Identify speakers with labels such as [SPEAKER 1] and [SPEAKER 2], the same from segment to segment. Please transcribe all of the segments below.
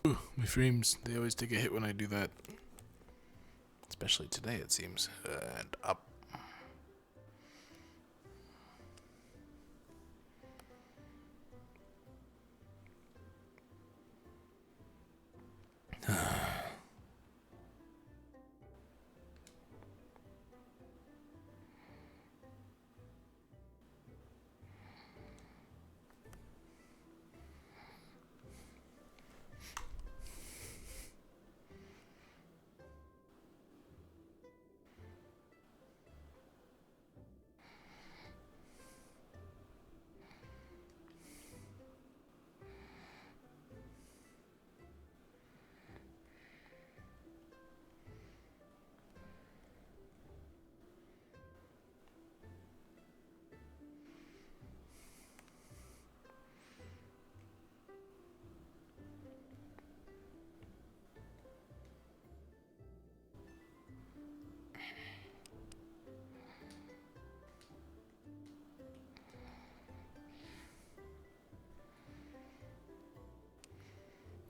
[SPEAKER 1] Ooh, my frames, they always take a hit when I do that. Especially today, it seems. And up.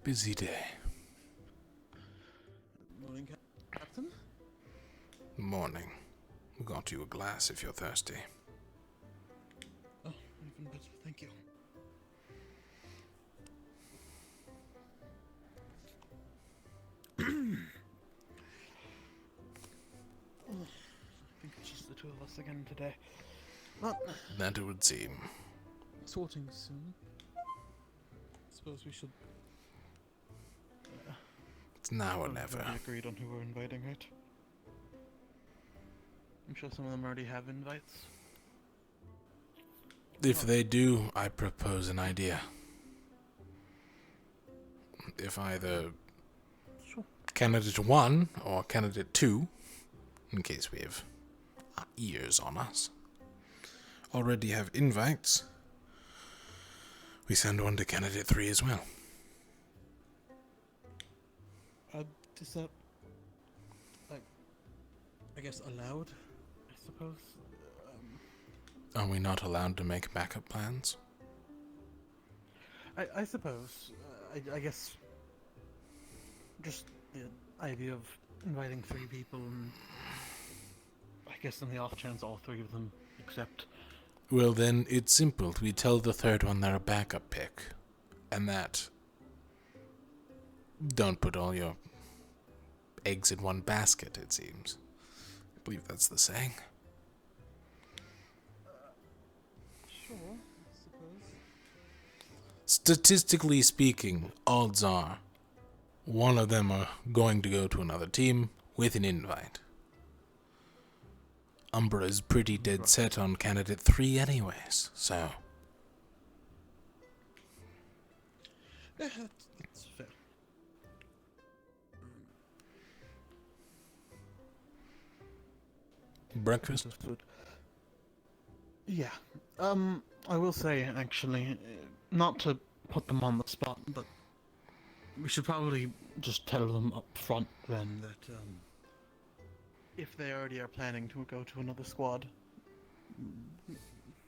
[SPEAKER 1] Busy day.
[SPEAKER 2] Morning, Captain.
[SPEAKER 1] Morning. We got you a glass if you're thirsty.
[SPEAKER 2] Oh, even better, thank you. I think it's just the two of us again today. But
[SPEAKER 1] That it would seem.
[SPEAKER 2] sorting soon. Suppose we should.
[SPEAKER 1] It's now or
[SPEAKER 2] We've
[SPEAKER 1] never.
[SPEAKER 2] already agreed on who we're inviting, right? I'm sure some of them already have invites.
[SPEAKER 1] If they do, I propose an idea. If either
[SPEAKER 2] Sure.
[SPEAKER 1] candidate 1 or candidate 2, in case we have our ears on us, already have invites, we send one to candidate 3 as well.
[SPEAKER 2] Is that, like, I guess allowed? I suppose.
[SPEAKER 1] Are we not allowed to make backup plans?
[SPEAKER 2] I suppose. I guess. Just the idea of inviting 3 people, and I guess on the off chance all 3 of them accept.
[SPEAKER 1] Well then, it's simple. We tell the third one they're a backup pick. And that... Don't put all your eggs in one basket, it seems. I believe that's the saying.
[SPEAKER 2] Sure, I suppose.
[SPEAKER 1] Statistically speaking, odds are one of them are going to go to another team with an invite. Umbra is pretty dead set on candidate 3 anyways, so...
[SPEAKER 2] Yeah, that's fair.
[SPEAKER 1] Breakfast?
[SPEAKER 2] Understood. Yeah. I will say, actually, not to put them on the spot, but we should probably just tell them up front then that, if they already are planning to go to another squad,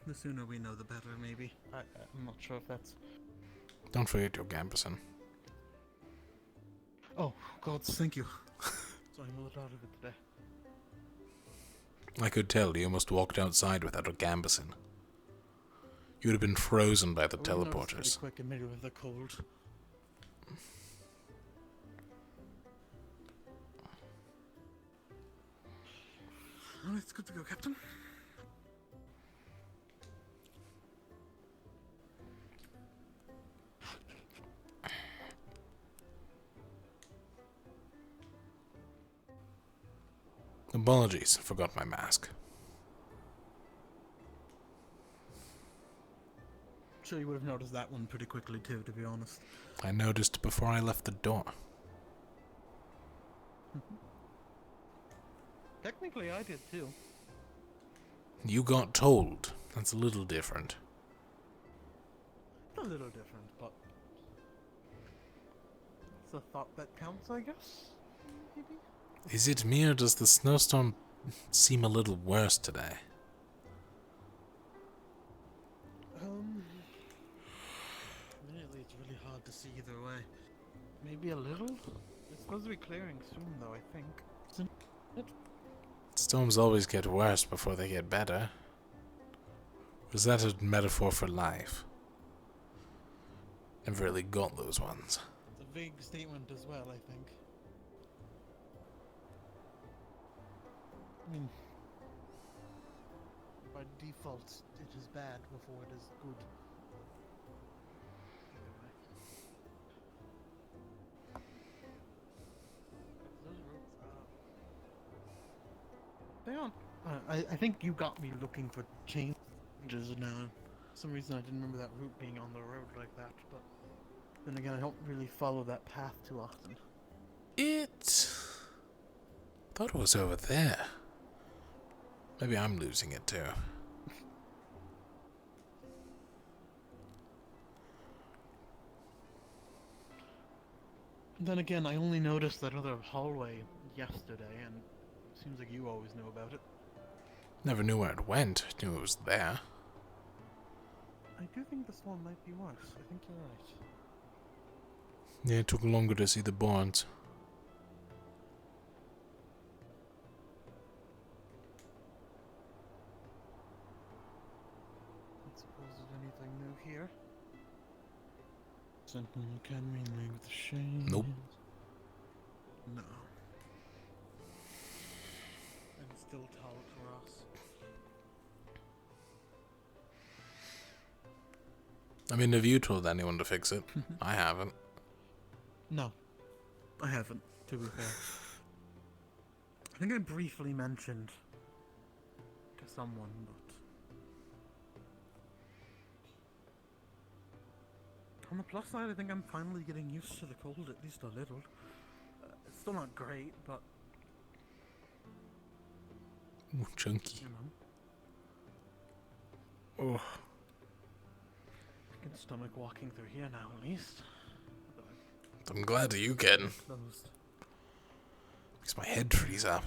[SPEAKER 2] the sooner we know the better, maybe. I'm not sure if that's...
[SPEAKER 1] Don't forget your Gambeson.
[SPEAKER 2] Oh, gods, thank you. So I'm a little out of it today.
[SPEAKER 1] I could tell you almost walked outside without a Gambeson. You would have been frozen by the
[SPEAKER 2] I would've noticed
[SPEAKER 1] teleporters.
[SPEAKER 2] pretty quick in middle of the cold. Well, it's good to go, Captain.
[SPEAKER 1] Apologies, forgot my mask.
[SPEAKER 2] Sure you would have noticed that one pretty quickly too, to be honest.
[SPEAKER 1] I noticed before I left the door.
[SPEAKER 2] Technically, I did too.
[SPEAKER 1] You got told. That's a little different.
[SPEAKER 2] A little different, but it's a thought that counts, I guess. Maybe.
[SPEAKER 1] Is it me or does the snowstorm seem a little worse today?
[SPEAKER 2] to see either way. Maybe a little? It's supposed to be clearing soon, though, I think. Isn't it?
[SPEAKER 1] Storms always get worse before they get better. Was that a metaphor for life? Never really got those ones.
[SPEAKER 2] It's a vague statement as well, I think. I mean, by default, it is bad before it is good. Either way. They aren't. I think you got me looking for changes now. For some reason I didn't remember that route being on the road like that, but then again I don't really follow that path too often.
[SPEAKER 1] Thought it was over there. Maybe I'm losing it too.
[SPEAKER 2] Then again, I only noticed that other hallway yesterday, and it seems like you always knew about it.
[SPEAKER 1] Never knew where it went. Knew it was there.
[SPEAKER 2] I do think this one might be worse. I think you're right.
[SPEAKER 1] Yeah, it took longer to see the bonds.
[SPEAKER 2] Don't suppose there's anything new here. Sentinel Academy, League of the Shades.
[SPEAKER 1] Nope.
[SPEAKER 2] No. And still tall cross.
[SPEAKER 1] I mean, have you told anyone to fix it? I haven't.
[SPEAKER 2] No, I haven't, to be fair. I think I briefly mentioned to someone, but on the plus side, I think I'm finally getting used to the cold, at least a little. It's still not great, but
[SPEAKER 1] Ooh, chunky.
[SPEAKER 2] you know,
[SPEAKER 1] Oh.
[SPEAKER 2] I can stomach walking through here now, at least.
[SPEAKER 1] I'm glad that you can.
[SPEAKER 2] Closed.
[SPEAKER 1] Makes my head freeze up.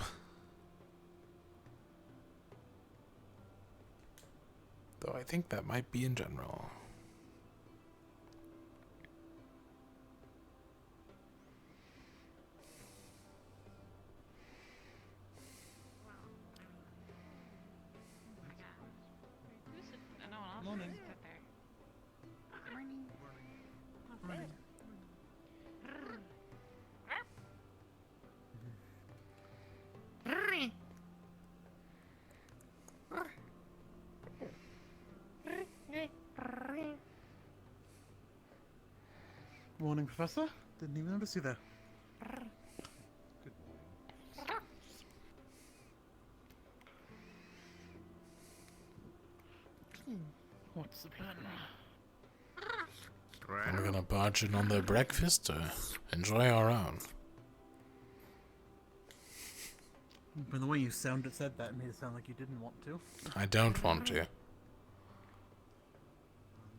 [SPEAKER 1] Though I think that might be in general.
[SPEAKER 2] Morning.
[SPEAKER 3] Morning.
[SPEAKER 2] Morning, Professor. Didn't even notice you there. Good. What's the plan?
[SPEAKER 1] Are we gonna barge in on their breakfast or enjoy our own?
[SPEAKER 2] By the way you said that, it made it sound like you didn't want to.
[SPEAKER 1] I don't want to.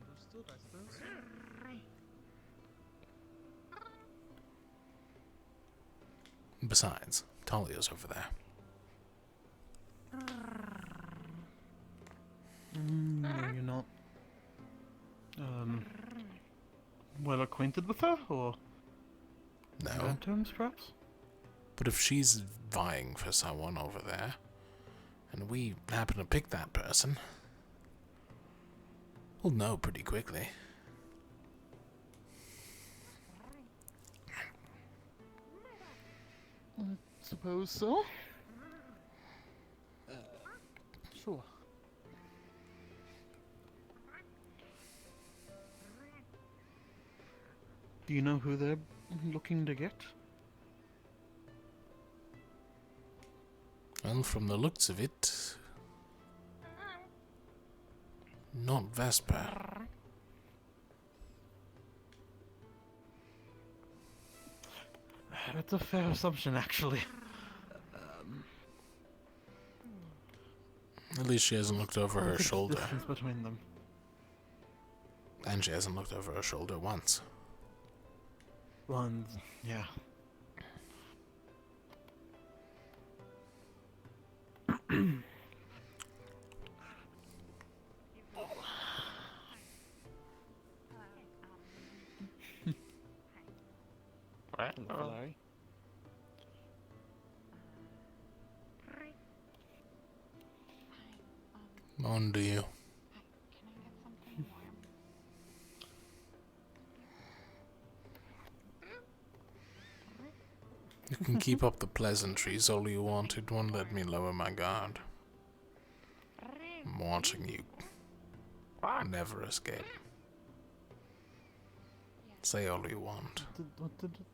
[SPEAKER 2] Understood, I suppose.
[SPEAKER 1] Besides, Talia's over there.
[SPEAKER 2] No, you're not. Well acquainted with her, or
[SPEAKER 1] No.
[SPEAKER 2] bad terms, perhaps?
[SPEAKER 1] But if she's vying for someone over there, and we happen to pick that person, we'll know pretty quickly.
[SPEAKER 2] I suppose so. Sure. Do you know who they're looking to get?
[SPEAKER 1] Well, from the looks of it, not Vesper.
[SPEAKER 2] That's a fair assumption, actually.
[SPEAKER 1] At least she hasn't looked over her
[SPEAKER 2] What's the
[SPEAKER 1] shoulder.
[SPEAKER 2] distance between them?
[SPEAKER 1] And she hasn't looked over her shoulder once.
[SPEAKER 2] One, yeah.
[SPEAKER 1] On to you. You can keep up the pleasantries all you want. It won't let me lower my guard. I'm watching you. Never escape. Say all you want.
[SPEAKER 2] What did it?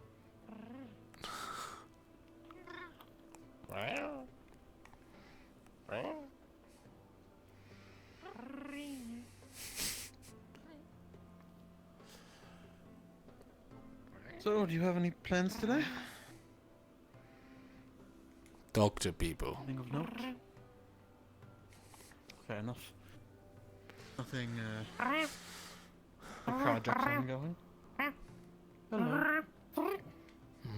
[SPEAKER 2] So, do you have any plans today?
[SPEAKER 1] Talk to people.
[SPEAKER 2] Nothing of note? Fair enough. Nothing, projects ongoing? Hello.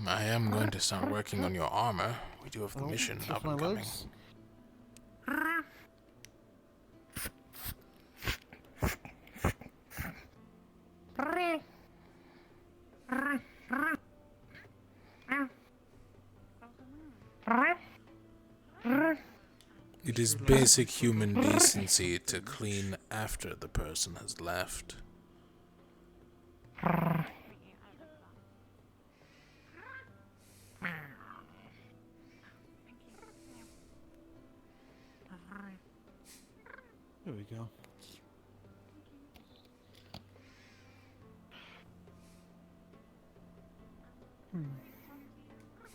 [SPEAKER 1] I am going to start working on your armor. We do have the mission
[SPEAKER 2] Just
[SPEAKER 1] up
[SPEAKER 2] my
[SPEAKER 1] and coming.
[SPEAKER 2] words.
[SPEAKER 1] It is basic human decency to clean after the person has left.
[SPEAKER 2] There we go.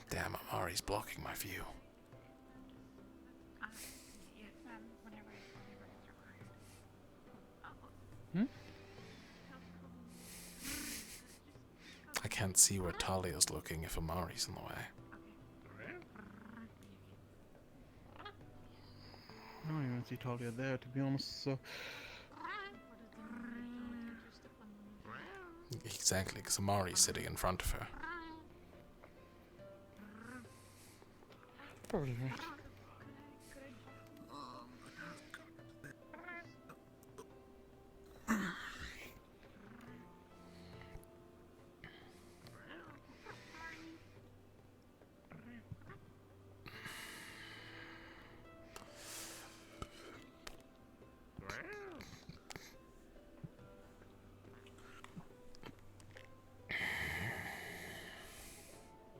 [SPEAKER 1] Damn, Amari's blocking my view. I can't see where Talia's looking if Amari's in the way.
[SPEAKER 2] I don't even see Talia there, to be honest, so...
[SPEAKER 1] Exactly, because Amari's sitting in front of her.
[SPEAKER 2] Probably right.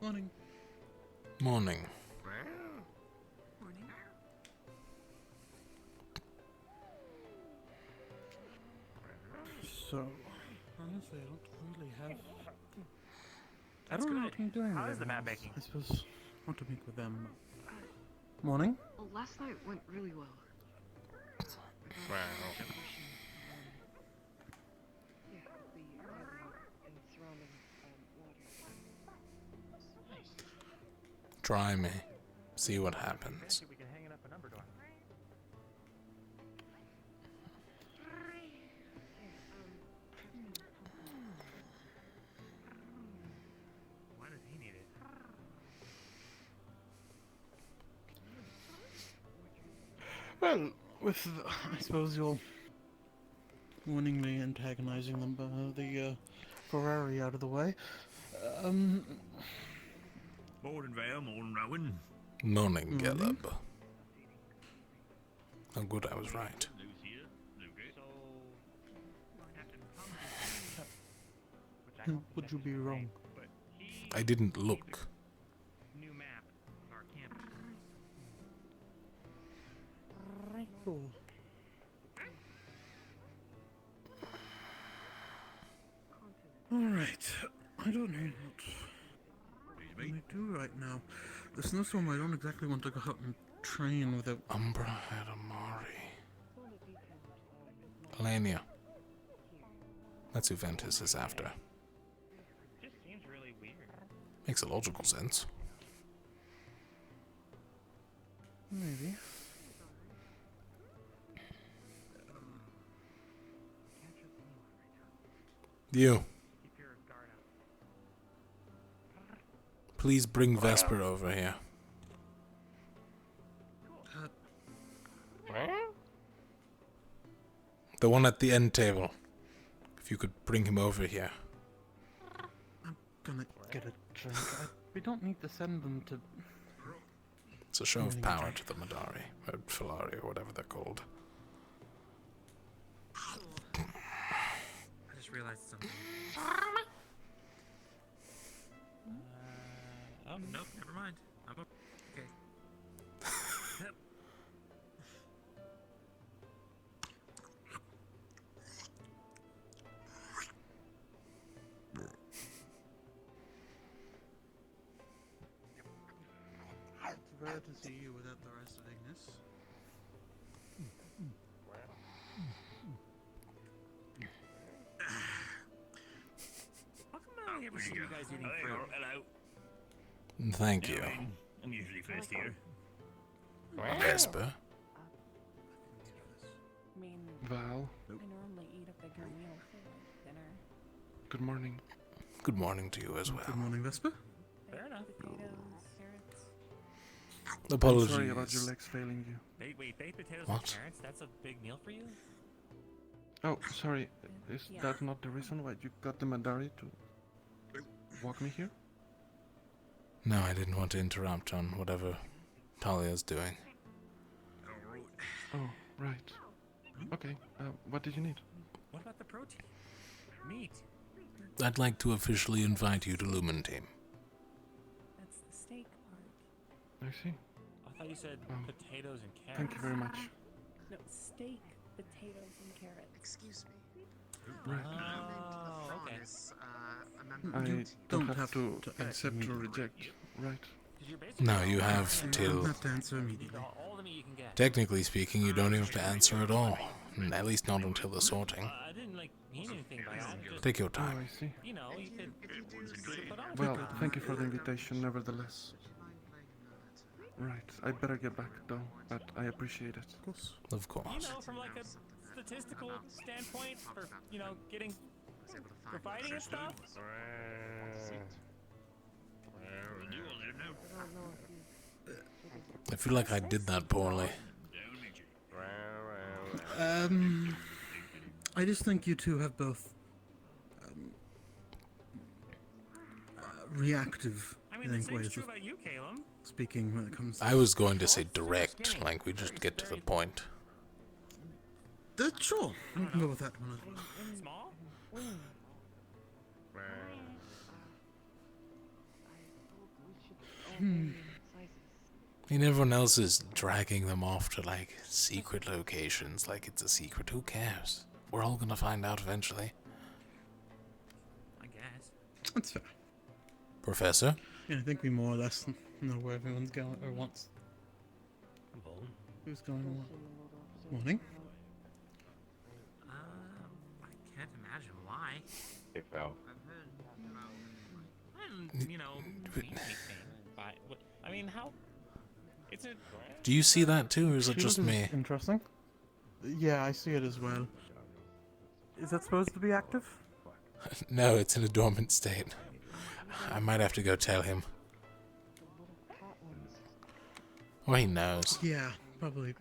[SPEAKER 2] Morning.
[SPEAKER 1] Morning.
[SPEAKER 2] So, honestly, I don't really have... I don't know what I'm doing
[SPEAKER 3] How
[SPEAKER 2] with
[SPEAKER 3] is the map
[SPEAKER 2] everyone
[SPEAKER 3] making?
[SPEAKER 2] else. I suppose I want to meet with them. Morning.
[SPEAKER 4] Well, last night went really well. Yeah, the area and surrounding water.
[SPEAKER 1] Try me. See what happens.
[SPEAKER 3] We can hang it up a number door. Why does he need it?
[SPEAKER 2] Well, with I suppose you're winningly antagonizing them, the Ferrari out of the way.
[SPEAKER 5] Morning, Val, morning, Rowan.
[SPEAKER 1] Morning, Geleb. Oh, good, I was right.
[SPEAKER 5] News here, new gate.
[SPEAKER 2] Would you be wrong?
[SPEAKER 3] But he
[SPEAKER 1] I didn't look.
[SPEAKER 3] new map of our campus.
[SPEAKER 2] Cool. Alright, I don't know what I do right now. The snowstorm, I don't exactly want to go out and train without...
[SPEAKER 1] Umbra had Amari. Alania. That's who Ventus is after.
[SPEAKER 3] Just seems really weird.
[SPEAKER 1] Makes a logical sense.
[SPEAKER 2] Maybe.
[SPEAKER 1] You.
[SPEAKER 3] Keep your guard up.
[SPEAKER 1] Please bring Vesper over here. The one at the end table. If you could bring him over here.
[SPEAKER 2] I'm gonna get a drink. We don't need to send them to...
[SPEAKER 1] It's a show of power to the Madari, or Filari, or whatever they're called.
[SPEAKER 5] something. Oh, nope, never mind. I'm okay. Yep.
[SPEAKER 2] It's rare to see you without the rest of Ignis.
[SPEAKER 5] How come I only ever see you guys eating fruit? Hello.
[SPEAKER 1] Thank you,
[SPEAKER 5] I'm usually first here.
[SPEAKER 1] Vesper.
[SPEAKER 6] I mean,
[SPEAKER 7] Val,
[SPEAKER 6] I normally eat a bigger meal for like dinner.
[SPEAKER 7] good morning.
[SPEAKER 1] Good morning to you as well.
[SPEAKER 2] Good morning, Vesper.
[SPEAKER 5] Fair enough.
[SPEAKER 6] Potatoes, carrots.
[SPEAKER 1] Apologies.
[SPEAKER 7] I'm sorry about your legs failing you.
[SPEAKER 5] Wait, baked potatoes
[SPEAKER 1] What?
[SPEAKER 5] and carrots? That's a big meal for you?
[SPEAKER 7] Oh, sorry. Is
[SPEAKER 6] Yeah.
[SPEAKER 7] that not the reason why you got the Madari to walk me here?
[SPEAKER 1] No, I didn't want to interrupt on whatever Talia's doing.
[SPEAKER 7] Oh, right. Okay, what did you need?
[SPEAKER 5] What about the protein? Meat.
[SPEAKER 1] I'd like to officially invite you to Lumen Team.
[SPEAKER 6] That's the steak part.
[SPEAKER 7] I see.
[SPEAKER 5] I thought you said
[SPEAKER 7] Oh.
[SPEAKER 5] potatoes and carrots.
[SPEAKER 7] Thank you very much.
[SPEAKER 6] No, steak, potatoes, and carrots.
[SPEAKER 8] Excuse me.
[SPEAKER 7] Right.
[SPEAKER 5] Oh, okay.
[SPEAKER 7] I don't have to
[SPEAKER 2] answer
[SPEAKER 7] accept or
[SPEAKER 2] immediately.
[SPEAKER 7] reject. Right.
[SPEAKER 5] 'Cause you're basically
[SPEAKER 1] No, you have
[SPEAKER 2] You
[SPEAKER 1] till...
[SPEAKER 2] don't have to answer immediately.
[SPEAKER 5] all the meat you can get.
[SPEAKER 1] Technically speaking, you don't have to answer at all. At least not until the sorting.
[SPEAKER 5] I didn't like mean anything by that. Just,
[SPEAKER 1] Take your
[SPEAKER 7] Oh,
[SPEAKER 1] time.
[SPEAKER 7] I see.
[SPEAKER 5] you know, you could put on.
[SPEAKER 7] Well, thank you for the invitation, nevertheless. Right, I better get back though, but I appreciate it.
[SPEAKER 2] Of course.
[SPEAKER 1] Of
[SPEAKER 5] You
[SPEAKER 1] course.
[SPEAKER 5] know, from like a statistical standpoint, for getting for fighting and stuff.
[SPEAKER 1] I feel like I did that poorly.
[SPEAKER 2] I just think you two have both reactive,
[SPEAKER 5] I
[SPEAKER 2] I
[SPEAKER 5] mean, the
[SPEAKER 2] think,
[SPEAKER 5] same's
[SPEAKER 2] ways
[SPEAKER 5] true
[SPEAKER 2] of
[SPEAKER 5] about you, Caleb.
[SPEAKER 2] speaking when it comes to...
[SPEAKER 1] I was going to say direct, like we just get to the point.
[SPEAKER 2] Sure, I can go with that one as well.
[SPEAKER 5] Small.
[SPEAKER 1] And everyone else is dragging them off to like secret locations, like it's a secret. Who cares? We're all gonna find out eventually.
[SPEAKER 5] I guess.
[SPEAKER 2] That's fair.
[SPEAKER 1] Professor?
[SPEAKER 2] Yeah, I think we more or less know where everyone's going, or wants. Who's going on what? Morning.
[SPEAKER 5] I can't imagine why.
[SPEAKER 9] Hey, Val.
[SPEAKER 5] I didn't, mean anything. But I mean, how? It's a.
[SPEAKER 1] Do you see that too, or is it just
[SPEAKER 2] Shield is
[SPEAKER 1] me?
[SPEAKER 2] Interesting. Yeah, I see it as well. Is that supposed to be active?
[SPEAKER 1] No, it's in a dormant state. I might have to go tell him. Well, he knows.
[SPEAKER 2] Yeah, probably.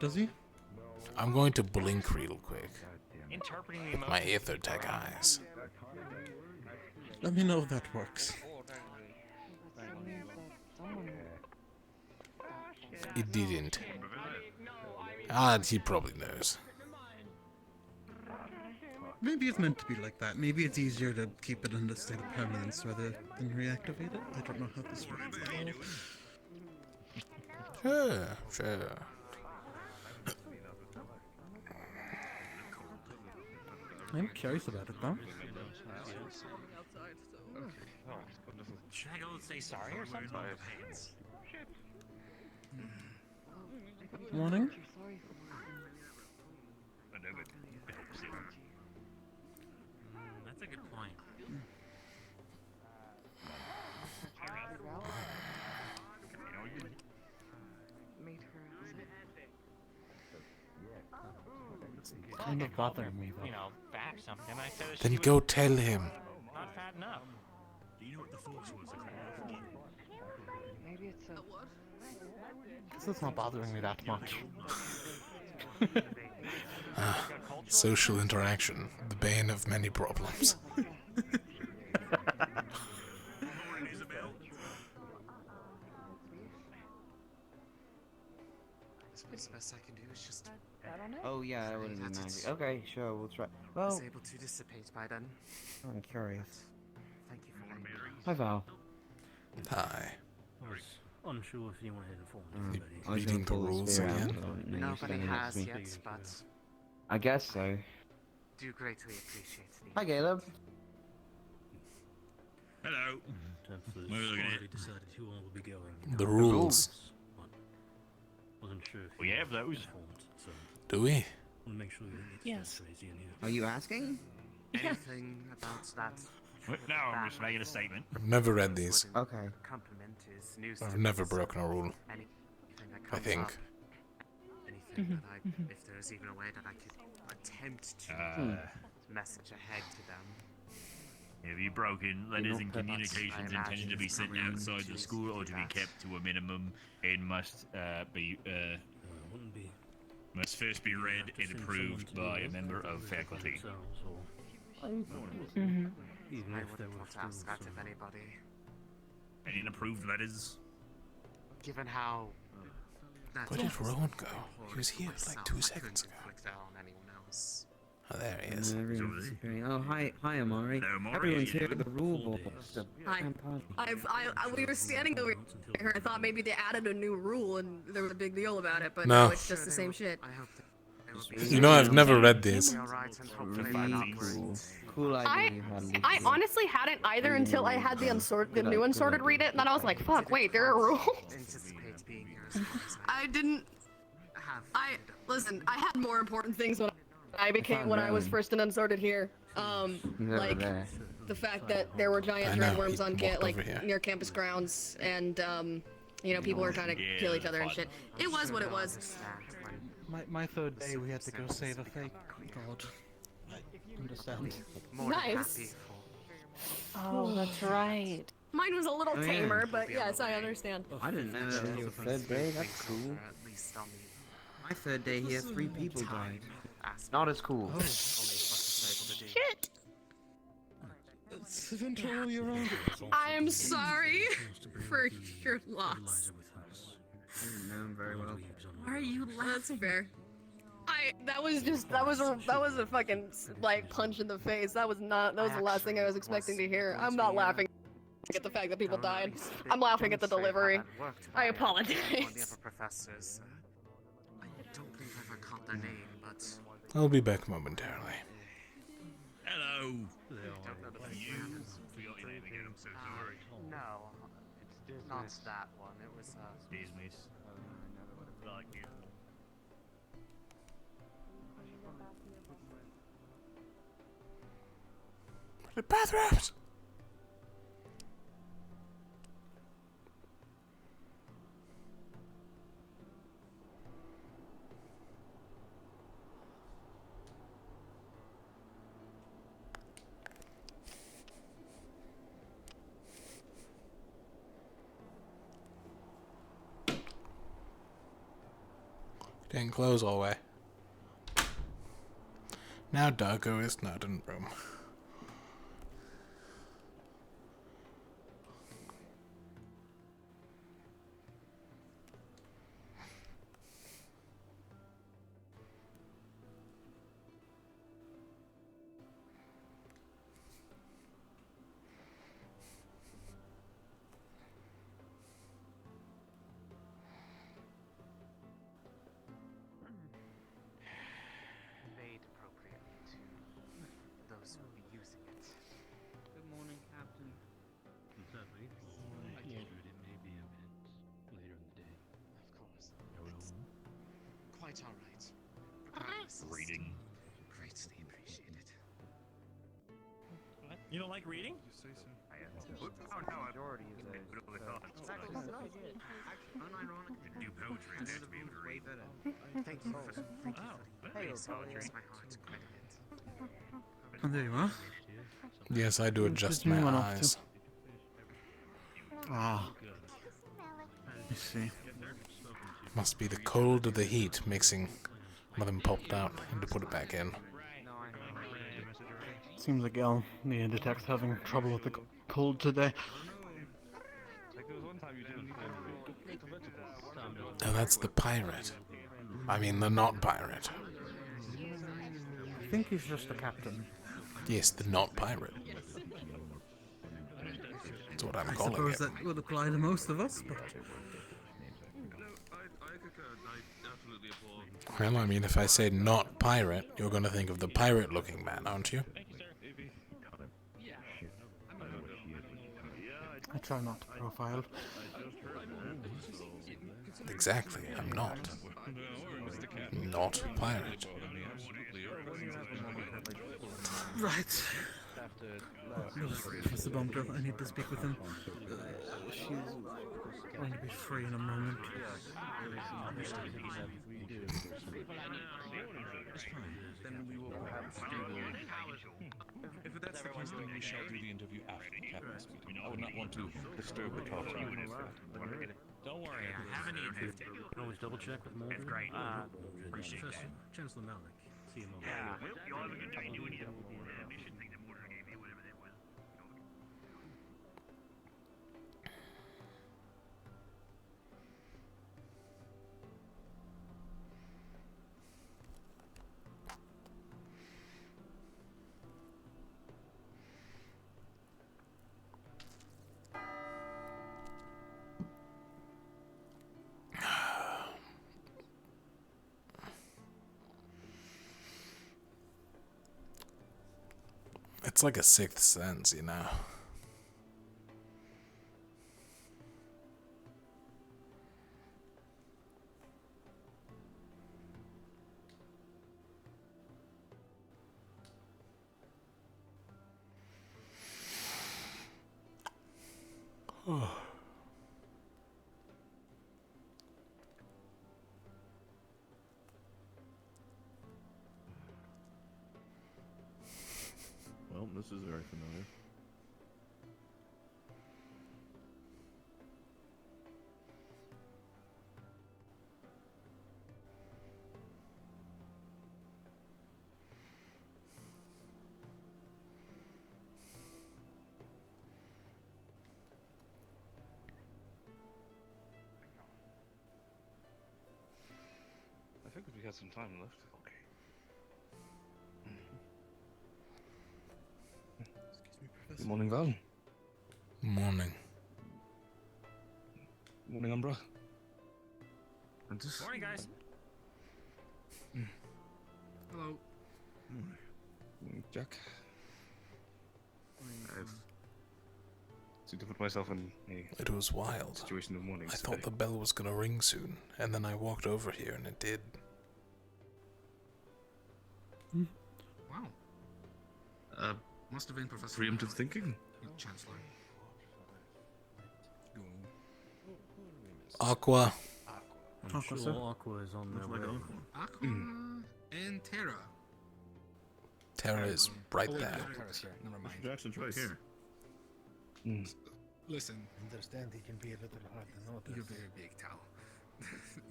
[SPEAKER 2] Does he?
[SPEAKER 1] I'm going to blink real quick.
[SPEAKER 5] Interpreting the
[SPEAKER 1] My
[SPEAKER 5] emotions.
[SPEAKER 1] aether tech eyes.
[SPEAKER 2] Let me know if that works.
[SPEAKER 1] It didn't. Ah, he probably knows.
[SPEAKER 2] Maybe it's meant to be like that. Maybe it's easier to keep it in a state of permanence rather than reactivate it. I don't know how this works at all.
[SPEAKER 1] Sure.
[SPEAKER 2] I'm curious about it though.
[SPEAKER 5] Should I go and say sorry or something?
[SPEAKER 2] Morning.
[SPEAKER 5] That's a good point.
[SPEAKER 2] Kind of bothering me though.
[SPEAKER 5] Back something. I said
[SPEAKER 1] Then go tell him.
[SPEAKER 5] not fat enough. Do you know what the force was?
[SPEAKER 4] Maybe it's a.
[SPEAKER 2] This is not bothering me that much.
[SPEAKER 1] Social interaction, the bane of many problems.
[SPEAKER 8] suppose the best I can do is just
[SPEAKER 6] I don't know.
[SPEAKER 9] Oh yeah, that wouldn't be
[SPEAKER 8] That's
[SPEAKER 9] magic.
[SPEAKER 8] it.
[SPEAKER 9] Okay, sure, we'll try.
[SPEAKER 8] was
[SPEAKER 9] Well,
[SPEAKER 8] able to dissipate by then.
[SPEAKER 9] I'm curious.
[SPEAKER 8] Thank you for letting me know.
[SPEAKER 9] Hi, Val.
[SPEAKER 1] Hi.
[SPEAKER 5] I was unsure if anyone had informed
[SPEAKER 9] Um,
[SPEAKER 5] anybody.
[SPEAKER 9] I was
[SPEAKER 1] Reading
[SPEAKER 9] gonna
[SPEAKER 1] the
[SPEAKER 9] pull this
[SPEAKER 1] rules
[SPEAKER 9] spear out,
[SPEAKER 1] again?
[SPEAKER 9] but I didn't know you
[SPEAKER 8] Nobody
[SPEAKER 9] standing next
[SPEAKER 8] has
[SPEAKER 9] to me.
[SPEAKER 8] yet, but
[SPEAKER 9] I guess so.
[SPEAKER 8] do greatly appreciate the.
[SPEAKER 9] Hi, Caleb.
[SPEAKER 10] Hello.
[SPEAKER 5] Templars
[SPEAKER 10] Where are we looking at?
[SPEAKER 5] already decided who all will be going.
[SPEAKER 1] The rules.
[SPEAKER 5] But wasn't sure if
[SPEAKER 10] We
[SPEAKER 5] you
[SPEAKER 10] have
[SPEAKER 5] were
[SPEAKER 10] those.
[SPEAKER 5] informed, so
[SPEAKER 1] Do we?
[SPEAKER 5] want to make sure you don't get
[SPEAKER 6] Yes.
[SPEAKER 5] crazy in here.
[SPEAKER 9] Are you asking?
[SPEAKER 8] Anything about that?
[SPEAKER 10] No, I'm just making a statement.
[SPEAKER 1] I've never read these.
[SPEAKER 9] Okay.
[SPEAKER 8] Compliment is news
[SPEAKER 1] I've
[SPEAKER 8] to
[SPEAKER 1] never
[SPEAKER 8] me, so
[SPEAKER 1] broken a rule.
[SPEAKER 8] anything that
[SPEAKER 1] I
[SPEAKER 8] comes
[SPEAKER 1] think.
[SPEAKER 8] up, anything that I, if there is even a way that I could attempt to message ahead to them.
[SPEAKER 10] Have you broken letters and
[SPEAKER 9] not-
[SPEAKER 10] communications
[SPEAKER 8] I
[SPEAKER 10] intended to be
[SPEAKER 8] imagine
[SPEAKER 10] sent
[SPEAKER 8] it's not
[SPEAKER 10] outside
[SPEAKER 8] really
[SPEAKER 10] the school or to be
[SPEAKER 8] that.
[SPEAKER 10] kept to a minimum and must be
[SPEAKER 5] Wouldn't be
[SPEAKER 10] must first be read
[SPEAKER 5] have to
[SPEAKER 10] and
[SPEAKER 5] send
[SPEAKER 10] approved
[SPEAKER 5] someone to
[SPEAKER 10] by
[SPEAKER 5] do
[SPEAKER 10] a
[SPEAKER 5] it,
[SPEAKER 10] member
[SPEAKER 5] whether
[SPEAKER 10] of
[SPEAKER 5] it's by
[SPEAKER 10] faculty.
[SPEAKER 5] themselves or
[SPEAKER 6] Mm-hmm.
[SPEAKER 5] even
[SPEAKER 8] I
[SPEAKER 5] if there
[SPEAKER 8] wouldn't
[SPEAKER 5] were
[SPEAKER 8] want to
[SPEAKER 5] still
[SPEAKER 8] ask that
[SPEAKER 5] some
[SPEAKER 8] of anybody,
[SPEAKER 10] Any unapproved letters?
[SPEAKER 8] given how.
[SPEAKER 1] Where did Rowan go? He was here like 2 seconds ago.
[SPEAKER 8] Click that on anyone else.
[SPEAKER 1] Oh, there he is.
[SPEAKER 9] Everyone's disappearing. Oh, hi, Amari.
[SPEAKER 10] Hello, Amari,
[SPEAKER 9] Everyone's
[SPEAKER 10] how you
[SPEAKER 9] here at the
[SPEAKER 10] doing?
[SPEAKER 9] rule
[SPEAKER 5] Full
[SPEAKER 9] board.
[SPEAKER 5] days.
[SPEAKER 9] It's a
[SPEAKER 11] Hi.
[SPEAKER 9] grand party.
[SPEAKER 11] We were standing over here. I thought maybe they added a new rule and there was a big deal about it, but
[SPEAKER 1] No.
[SPEAKER 11] no, it's just the same shit.
[SPEAKER 8] I hope that they will be
[SPEAKER 1] You know, I've never read these.
[SPEAKER 8] alright and hopefully
[SPEAKER 9] Really
[SPEAKER 8] by not
[SPEAKER 9] cool. Cool idea
[SPEAKER 11] I
[SPEAKER 9] you had. Lucy.
[SPEAKER 11] I honestly hadn't either until I had the new unsorted read it, and then I was like, fuck, wait, there are rules.
[SPEAKER 8] anticipate being here as long as
[SPEAKER 11] I didn't.
[SPEAKER 8] have.
[SPEAKER 11] Listen. I had more important things when I was first and unsorted here.
[SPEAKER 9] Never
[SPEAKER 11] Like
[SPEAKER 9] there.
[SPEAKER 11] the fact that there were giant
[SPEAKER 1] I know,
[SPEAKER 11] redworms
[SPEAKER 1] he
[SPEAKER 11] on
[SPEAKER 1] walked over here.
[SPEAKER 11] near campus grounds, and people were trying to kill each other and shit. It was what it was.
[SPEAKER 2] My third day, we had to go save a fake god. I understand.
[SPEAKER 11] Nice.
[SPEAKER 6] Oh, that's right.
[SPEAKER 11] Mine was a little
[SPEAKER 9] Oh, yeah.
[SPEAKER 11] tamer, but yes, I understand.
[SPEAKER 9] I didn't know that was your third day. That's cool.
[SPEAKER 8] At least on the
[SPEAKER 9] My third day here, 3 people died.
[SPEAKER 8] time aspect.
[SPEAKER 9] Not as cool.
[SPEAKER 11] Shit.
[SPEAKER 2] It's eventually all your own.
[SPEAKER 11] I am sorry for your loss.
[SPEAKER 5] Fertilizer with us.
[SPEAKER 9] I didn't know him very well.
[SPEAKER 5] Leaves on
[SPEAKER 11] Why are you laughing? That's fair. That was a fucking like punch in the face. That was the last thing I was expecting to hear. I'm not laughing at the fact that people died. I'm laughing at the delivery. I apologize.
[SPEAKER 8] One of the other professors. I don't believe I ever caught their name, but
[SPEAKER 1] I'll be back momentarily.
[SPEAKER 10] Hello.
[SPEAKER 8] I don't know the
[SPEAKER 10] You forgot your name again. I'm so sorry.
[SPEAKER 8] No, not that one. It was
[SPEAKER 10] Dismiss. Like you.
[SPEAKER 1] The bathrooms! Didn't close all the way. Now Darko is not in the room.
[SPEAKER 8] made appropriately to those who will be using it.
[SPEAKER 9] Good morning, Captain.
[SPEAKER 5] Sadly, I told you it may be a bit later in the day.
[SPEAKER 8] Of course. It's quite alright.
[SPEAKER 10] Reading.
[SPEAKER 8] Greatly appreciated.
[SPEAKER 5] What? You don't like reading?
[SPEAKER 10] Oh no,
[SPEAKER 9] Majority of those.
[SPEAKER 10] New poetry there to be able to read.
[SPEAKER 8] Thank you for
[SPEAKER 5] Oh,
[SPEAKER 8] so it makes my heart quite a bit.
[SPEAKER 2] And there you are.
[SPEAKER 1] Yes, I do adjust
[SPEAKER 2] Did you
[SPEAKER 1] my
[SPEAKER 2] run off
[SPEAKER 1] eyes.
[SPEAKER 2] Ah. I see.
[SPEAKER 1] Must be the cold or the heat mixing. One of them popped out. Had to put it back in.
[SPEAKER 2] Seems like the Inditech's having trouble with the cold today.
[SPEAKER 1] Oh, that's the pirate. I mean the not pirate.
[SPEAKER 2] I think he's just a captain.
[SPEAKER 1] Yes, the not pirate. That's what I'm
[SPEAKER 2] I
[SPEAKER 1] calling
[SPEAKER 2] suppose
[SPEAKER 1] it.
[SPEAKER 2] that would apply to most of us, but...
[SPEAKER 1] Well, I mean, if I say not pirate, you're going to think of the pirate-looking man, aren't you?
[SPEAKER 2] I try not to profile.
[SPEAKER 1] Exactly, I'm not. Not pirate.
[SPEAKER 2] Right. Mr. Bunker, I need to speak with him. She's going to be free in a moment.
[SPEAKER 12] Then we will perhaps do the... If that's the case, then we shall do the interview after the captain's meeting. I would not want to disturb the talk.
[SPEAKER 5] Don't worry, I haven't eaten. You can always double check with Mulder.
[SPEAKER 8] It's great.
[SPEAKER 5] Appreciate that. Chancellor Malik. See you, Mulder.
[SPEAKER 8] Yeah.
[SPEAKER 3] Y'all have a good time doing your mission thing that Mortar gave me, whatever that was.
[SPEAKER 1] It's like a sixth sense, you know.
[SPEAKER 12] Well, this is very familiar. I figured we had some time left. Okay. Good morning, Val.
[SPEAKER 1] Morning.
[SPEAKER 12] Morning, Umbra.
[SPEAKER 5] Morning, guys.
[SPEAKER 9] Hello.
[SPEAKER 12] Morning, Jack. I've seemed to put myself in a
[SPEAKER 1] It was wild.
[SPEAKER 12] situation of mornings
[SPEAKER 1] I thought
[SPEAKER 12] today.
[SPEAKER 1] the bell was gonna ring soon, and then I walked over here and it did.
[SPEAKER 9] Wow. Must have been Professor
[SPEAKER 12] Preemptive thinking.
[SPEAKER 9] Chancellor.
[SPEAKER 1] Aqua.
[SPEAKER 2] Aqua, sir.
[SPEAKER 5] Aqua is on their
[SPEAKER 2] Looks like
[SPEAKER 5] way.
[SPEAKER 2] Aqua.
[SPEAKER 9] Aqua and Terra.
[SPEAKER 1] Terra is right there.
[SPEAKER 10] Never mind.
[SPEAKER 12] Jackson's right here.
[SPEAKER 9] Listen,
[SPEAKER 10] Understand he can be a little hard to notice.
[SPEAKER 9] you're very big, Tal.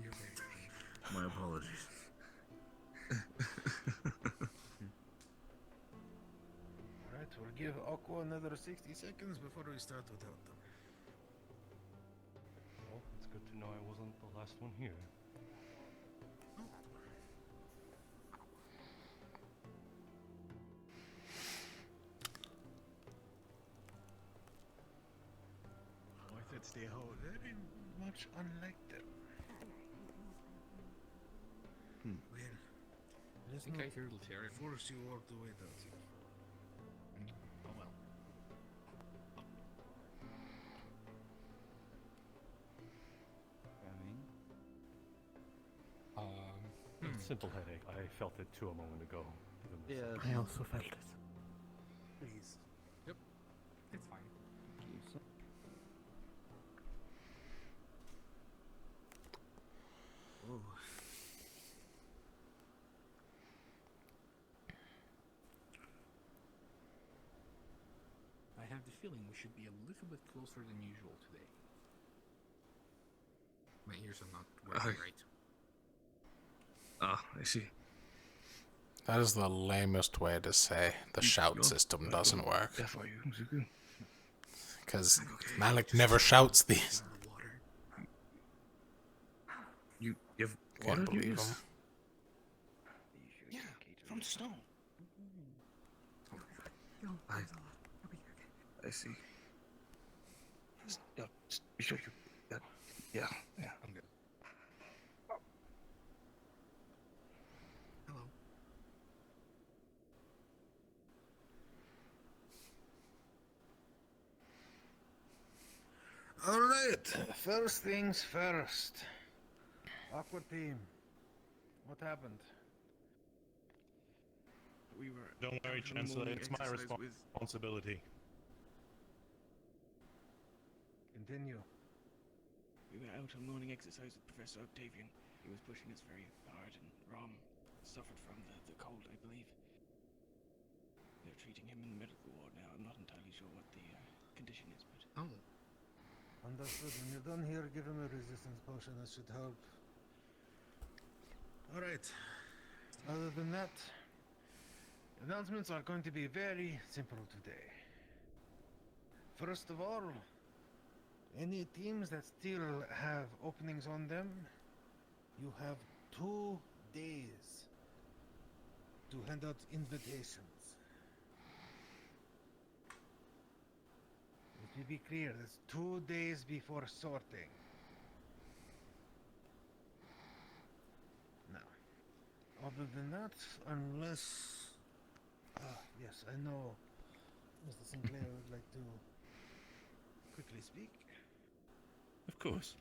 [SPEAKER 9] You're very big.
[SPEAKER 7] My apologies.
[SPEAKER 10] Alright, we'll give Aqua another 60 seconds before we start without them.
[SPEAKER 12] Well, it's good to know I wasn't the last one here.
[SPEAKER 10] I thought they are very much unlike them. Well, let's
[SPEAKER 9] Okay,
[SPEAKER 10] not
[SPEAKER 9] Terra.
[SPEAKER 10] force you all to wait out here.
[SPEAKER 9] Oh well.
[SPEAKER 12] Simple headache. I felt it too a moment ago.
[SPEAKER 2] I also felt it.
[SPEAKER 10] Please.
[SPEAKER 9] It's fine.
[SPEAKER 10] Oh.
[SPEAKER 9] I have the feeling we should be a little bit closer than usual today. My ears are not working right.
[SPEAKER 12] Ah, I see.
[SPEAKER 1] That is the lamest way to say the shout system doesn't work.
[SPEAKER 12] Deaf are you, Zuku?
[SPEAKER 1] Because Malik never shouts these.
[SPEAKER 12] You have
[SPEAKER 1] Can't
[SPEAKER 12] water
[SPEAKER 1] believe
[SPEAKER 12] use?
[SPEAKER 1] him.
[SPEAKER 12] from stone.
[SPEAKER 7] I see. Yeah, just be sure you. Yeah, I'm good.
[SPEAKER 8] Hello.
[SPEAKER 10] All right. First things first. Aqua team. What happened?
[SPEAKER 8] We were.
[SPEAKER 12] Don't worry,
[SPEAKER 8] out on a
[SPEAKER 12] Chancellor.
[SPEAKER 8] morning
[SPEAKER 12] It's my
[SPEAKER 8] exercise with-
[SPEAKER 12] responsibility.
[SPEAKER 10] Continue.
[SPEAKER 9] We were out on morning exercise with Professor Octavian. He was pushing us very hard, and Rom suffered from the cold, I believe. They're treating him in the medical ward now. I'm not entirely sure what the condition is, but...
[SPEAKER 8] Oh.
[SPEAKER 10] Understood. When you're done here, give him a resistance potion. That should help. All right. Other than that, announcements are going to be very simple today. First of all, any teams that still have openings on them, you have 2 days to hand out invitations. To be clear, that's 2 days before sorting. Now, other than that, unless... yes, I know Mr. Sinclair would like to quickly speak.
[SPEAKER 12] Of course.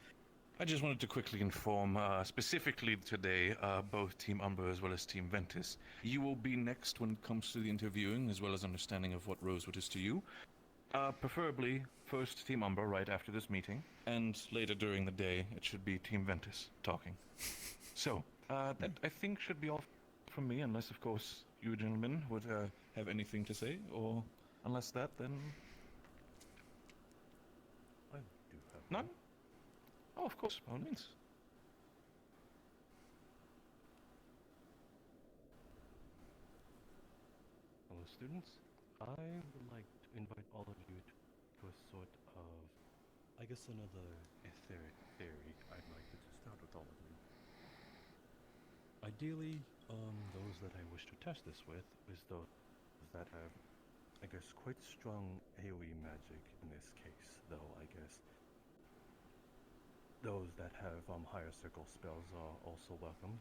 [SPEAKER 12] I just wanted to quickly inform, specifically today, both Team Umber as well as Team Ventus. You will be next when it comes to the interviewing, as well as understanding of what Rosewood is to you. Preferably first Team Umber right after this meeting, and later during the day it should be Team Ventus talking. So, that I think should be all from me, unless of course you gentlemen would have anything to say, or unless that, then...
[SPEAKER 13] I do have
[SPEAKER 12] none? Oh, of course, by all means.
[SPEAKER 13] Hello, students. I would like to invite all of you to a sort of, I guess, another etheric theory I'd like to test out with all of you. Ideally, those that I wish to test this with is those that have, I guess, quite strong AoE magic in this case, though I guess those that have higher circle spells are also welcome.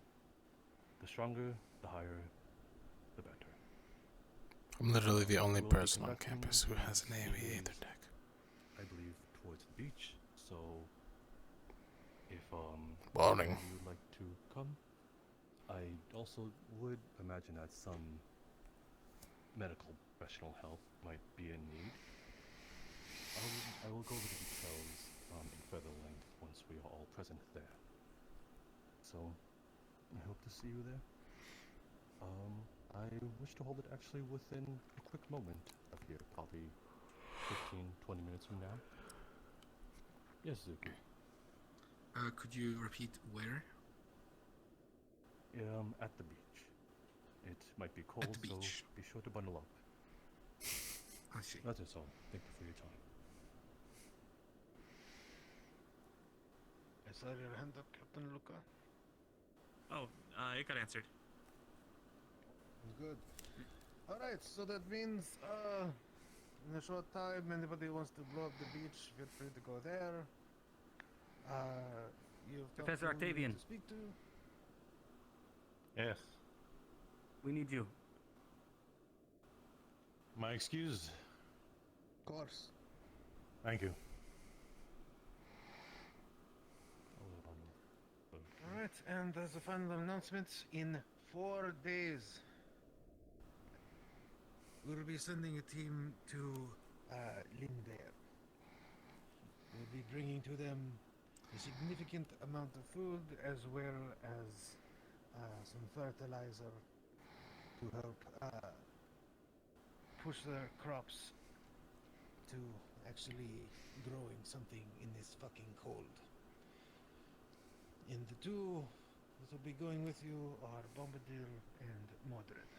[SPEAKER 13] The stronger, the higher, the better.
[SPEAKER 1] I'm literally the only
[SPEAKER 13] We'll be
[SPEAKER 1] person on
[SPEAKER 13] conducting
[SPEAKER 1] campus who has an AoE
[SPEAKER 13] these,
[SPEAKER 1] Aether deck.
[SPEAKER 13] I believe towards the beach, so if
[SPEAKER 1] Boring.
[SPEAKER 13] you would like to come, I also would imagine that some medical professional help might be in need. I will go over the details in further length once we are all present there. So, I hope to see you there. I wish to hold it actually within a quick moment of here, probably 15-20 minutes from now. Yes, Zuki.
[SPEAKER 8] Could you repeat where?
[SPEAKER 13] At the beach. It might be cold, so be sure to bundle up.
[SPEAKER 8] I see.
[SPEAKER 13] That is all. Thank you for your time.
[SPEAKER 10] I saw your hand up, Captain Luca.
[SPEAKER 3] Oh, it got answered.
[SPEAKER 10] Good. Alright, so that means, in a short time, anybody who wants to blow up the beach, feel free to go there. You've talked
[SPEAKER 5] Professor
[SPEAKER 10] to who you need
[SPEAKER 5] Octavian.
[SPEAKER 10] to speak to.
[SPEAKER 13] Yes.
[SPEAKER 5] We need you.
[SPEAKER 13] Am I excused?
[SPEAKER 10] Of course.
[SPEAKER 13] Thank you.
[SPEAKER 10] Alright, and as a final announcement, in 4 days, we'll be sending a team to Lindare. We'll be bringing to them a significant amount of food as well as some fertilizer to help push their crops to actually growing something in this fucking cold. And the two that will be going with you are Bombadil and Mordred.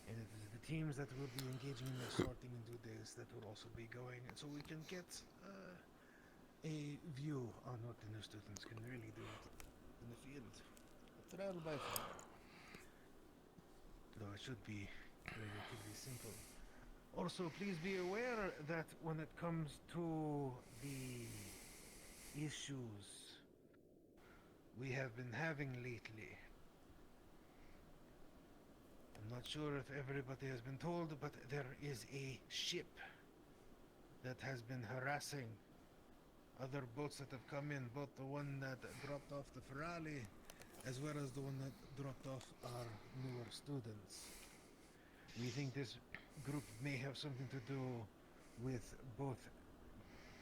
[SPEAKER 10] And it is the teams that will be engaging in the sorting in 2 days that will also be going, and so we can get a view on what the new students can really do in the field. Trial by fire. though it should be relatively simple. Also, please be aware that when it comes to the issues we have been having lately, I'm not sure if everybody has been told, but there is a ship that has been harassing other boats that have come in, both the one that dropped off the Ferrari as well as the one that dropped off our newer students. We think this group may have something to do with both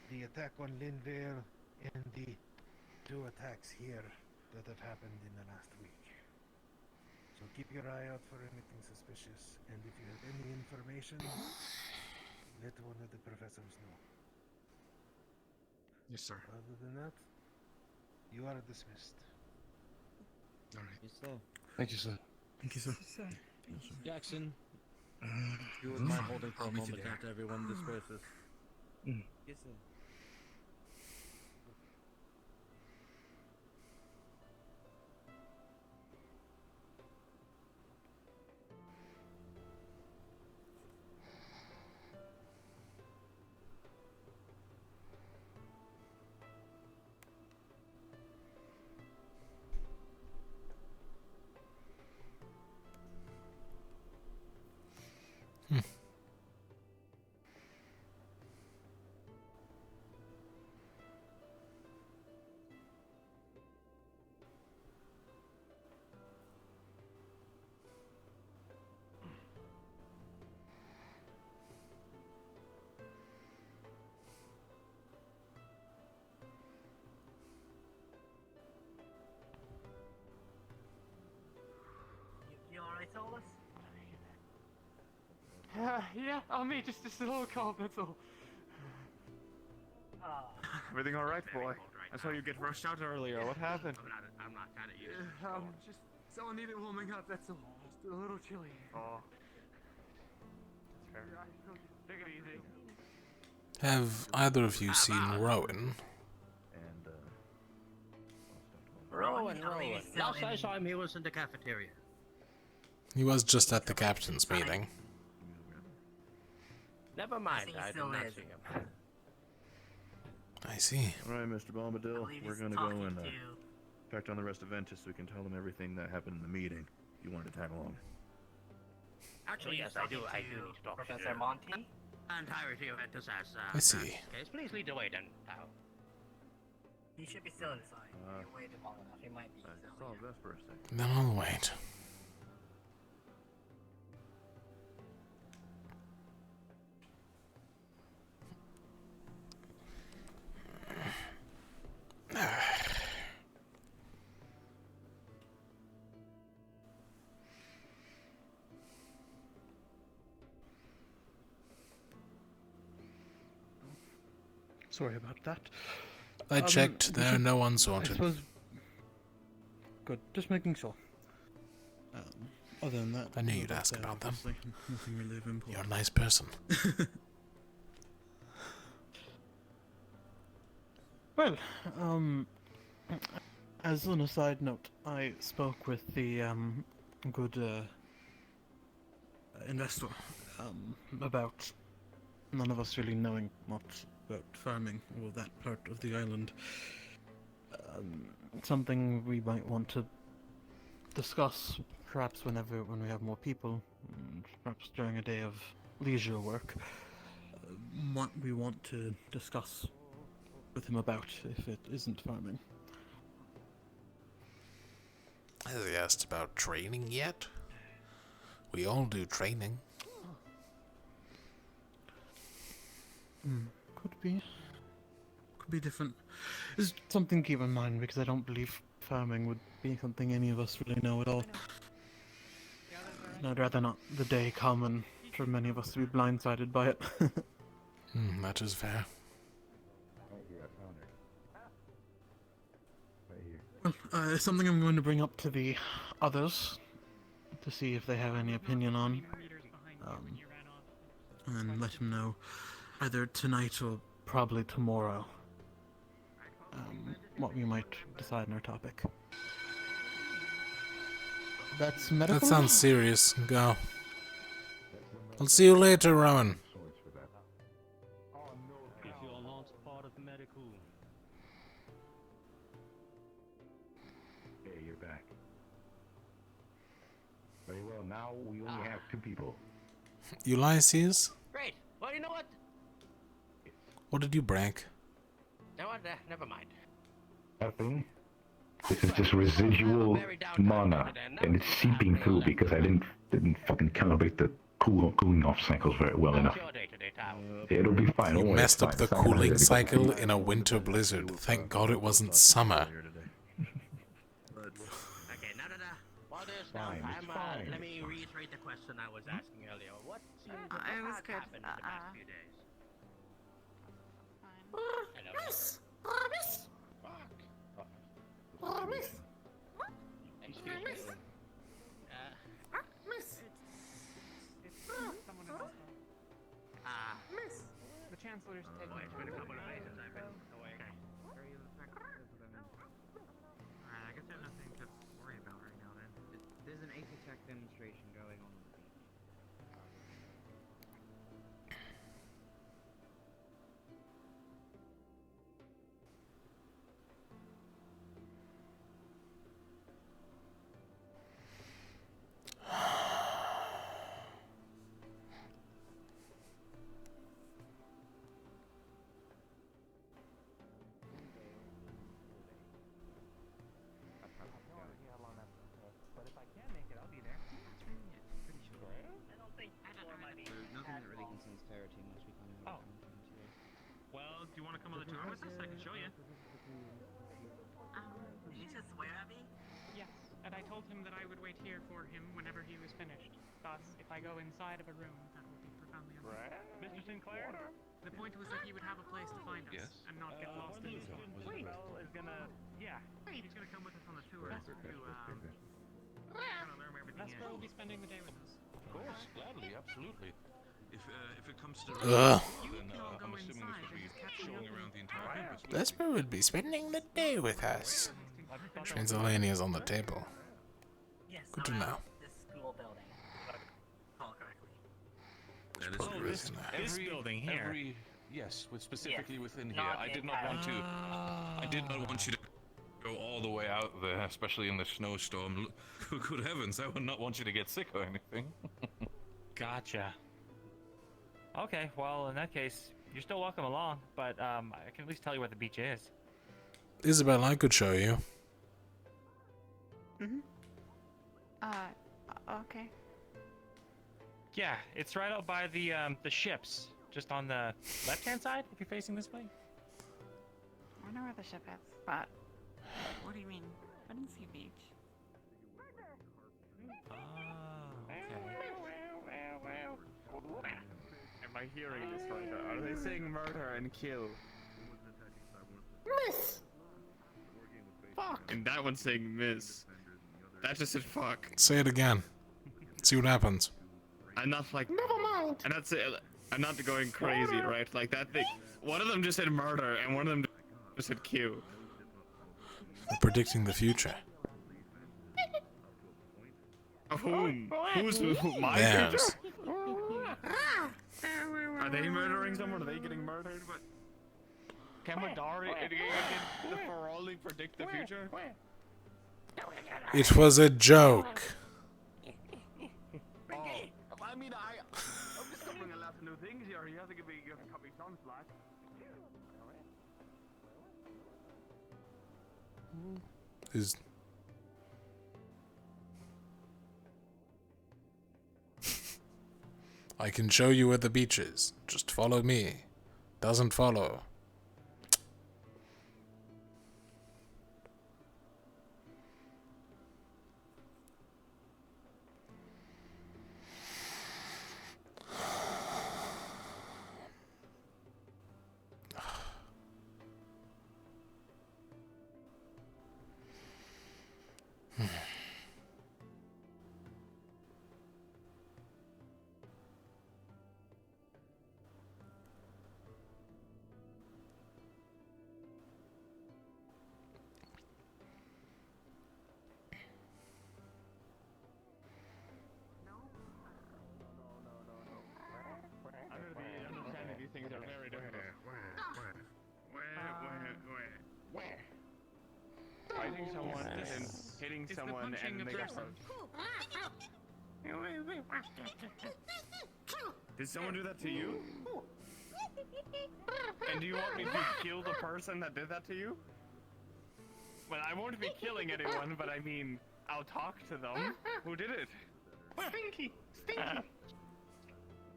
[SPEAKER 10] the attack on Linvale and the 2 attacks here that have happened in the last week. So keep your eye out for anything suspicious, and if you have any information, let one of the professors know.
[SPEAKER 2] Yes, sir.
[SPEAKER 10] Other than that, you are dismissed.
[SPEAKER 2] All right.
[SPEAKER 9] Yes, sir.
[SPEAKER 12] Thank you, sir.
[SPEAKER 2] Thank you, sir.
[SPEAKER 9] Jackson, you wouldn't mind holding for a moment after everyone disperses. Yes, sir.
[SPEAKER 3] You alright, Solus?
[SPEAKER 5] Yeah, on me, just a little cold, that's all.
[SPEAKER 9] Everything all right, boy? I saw you get rushed out earlier. What happened?
[SPEAKER 8] I'm not kind of used to it.
[SPEAKER 5] Just someone needed warming up, that's all. Just a little chilly.
[SPEAKER 9] Oh.
[SPEAKER 5] Take it easy.
[SPEAKER 1] Have either of you seen Rowan?
[SPEAKER 3] Rowan.
[SPEAKER 14] Last I saw him, he was in the cafeteria.
[SPEAKER 1] He was just at the captain's meeting.
[SPEAKER 14] Never mind, I did not see him.
[SPEAKER 1] I see.
[SPEAKER 15] Alright, Mr. Bombadil, we're gonna go and track down the rest of Ventus so we can tell them everything that happened in the meeting. You wanted to tag along.
[SPEAKER 14] Actually, yes, I do need to talk
[SPEAKER 3] Professor Monty?
[SPEAKER 14] Entirety of Ventus as
[SPEAKER 1] I see.
[SPEAKER 14] case. Please lead the way then, now.
[SPEAKER 3] He should be still inside. You waited long enough. He might be.
[SPEAKER 15] I saw this for a second.
[SPEAKER 1] Then I'll wait.
[SPEAKER 2] Sorry about that.
[SPEAKER 1] I checked, there are no unsorted.
[SPEAKER 2] I suppose... Good, just making sure. Other than that...
[SPEAKER 1] I knew you'd ask about them.
[SPEAKER 2] Nothing really of importance.
[SPEAKER 1] You're a nice person.
[SPEAKER 2] Well, as on a side note, I spoke with the, good, investor, about none of us really knowing much about farming or that part of the island. Something we might want to discuss, perhaps when we have more people, perhaps during a day of leisure work. What we want to discuss with him about, if it isn't farming.
[SPEAKER 1] Has he asked about training yet? We all do training.
[SPEAKER 2] Could be different. It's something to keep in mind, because I don't believe farming would be something any of us really know at all. And I'd rather not the day come and for many of us to be blindsided by it.
[SPEAKER 1] That is fair.
[SPEAKER 2] Well, it's something I'm going to bring up to the others to see if they have any opinion on, and let them know either tonight or probably tomorrow what we might decide on our topic. That's medical.
[SPEAKER 1] That sounds serious. Go. I'll see you later, Rowan.
[SPEAKER 13] If you're not part of medical.
[SPEAKER 16] Hey, you're back. Very well, now we only have 2 people.
[SPEAKER 1] Ulysses,
[SPEAKER 14] Great. Well, you know what?
[SPEAKER 1] what did you break?
[SPEAKER 14] You know what? Never mind.
[SPEAKER 16] Nothing. This is just residual mana, and it's seeping through because I didn't fucking calibrate the cooling off cycles very well enough. It'll be fine.
[SPEAKER 1] You
[SPEAKER 16] don't worry,
[SPEAKER 1] messed
[SPEAKER 16] it's
[SPEAKER 1] up
[SPEAKER 16] fine.
[SPEAKER 1] the
[SPEAKER 16] It's not gonna hurt
[SPEAKER 1] cooling
[SPEAKER 16] anybody.
[SPEAKER 1] cycle in a winter blizzard. Thank God it wasn't summer.
[SPEAKER 14] Okay, now that while there's
[SPEAKER 16] Fine, it's
[SPEAKER 14] downtime,
[SPEAKER 16] fine,
[SPEAKER 14] let me
[SPEAKER 16] it's fine.
[SPEAKER 14] reiterate the question I was asking earlier. What seems to
[SPEAKER 4] it was
[SPEAKER 14] have
[SPEAKER 4] good.
[SPEAKER 14] happened in the past few days? Hello.
[SPEAKER 4] Miss! Miss! Miss! Miss! Miss!
[SPEAKER 5] Someone else.
[SPEAKER 4] Miss!
[SPEAKER 5] The Chancellor's taking
[SPEAKER 14] It's been a couple of days since I've been away.
[SPEAKER 8] Alright, I guess there's nothing to worry about right now then. There's an AC Tech demonstration going on the beach.
[SPEAKER 5] But if I can make it, I'll be there.
[SPEAKER 8] That's really it. Pretty sure.
[SPEAKER 5] I don't think before might be.
[SPEAKER 8] There's nothing that really concerns Terra too much. We kind of
[SPEAKER 5] Oh. Well, do you want to come on the tour with us? I can show you.
[SPEAKER 3] Did you just swear at me?
[SPEAKER 5] Yes, and I told him that I would wait here for him whenever he was finished. Thus, if I go inside of a room, that will be profoundly unsafe. Mr. Sinclair? The point was that he would have a place to find us
[SPEAKER 12] Yes.
[SPEAKER 5] and not get lost in the storm. Well, is gonna, yeah, he's gonna come with us on the tour to kind of learn where everything is. Vesper will be spending the day with us.
[SPEAKER 12] Of course, gladly, absolutely. If it comes to
[SPEAKER 1] Ugh.
[SPEAKER 12] then I'm assuming this would be showing around the entire campus.
[SPEAKER 1] Vesper would be spending the day with us. Transylvania's on the table.
[SPEAKER 3] Yes,
[SPEAKER 1] Good to
[SPEAKER 3] around
[SPEAKER 1] know.
[SPEAKER 3] this school building. If I recall correctly.
[SPEAKER 12] That is
[SPEAKER 1] probably
[SPEAKER 12] true.
[SPEAKER 1] reason I-
[SPEAKER 5] This building here.
[SPEAKER 12] Yes, specifically
[SPEAKER 3] Yes,
[SPEAKER 12] within here.
[SPEAKER 3] not
[SPEAKER 12] I
[SPEAKER 3] the
[SPEAKER 12] did not want to. I did not want you to go all the way out there, especially in the snowstorm. Good heavens, I would not want you to get sick or anything.
[SPEAKER 5] Gotcha. Okay, well, in that case, you're still welcome along, but I can at least tell you where the beach is.
[SPEAKER 1] Isabel, I could show you.
[SPEAKER 4] Mm-hmm. Okay.
[SPEAKER 5] Yeah, it's right out by the ships, just on the left-hand side if you're facing this way.
[SPEAKER 4] I know where the ship is, but what do you mean? I didn't see a beach.
[SPEAKER 5] Oh, okay.
[SPEAKER 9] Am I hearing this right? Are they saying murder and kill?
[SPEAKER 4] Miss! Fuck!
[SPEAKER 9] And that one's saying miss. That just said fuck.
[SPEAKER 1] Say it again. See what happens.
[SPEAKER 9] I'm not like.
[SPEAKER 4] Never mind!
[SPEAKER 9] I'm not going crazy, right? Like that thing. One of them just said murder, and one of them just said kill.
[SPEAKER 1] We're predicting the future.
[SPEAKER 9] Of whom? Who's my
[SPEAKER 1] Theirs.
[SPEAKER 9] future? Are they murdering someone? Are they getting murdered? But can Madari did the Feroli predict the future?
[SPEAKER 1] It was a joke.
[SPEAKER 9] I mean, I'm just covering a lot of new things here. You have to cut me some slack.
[SPEAKER 1] Is I can show you where the beach is. Just follow me. Doesn't follow.
[SPEAKER 9] than hitting
[SPEAKER 5] It's the
[SPEAKER 9] someone and
[SPEAKER 5] punching
[SPEAKER 9] then
[SPEAKER 5] of
[SPEAKER 9] they get
[SPEAKER 5] person.
[SPEAKER 9] Did someone do that to you? And do you want me to kill the person that did that to you? Well, I won't be killing anyone, but I mean, I'll talk to them. Who did it?
[SPEAKER 5] Stinky! Stinky!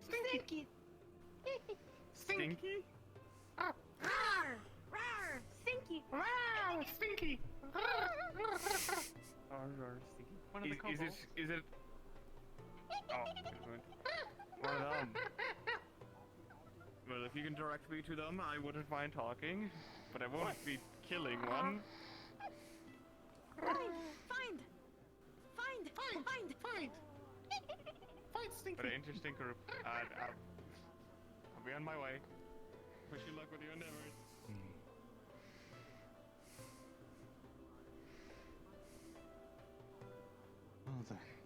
[SPEAKER 17] Stinky!
[SPEAKER 9] Stinky?
[SPEAKER 17] Rawr! Rawr! Stinky!
[SPEAKER 5] Wow! Stinky! One of the
[SPEAKER 9] Is
[SPEAKER 5] kobolds.
[SPEAKER 9] it? Oh, good. One of them. Well, if you can direct me to them, I wouldn't mind talking, but I won't be killing one.
[SPEAKER 17] Find!
[SPEAKER 5] Find Stinky!
[SPEAKER 9] But an interesting group. I'll be on my way. Wish you luck with your endeavors.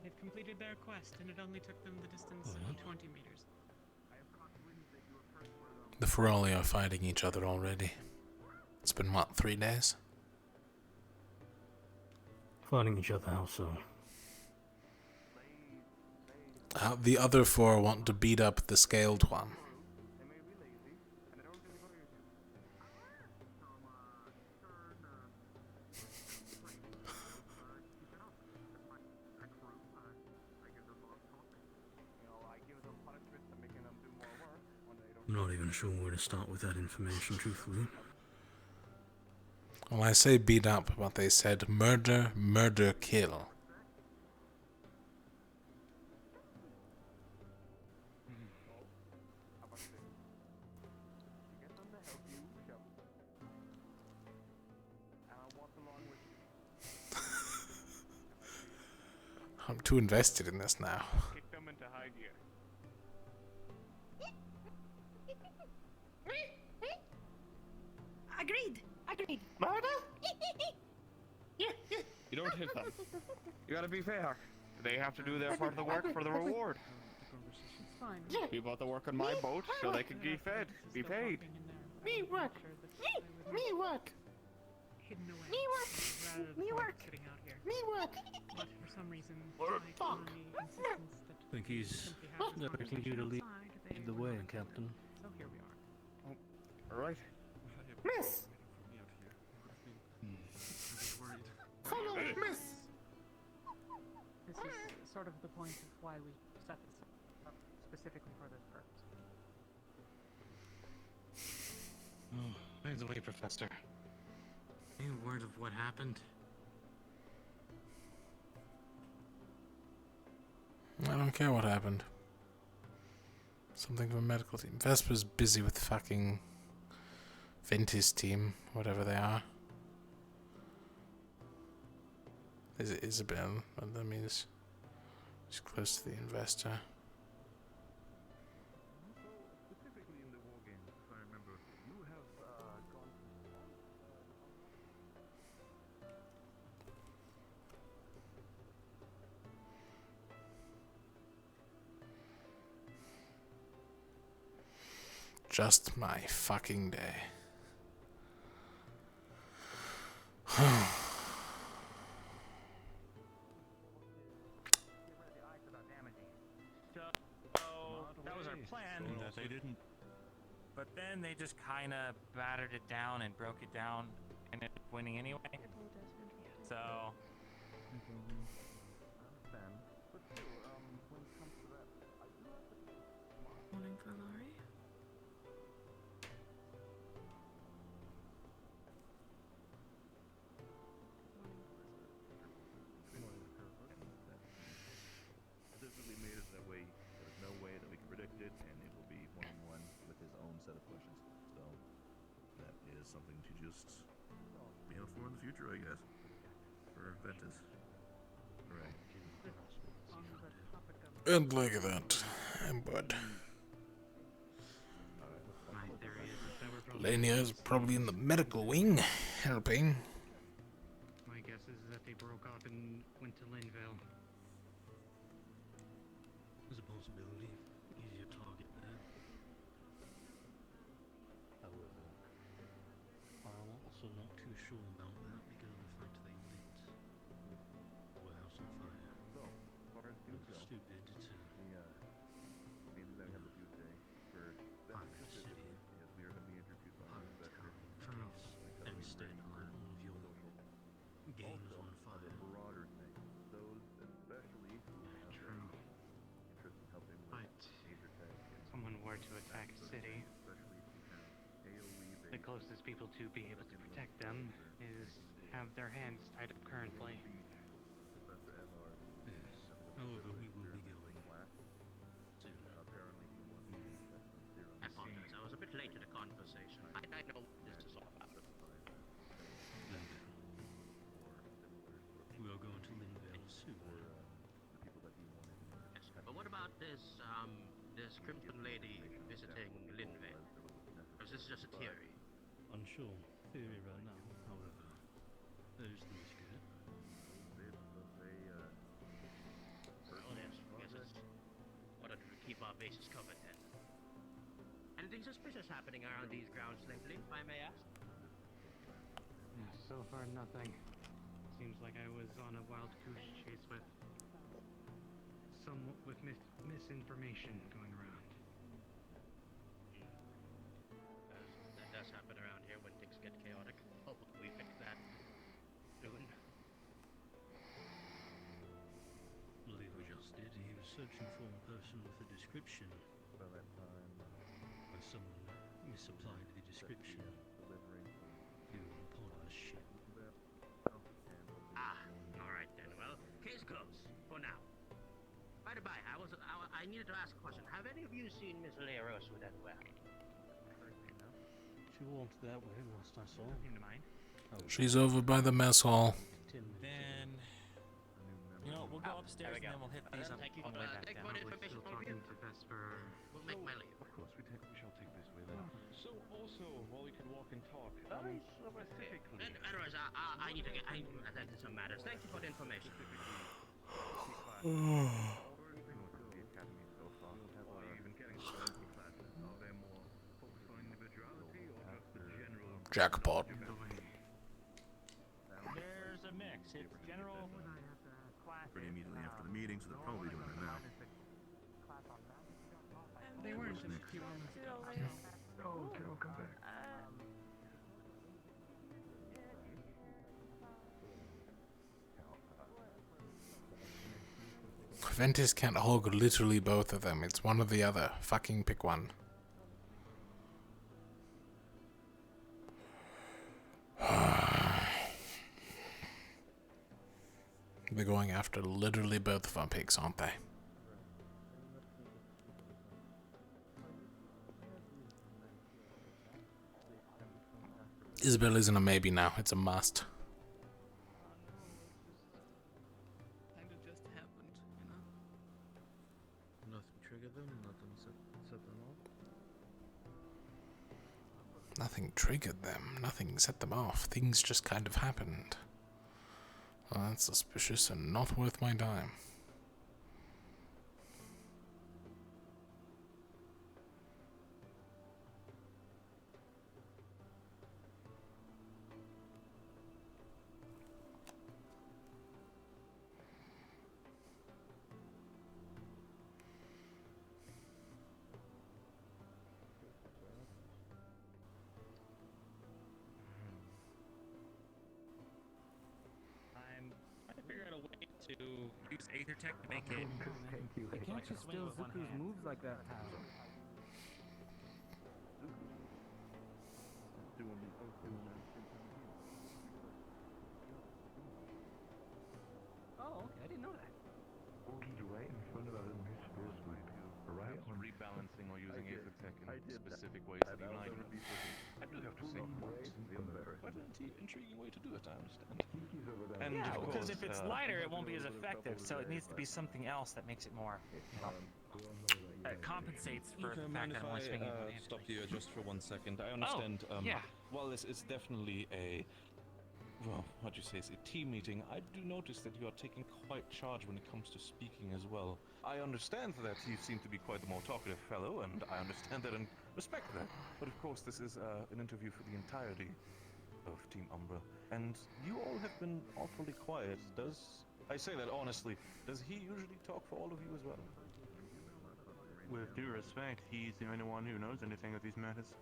[SPEAKER 5] They've completed their quest, and it only took them the distance of 20 meters.
[SPEAKER 1] The Ferali are fighting each other already. It's been, what, 3 days?
[SPEAKER 18] Fighting each other, how so?
[SPEAKER 1] The other 4 want to beat up the scaled one.
[SPEAKER 18] I'm not even sure where to start with that information, truthfully.
[SPEAKER 1] Well, I say beat up, but they said murder, murder, kill. I'm too invested in this now.
[SPEAKER 9] Kick them into high gear.
[SPEAKER 17] Agreed.
[SPEAKER 9] Murder? You don't hit them. You gotta be fair. They have to do their part of the work for the reward. We bought the work on my boat so they could be fed, be paid.
[SPEAKER 17] Me work. Me work.
[SPEAKER 5] Hidden away.
[SPEAKER 17] Me work.
[SPEAKER 5] Rather than
[SPEAKER 17] Me work.
[SPEAKER 5] sitting out here.
[SPEAKER 17] Me work.
[SPEAKER 5] But for some reason,
[SPEAKER 17] Fuck.
[SPEAKER 5] my insistence that
[SPEAKER 18] I think he's
[SPEAKER 5] simply have this
[SPEAKER 18] directing you to lead
[SPEAKER 5] conversation outside, they
[SPEAKER 18] the
[SPEAKER 5] were
[SPEAKER 18] way,
[SPEAKER 5] not
[SPEAKER 18] Captain.
[SPEAKER 5] So here we are.
[SPEAKER 9] Alright.
[SPEAKER 17] Miss. Follow, miss.
[SPEAKER 5] This is sort of the point of why we set this up specifically for this purpose.
[SPEAKER 19] Oh, by the way, Professor. Any word of what happened?
[SPEAKER 1] I don't care what happened. Something from a medical team. Vesper's busy with fucking Ventis team, whatever they are. Is it Isabel? But that means she's close to the investor.
[SPEAKER 15] Specifically in the war game, if I remember, you have gone.
[SPEAKER 1] Just my fucking day.
[SPEAKER 14] So that was our plan.
[SPEAKER 19] That they didn't.
[SPEAKER 14] But then they just kind of battered it down and broke it down and ended up winning anyway. So.
[SPEAKER 6] Morning for Laurie.
[SPEAKER 15] Specifically made it that way. There's no way that we can predict it, and it will be one-on-one with his own set of questions. So that is something to just be out for in the future, I guess. For Ventus. Right.
[SPEAKER 1] And like that, I'm bud.
[SPEAKER 19] My theory is that they were probably.
[SPEAKER 1] Lania is probably in the medical wing, helping.
[SPEAKER 19] My guess is that they broke off and went to Linville.
[SPEAKER 18] There's a possibility. Easier target there. However, I'm also not too sure about that because of the fact they lit
[SPEAKER 5] The closest people to be able to protect them is have their hands tied up currently.
[SPEAKER 18] Yes. However, we will be going soon.
[SPEAKER 20] I apologize. I was a bit late to the conversation. I know what this is all about.
[SPEAKER 18] Linvale. We are going to Linvale soon.
[SPEAKER 20] Yes, but what about this Crimson Lady visiting Linvale? Or is this just a theory?
[SPEAKER 18] Unsure. Theory right now, however. There's the risk of it.
[SPEAKER 20] Oh, yes. Yes, it's order to keep our bases covered then. Anything suspicious happening around these grounds lately, if I may ask?
[SPEAKER 5] Yeah, so far nothing. Seems like I was on a wild goose chase with misinformation going around.
[SPEAKER 20] That does happen around here when things get chaotic. Hopefully we fix that soon.
[SPEAKER 18] Lever just did. He was searching for a person with a description. Where someone misapplied the description. Here upon our ship.
[SPEAKER 20] Alright then. Well, case closed. For now. By the by, I needed to ask a question. Have any of you seen Miss Leia Rosewood as well?
[SPEAKER 18] She walked that way last I saw.
[SPEAKER 5] Into mind.
[SPEAKER 1] She's over by the mess hall.
[SPEAKER 14] Then, you know, we'll go upstairs and then we'll hit these up
[SPEAKER 20] Thank you.
[SPEAKER 14] on the way back
[SPEAKER 20] Thank you
[SPEAKER 14] down.
[SPEAKER 20] for the information overview. We'll make my leave.
[SPEAKER 7] Of course, we shall take this way then. So, also, while we can walk and talk, specifically...
[SPEAKER 20] Otherwise, I need to attend to some matters. Thank you for the information.
[SPEAKER 1] Jackpot.
[SPEAKER 14] There's a mix. It's general,
[SPEAKER 15] Pretty immediately after the meeting, so they're probably doing it now.
[SPEAKER 4] They weren't just
[SPEAKER 15] Next.
[SPEAKER 4] a few moments ago.
[SPEAKER 16] Oh, Carol, come back.
[SPEAKER 1] Ventus can't hog literally both of them. It's one or the other. Fucking pick one. They're going after literally both of our picks, aren't they? Isabel isn't a maybe now, it's a must.
[SPEAKER 6] Kind of just happened, you know?
[SPEAKER 19] Nothing triggered them, nothing set them off.
[SPEAKER 1] Nothing triggered them, nothing set them off. Things just kind of happened. Well, that's suspicious and not worth my time.
[SPEAKER 14] I'm trying to figure out a way to use Aether Tech to make it.
[SPEAKER 16] Thank you.
[SPEAKER 14] You can't just steal Zuku's moves like that, Pal.
[SPEAKER 20] Oh, okay. I didn't know that.
[SPEAKER 16] Oh, he's right in front of us. Rosewood. Right on.
[SPEAKER 12] Rebalancing or using Aether Tech in specific ways that even I do. I do have to say, quite an intriguing way to do it, I understand. And
[SPEAKER 14] Yeah,
[SPEAKER 12] of
[SPEAKER 14] because
[SPEAKER 12] course,
[SPEAKER 14] if it's lighter, it won't be as effective. So it needs to be something else that makes it more. Compensates for
[SPEAKER 12] Okay,
[SPEAKER 14] the
[SPEAKER 12] mind
[SPEAKER 14] fact that
[SPEAKER 12] if
[SPEAKER 14] I'm only
[SPEAKER 12] I
[SPEAKER 14] swinging one hand.
[SPEAKER 12] stop here just for 1 second? I understand.
[SPEAKER 14] yeah.
[SPEAKER 12] While this is definitely a, well, what do you say, it's a team meeting, I do notice that you are taking quite charge when it comes to speaking as well. I understand that you seem to be quite the more talkative fellow, and I understand that and respect that. But of course, this is an interview for the entirety of Team Umbra, and you all have been awfully quiet. I say that honestly, does he usually talk for all of you as well?
[SPEAKER 21] With due respect, he's the only one who knows anything of these matters.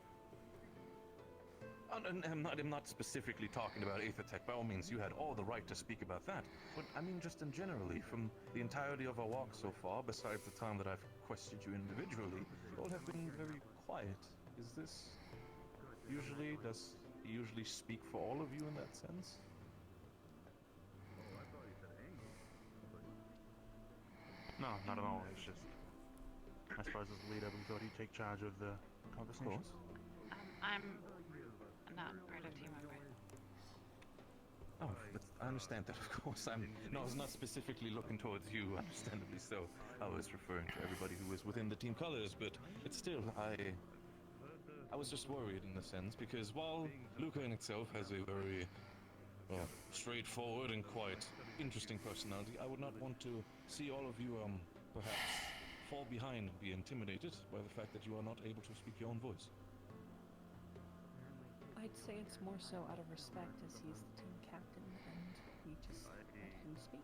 [SPEAKER 12] I'm not specifically talking about Aether Tech. By all means, you had all the right to speak about that. But I mean, just in generally, from the entirety of our walk so far, besides the time that I've questioned you individually, you all have been very quiet. Is this usually? Does he usually speak for all of you in that sense?
[SPEAKER 21] No, not at all. It's just, I suppose as the leader, we thought he'd take charge of the conversation.
[SPEAKER 12] Of course.
[SPEAKER 4] I'm not part of team member.
[SPEAKER 12] Oh, but I understand that, of course. I was not specifically looking towards you, understandably so. I was referring to everybody who was within the team colors, but it's still, I was just worried in a sense, because while Luca in itself has a very, well, straightforward and quite interesting personality, I would not want to see all of you, perhaps fall behind and be intimidated by the fact that you are not able to speak your own voice.
[SPEAKER 11] I'd say it's more so out of respect as he's the team captain and we just let him speak.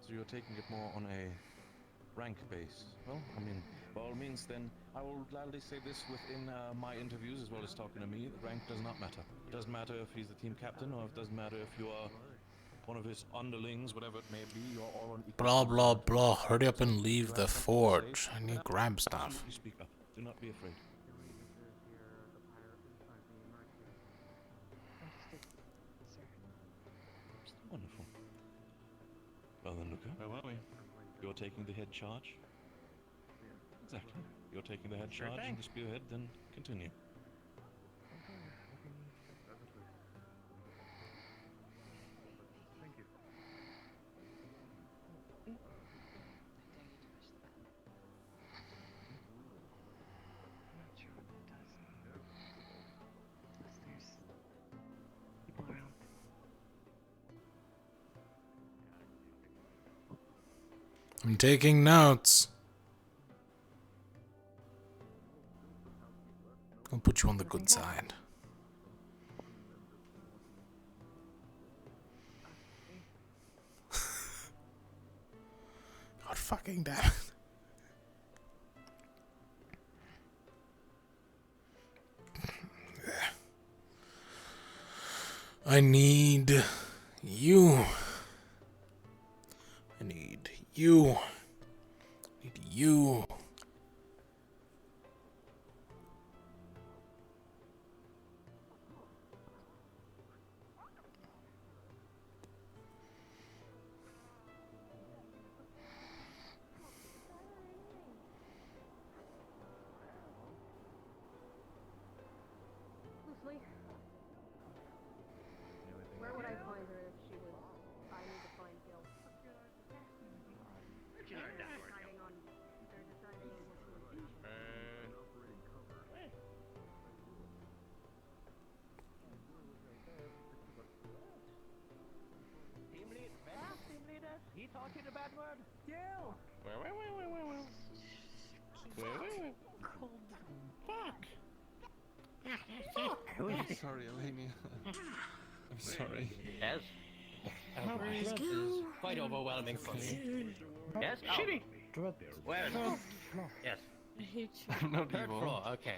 [SPEAKER 12] So you're taking it more on a rank base. Well, I mean, by all means then, I will gladly say this within my interviews as well as talking to me, rank does not matter. It doesn't matter if he's the team captain or it doesn't matter if you are one of his underlings, whatever it may be, you're all on equal.
[SPEAKER 1] Blah blah blah. Hurry up and leave the forge. I need grab stuff.
[SPEAKER 12] Absolutely speak up. Do not be afraid. Wonderful. Well then, Luca.
[SPEAKER 21] Where were we?
[SPEAKER 12] You're taking the head charge? Exactly. You're taking the head
[SPEAKER 21] Sure
[SPEAKER 12] charge
[SPEAKER 21] thing.
[SPEAKER 12] and the spearhead, then continue.
[SPEAKER 15] Thank you.
[SPEAKER 4] Not sure what that does. Unless there's people around.
[SPEAKER 1] I'm taking notes. I'll put you on the good side. God fucking damn it. I need you. I need you. I need you.
[SPEAKER 22] Loosely. Where would I find her if she was? I need to find Gil.
[SPEAKER 20] Where'd you learn that word?
[SPEAKER 22] Deciding on. They're deciding on what to do.
[SPEAKER 20] Team lead, team leader. He taught you the bad word. Gil.
[SPEAKER 12] Fuck! I'm sorry, Elenia. I'm sorry.
[SPEAKER 20] Yes.
[SPEAKER 22] Where's
[SPEAKER 20] This
[SPEAKER 22] Gil?
[SPEAKER 20] is quite overwhelming for me. Yes. Oh.
[SPEAKER 22] Shitty.
[SPEAKER 20] Where? Yes.
[SPEAKER 22] I hate you.
[SPEAKER 12] I'm not
[SPEAKER 20] Third
[SPEAKER 12] evil.
[SPEAKER 20] floor. Okay.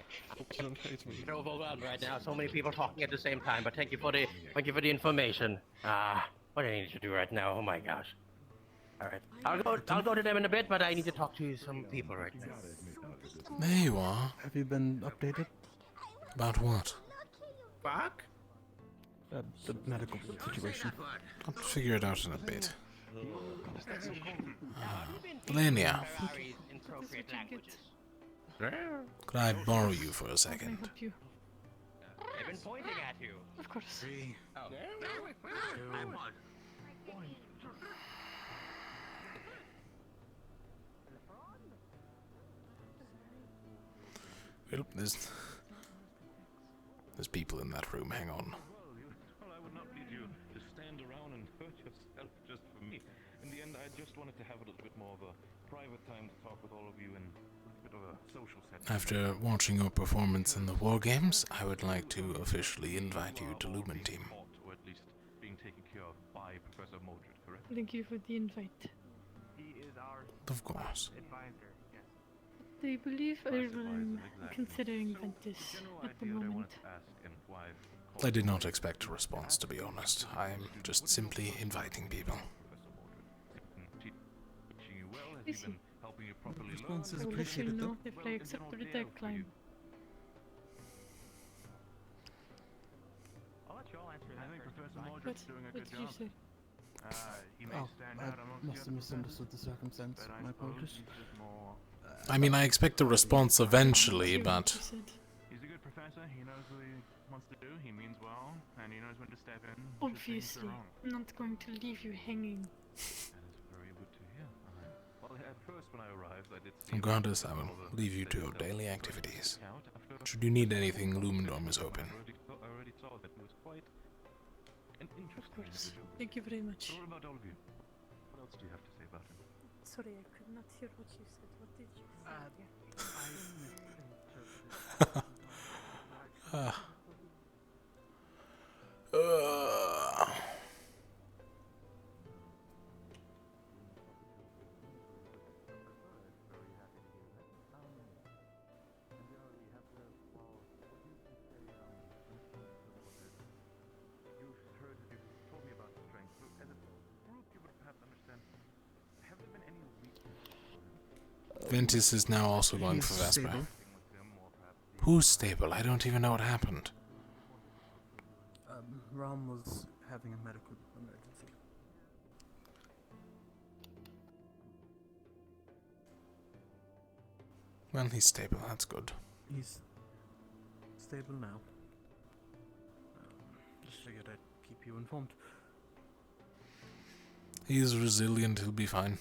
[SPEAKER 12] Don't hate me.
[SPEAKER 20] You're overwhelmed right now. So many people talking at the same time. But thank you for the information. What do I need to do right now? Oh my gosh. All right. I'll go to them in a bit, but I need to talk to some people right now.
[SPEAKER 1] There you are.
[SPEAKER 2] Have you been updated?
[SPEAKER 1] About what?
[SPEAKER 20] Fuck?
[SPEAKER 2] The medical situation.
[SPEAKER 1] I'll figure it out in a bit. Lenia,
[SPEAKER 20] Very inappropriate languages.
[SPEAKER 1] could I borrow you for a second?
[SPEAKER 20] I've been pointing at you.
[SPEAKER 22] Of course.
[SPEAKER 19] 3,
[SPEAKER 20] Oh. I was.
[SPEAKER 1] Well, there's people in that room. Hang on.
[SPEAKER 12] Well, I would not need you to stand around and hurt yourself just for me. In the end, I just wanted to have a little bit more of a private time to talk with all of you in a bit of a social setting.
[SPEAKER 1] After watching your performance in the War Games, I would like to officially invite you to Lumen Team.
[SPEAKER 12] Or at least being taken care of by Professor Mordred, correct?
[SPEAKER 22] Thank you for the invite.
[SPEAKER 15] He is our
[SPEAKER 1] Of course.
[SPEAKER 15] advisor. Yes.
[SPEAKER 22] They believe I'm
[SPEAKER 12] exactly.
[SPEAKER 22] considering Ventus at the moment.
[SPEAKER 1] I did not expect a response, to be honest. I am just simply inviting people.
[SPEAKER 22] Is he?
[SPEAKER 12] Helping you properly
[SPEAKER 2] Response is
[SPEAKER 22] I will let you
[SPEAKER 2] appreciated,
[SPEAKER 22] know
[SPEAKER 2] though.
[SPEAKER 22] if I accept or decline.
[SPEAKER 21] Roderick's doing a good job. He may stand
[SPEAKER 2] I
[SPEAKER 21] out amongst
[SPEAKER 2] must
[SPEAKER 21] the
[SPEAKER 2] have
[SPEAKER 21] other
[SPEAKER 2] misunderstood the circumstance.
[SPEAKER 21] but I
[SPEAKER 2] My
[SPEAKER 21] suppose
[SPEAKER 2] apologies.
[SPEAKER 21] he's just more...
[SPEAKER 1] I mean, I expect a response eventually, but
[SPEAKER 21] He's a good professor. He knows what he wants to do. He means well, and he knows when to step in. should things
[SPEAKER 10] Obviously,
[SPEAKER 21] go wrong.
[SPEAKER 10] I'm not going to leave you hanging.
[SPEAKER 12] That is very good to hear. Well, at first when I arrived, I did see...
[SPEAKER 1] regardless, I will leave you to your daily activities. Should you need anything, Lumendorm is open.
[SPEAKER 12] I already saw that he was quite an interesting
[SPEAKER 10] course.
[SPEAKER 12] individual.
[SPEAKER 10] Thank you very much.
[SPEAKER 12] So what about all of you? What else do you have to say about him?
[SPEAKER 10] Sorry, I could not hear what you said. What did you say?
[SPEAKER 1] Ventus is now also going for Vesper.
[SPEAKER 2] Stable.
[SPEAKER 1] Who's stable? I don't even know what happened.
[SPEAKER 2] Rom was having a medical emergency.
[SPEAKER 1] Well, he's stable, that's good.
[SPEAKER 2] He's stable now. Just figured I'd keep you informed.
[SPEAKER 1] He's resilient, he'll be fine.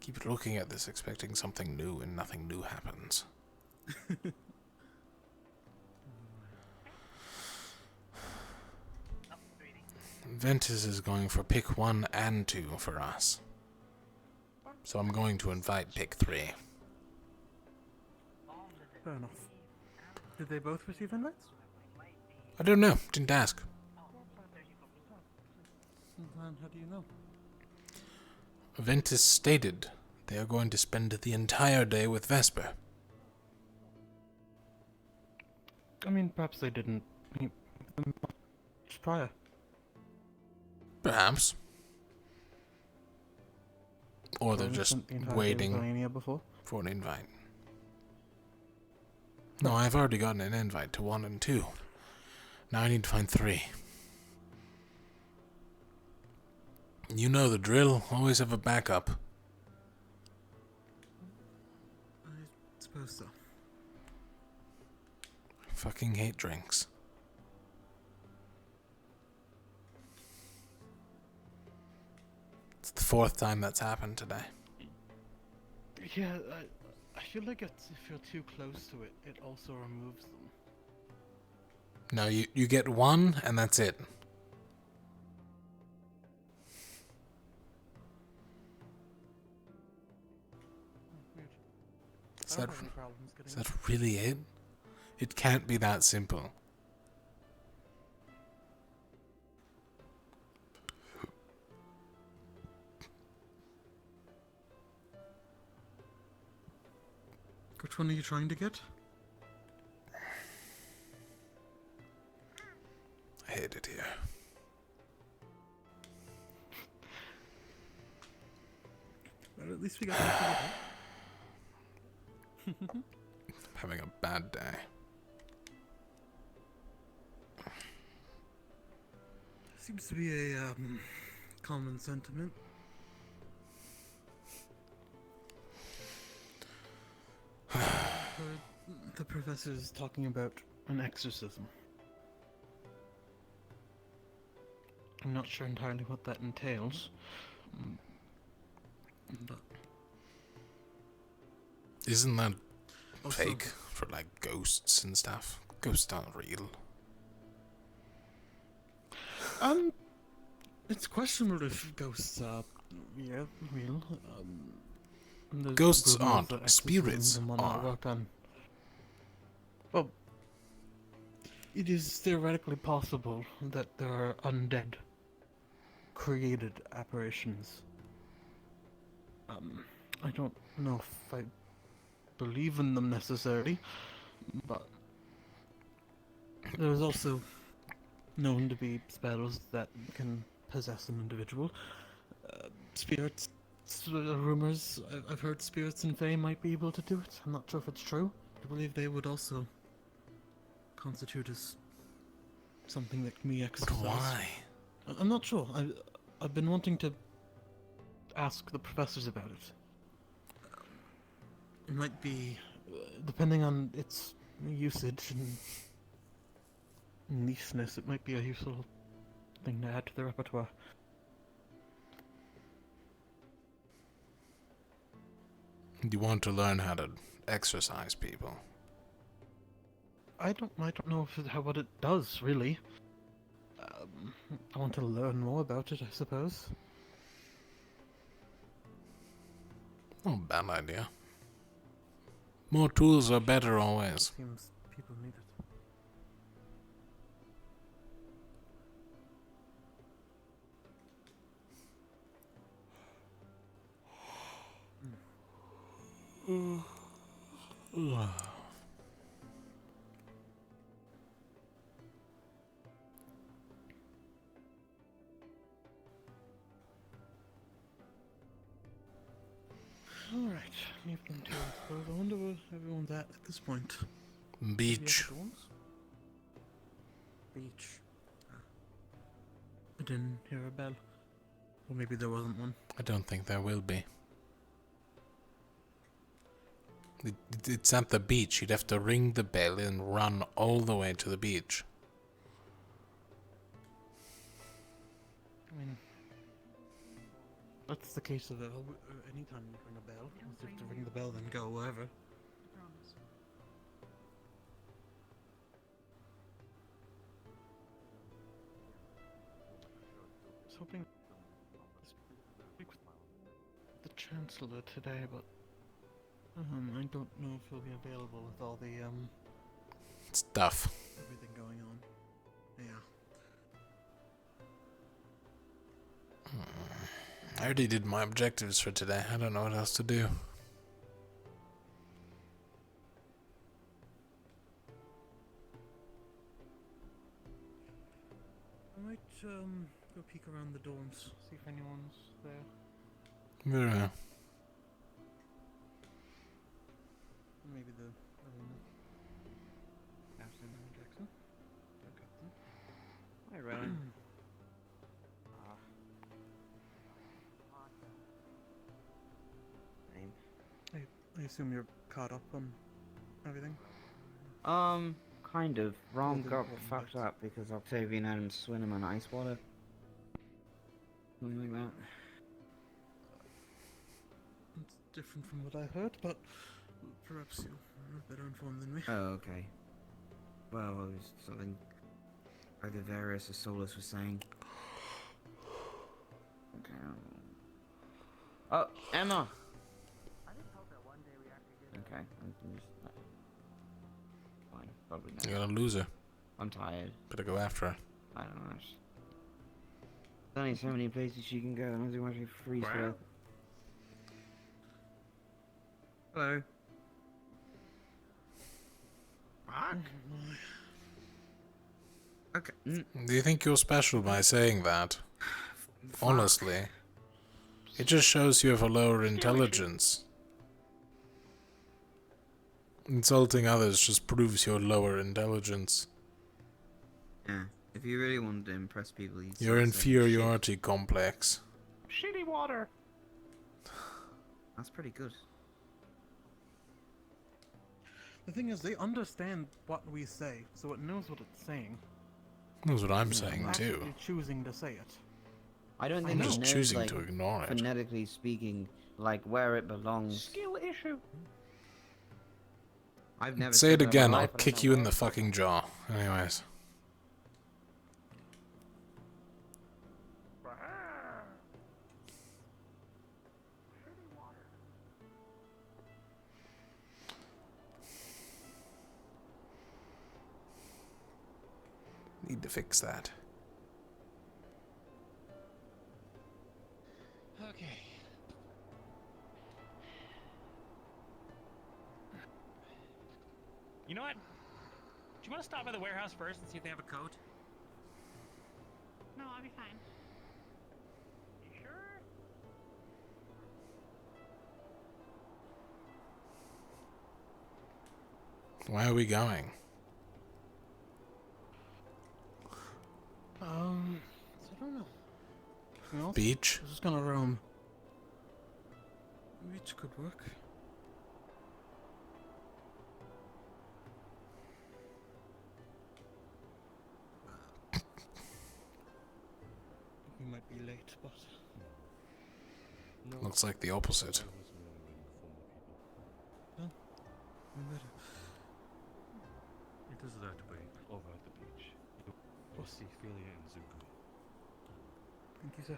[SPEAKER 1] Keep looking at this, expecting something new, and nothing new happens. Ventus is going for pick 1 and 2 for us. So I'm going to invite pick 3.
[SPEAKER 2] Fair enough. Did they both receive invites?
[SPEAKER 1] I don't know, didn't ask.
[SPEAKER 2] Then how do you know?
[SPEAKER 1] Ventus stated they are going to spend the entire day with Vesper.
[SPEAKER 2] I mean, perhaps they didn't meet them much prior.
[SPEAKER 1] Perhaps. Or they're
[SPEAKER 2] Well,
[SPEAKER 1] just
[SPEAKER 2] spent the entire day with
[SPEAKER 1] waiting
[SPEAKER 2] Elenia before?
[SPEAKER 1] for an invite. No, I've already gotten an invite to 1 and 2. Now I need to find 3. You know the drill. Always have a backup.
[SPEAKER 2] I suppose so.
[SPEAKER 1] Fucking hate drinks. It's the 4th time that's happened today.
[SPEAKER 2] Yeah, I feel like if you're too close to it, it also removes them.
[SPEAKER 1] No, you get 1 and that's it.
[SPEAKER 2] Weird.
[SPEAKER 1] Is
[SPEAKER 2] I don't
[SPEAKER 1] that,
[SPEAKER 2] have any problems getting
[SPEAKER 1] is that really it? It can't be that simple.
[SPEAKER 2] Which one are you trying to get?
[SPEAKER 1] I hate it here.
[SPEAKER 2] Well, at least we got that figured out.
[SPEAKER 1] Having a bad day.
[SPEAKER 2] Seems to be a common sentiment. The professor's talking about an exorcism. I'm not sure entirely what that entails, but
[SPEAKER 1] Isn't that
[SPEAKER 2] Also-
[SPEAKER 1] fake for like ghosts and stuff? Ghosts aren't real.
[SPEAKER 2] it's questionable if ghosts are real. There's
[SPEAKER 1] Ghosts
[SPEAKER 2] rumors
[SPEAKER 1] aren't,
[SPEAKER 2] that exorcisms
[SPEAKER 1] spirits
[SPEAKER 2] and whatnot
[SPEAKER 1] are.
[SPEAKER 2] work on. Well, it is theoretically possible that there are undead, created apparitions. I don't know if I believe in them necessarily, but there's also known to be spells that can possess an individual. Spirits, rumors, I've heard spirits in Fae might be able to do it. I'm not sure if it's true. I believe they would also constitute as something that can be
[SPEAKER 1] But
[SPEAKER 2] exercised.
[SPEAKER 1] why?
[SPEAKER 2] I'm not sure. I've been wanting to ask the professors about it. It might be, depending on its usage and nicheness, it might be a useful thing to add to the repertoire.
[SPEAKER 1] You want to learn how to exercise people.
[SPEAKER 2] I don't know what it does really. I want to learn more about it, I suppose.
[SPEAKER 1] Not a bad idea. More tools are better always.
[SPEAKER 2] Seems people need it. Alright, leave them to, I suppose. I wonder where everyone's at this point.
[SPEAKER 1] Beach.
[SPEAKER 2] Beach. I didn't hear a bell. Or maybe there wasn't one.
[SPEAKER 1] I don't think there will be. It's at the beach. You'd have to ring the bell and run all the way to the beach.
[SPEAKER 2] I mean, that's the case of anytime you ring a bell. You have to ring the bell, then go wherever. I was hoping to speak with the Chancellor today, but I don't know if he'll be available with all the
[SPEAKER 1] stuff.
[SPEAKER 2] Everything going on. Yeah.
[SPEAKER 1] I already did my objectives for today. I don't know what else to do.
[SPEAKER 2] I might go peek around the dorms, see if anyone's there.
[SPEAKER 1] Yeah.
[SPEAKER 2] Maybe the Captain Jackson. Captain.
[SPEAKER 8] Hi, Rowan.
[SPEAKER 2] I assume you're caught up on everything?
[SPEAKER 8] Kind of. Rom
[SPEAKER 2] the
[SPEAKER 8] got
[SPEAKER 2] important
[SPEAKER 8] fucked
[SPEAKER 2] bits.
[SPEAKER 8] up because Octavian had him swim him in ice water. Something like that.
[SPEAKER 2] It's different from what I heard, but perhaps you're better informed than me.
[SPEAKER 8] Oh, okay. Well, it was something either Varus or Solus was saying. Okay. Oh, Emma! Okay, I'm just... Fine, probably not.
[SPEAKER 1] You're gonna lose her.
[SPEAKER 8] I'm tired.
[SPEAKER 1] Better go after her.
[SPEAKER 8] I don't know. There's only so many places she can go, and I don't want to freeze her. Hello. Mark? Okay.
[SPEAKER 1] Do you think you're special by saying that? Honestly. It just shows you have a lower intelligence. Insulting others just proves your lower intelligence.
[SPEAKER 8] Yeah, if you really wanted to impress people, you'd
[SPEAKER 1] Your
[SPEAKER 8] say
[SPEAKER 1] inferiority complex.
[SPEAKER 2] Shitty water!
[SPEAKER 8] That's pretty good.
[SPEAKER 2] The thing is, they understand what we say, so it knows what it's saying.
[SPEAKER 1] That's what I'm saying
[SPEAKER 2] Actually
[SPEAKER 1] too.
[SPEAKER 2] choosing to say it.
[SPEAKER 8] I don't
[SPEAKER 1] I'm
[SPEAKER 8] think
[SPEAKER 1] just
[SPEAKER 8] it knows,
[SPEAKER 1] choosing
[SPEAKER 8] like,
[SPEAKER 1] to ignore it.
[SPEAKER 8] phonetically speaking, like where it belongs.
[SPEAKER 2] Skill issue.
[SPEAKER 8] I've never
[SPEAKER 1] Say
[SPEAKER 8] said
[SPEAKER 1] it
[SPEAKER 8] that in my
[SPEAKER 1] again, I'll
[SPEAKER 8] life, I don't
[SPEAKER 1] kick
[SPEAKER 8] know
[SPEAKER 1] you in
[SPEAKER 8] where
[SPEAKER 1] the
[SPEAKER 8] it
[SPEAKER 1] fucking jaw. Anyways. Need to fix that.
[SPEAKER 14] Okay. You know what? Do you want to stop by the warehouse first and see if they have a coat?
[SPEAKER 4] No, I'll be fine.
[SPEAKER 14] You sure?
[SPEAKER 1] Why are we going?
[SPEAKER 2] Anything else?
[SPEAKER 1] Beach.
[SPEAKER 2] We're just gonna roam. Beach could work. We might be late, but
[SPEAKER 1] Looks like the opposite.
[SPEAKER 2] no, we better.
[SPEAKER 21] It is that way, over at the beach. You'll see Philia and Zuko.
[SPEAKER 2] Thank you, sir.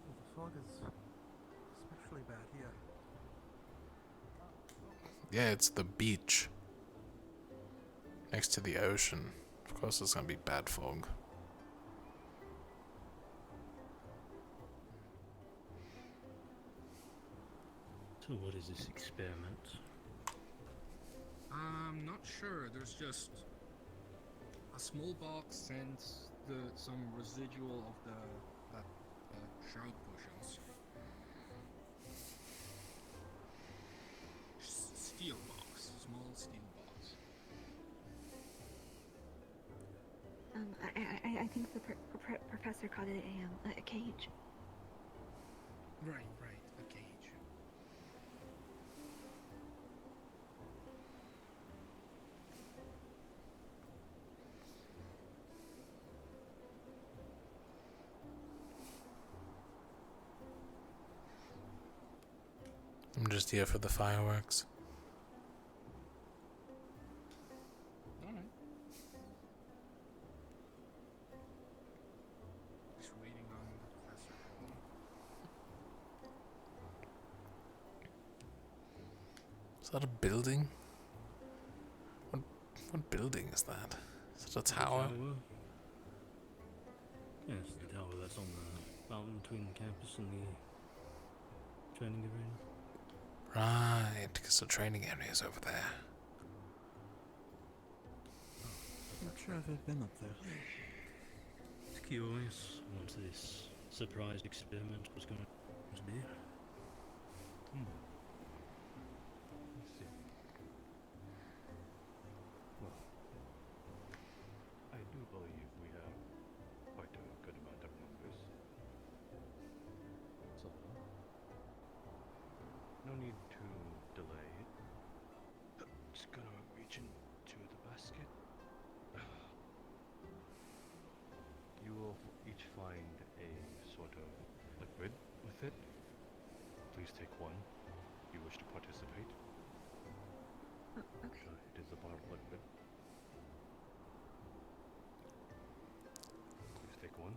[SPEAKER 2] The fog is especially bad here.
[SPEAKER 1] Yeah, it's the beach. Next to the ocean. Of course it's gonna be bad fog.
[SPEAKER 18] So what is this experiment?
[SPEAKER 3] I'm not sure. There's just a small box sends some residual of that shroud potions. Steel box, small steel box.
[SPEAKER 13] I think the professor called it a cage.
[SPEAKER 3] Right, a cage.
[SPEAKER 1] I'm just here for the fireworks.
[SPEAKER 3] Alright. Just waiting on the professor.
[SPEAKER 1] Is that a building? What building is that? Is it a tower?
[SPEAKER 18] Yes, the tower that's on the mountain between the campus and the training arena.
[SPEAKER 1] Right, because the training area is over there.
[SPEAKER 2] Not sure if I've been up there.
[SPEAKER 18] It's curious what this surprise experiment was going to be.
[SPEAKER 21] Let's see. Well, I do believe we have quite a good amount of numbers. So, no need to delay. Just gonna reach into the basket. You will each find a sort of liquid with it. Please take one if you wish to participate.
[SPEAKER 13] Okay.
[SPEAKER 21] It is a bottle of liquid. Please take one.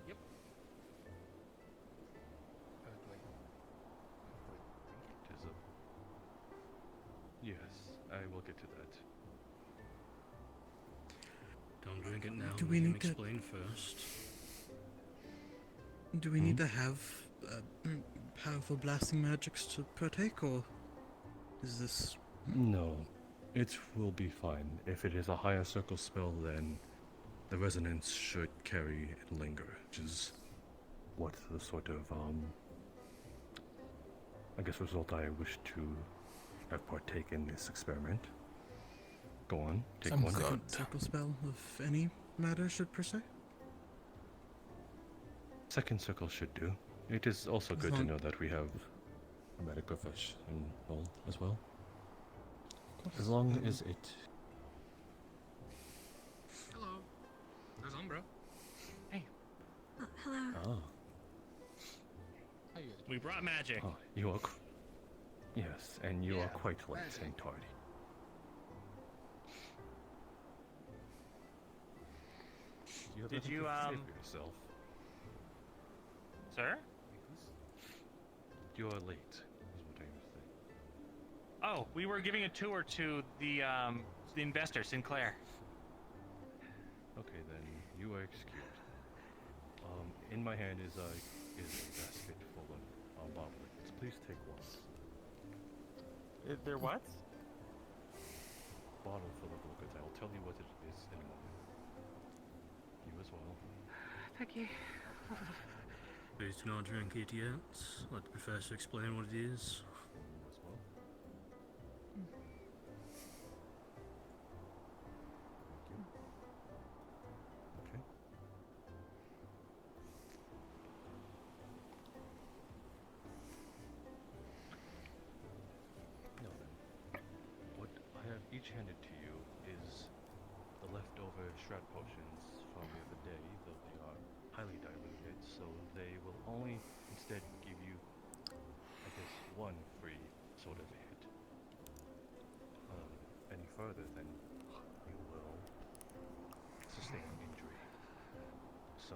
[SPEAKER 3] Yep.
[SPEAKER 21] It is a... Yes, I will get to that.
[SPEAKER 18] Don't drink it now.
[SPEAKER 2] Do we need to
[SPEAKER 18] explain first?
[SPEAKER 2] Do we need to have powerful blasting magics to partake, or is this?
[SPEAKER 21] No, it will be fine. If it is a higher circle spell, then the resonance should carry and linger, which is what the sort of, I guess result I wish to have partake in this experiment. Go on, take
[SPEAKER 2] Some
[SPEAKER 21] one.
[SPEAKER 2] second circle spell of any matter should per se?
[SPEAKER 21] Second circle should do. It is also
[SPEAKER 2] As
[SPEAKER 21] good to
[SPEAKER 2] long-
[SPEAKER 21] know that we have a medic professional as well. As long as it...
[SPEAKER 3] Hello. There's Umbra.
[SPEAKER 14] Hey.
[SPEAKER 13] Hello.
[SPEAKER 21] Ah.
[SPEAKER 3] How you
[SPEAKER 14] We brought magic.
[SPEAKER 21] Oh, you are... Yes, and you are quite late and tardy. have
[SPEAKER 14] Did
[SPEAKER 21] nothing
[SPEAKER 14] you,
[SPEAKER 21] to say for yourself.
[SPEAKER 14] Sir?
[SPEAKER 21] You are late, is what I was saying.
[SPEAKER 14] Oh, we were giving a tour to the investor, Sinclair.
[SPEAKER 21] Okay, then you are excused. In my hand is a basket full of bottle liquids. Please take one.
[SPEAKER 14] They're what?
[SPEAKER 21] Bottle full of liquids. I will tell you what it is in a moment. You as well.
[SPEAKER 4] Thank you.
[SPEAKER 18] Please do not drink it yet. Let the professor explain what it is.
[SPEAKER 21] As well. Thank you. Okay. Now then, what I have each handed to you is the leftover shroud potions from the other day, though they are highly diluted, so they will only instead give you, I guess, one free sort of hit. Any further, then you will sustain an injury. So,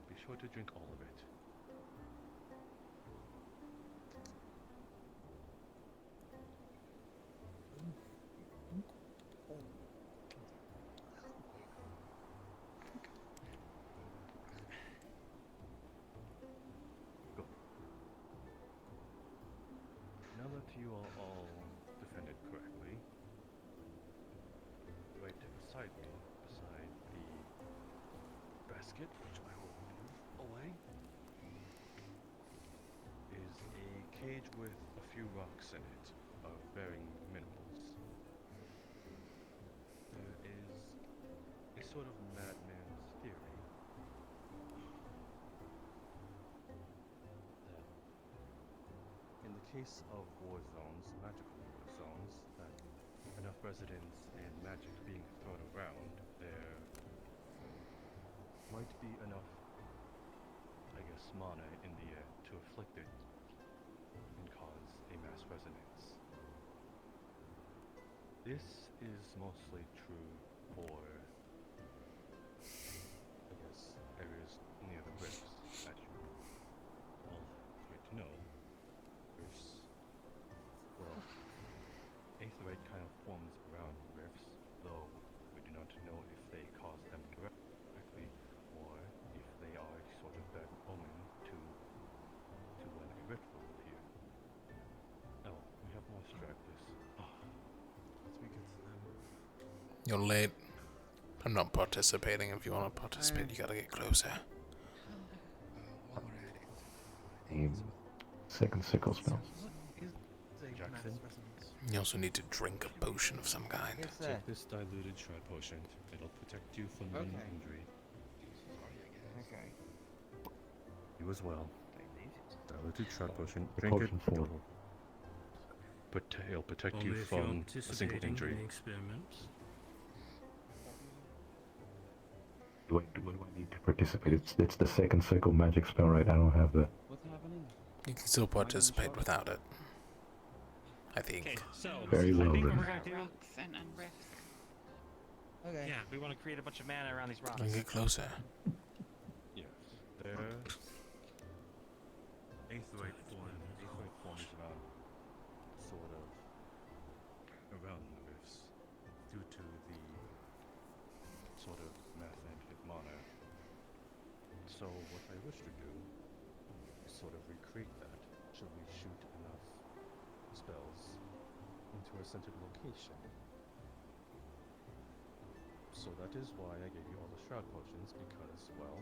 [SPEAKER 21] be sure to drink all of it. Go. Now that you are all defended correctly, right beside me, beside the basket, which I will move away, is a cage with a few rocks in it of varying minerals. There is a sort of madman's theory that in the case of war zones, magical war zones, that enough residents and magic being thrown around, there might be enough, I guess, mana in the air to afflict it and cause a mass resonance. This is mostly true for, I guess, areas near the rifts, as you all might know. Rifts, well, aetherite kind of forms around rifts, though we do not know if they cause them directly or if they are a sort of bad omen to when a rift will appear. Oh, we have more stragglers. As we get to them.
[SPEAKER 1] You're late. I'm not participating. If you want to participate, you gotta get closer.
[SPEAKER 3] While we're at it,
[SPEAKER 16] Second sickle spell.
[SPEAKER 21] Jackson?
[SPEAKER 1] You also need to drink a potion of some kind.
[SPEAKER 21] Take this diluted shroud potion. It'll protect you from one injury.
[SPEAKER 8] Okay.
[SPEAKER 21] You as well. Diluted shroud potion.
[SPEAKER 16] Drink
[SPEAKER 21] Drink
[SPEAKER 16] potion
[SPEAKER 21] it.
[SPEAKER 16] four.
[SPEAKER 21] It'll protect
[SPEAKER 18] Only
[SPEAKER 21] you
[SPEAKER 18] if you're
[SPEAKER 21] from a single
[SPEAKER 18] participating
[SPEAKER 21] injury.
[SPEAKER 18] in the experiment.
[SPEAKER 16] Do I need to participate? It's the second sickle magic spell, right? I don't have the...
[SPEAKER 8] What's happening?
[SPEAKER 1] You can still participate without it. I think.
[SPEAKER 14] Okay, so
[SPEAKER 16] Very well
[SPEAKER 14] I think
[SPEAKER 16] then.
[SPEAKER 14] what we're gonna do.
[SPEAKER 4] Rocks and rifts.
[SPEAKER 8] Okay.
[SPEAKER 14] Yeah, we want to create a bunch of mana around these rocks.
[SPEAKER 1] Can get closer.
[SPEAKER 21] Yes. There. Aetherite forms around, sort of, around the rifts, due to the sort of mathematic mana. So what I wish to do is sort of recreate that. Should we shoot enough spells into a centered location? So that is why I gave you all the shroud potions, because, well,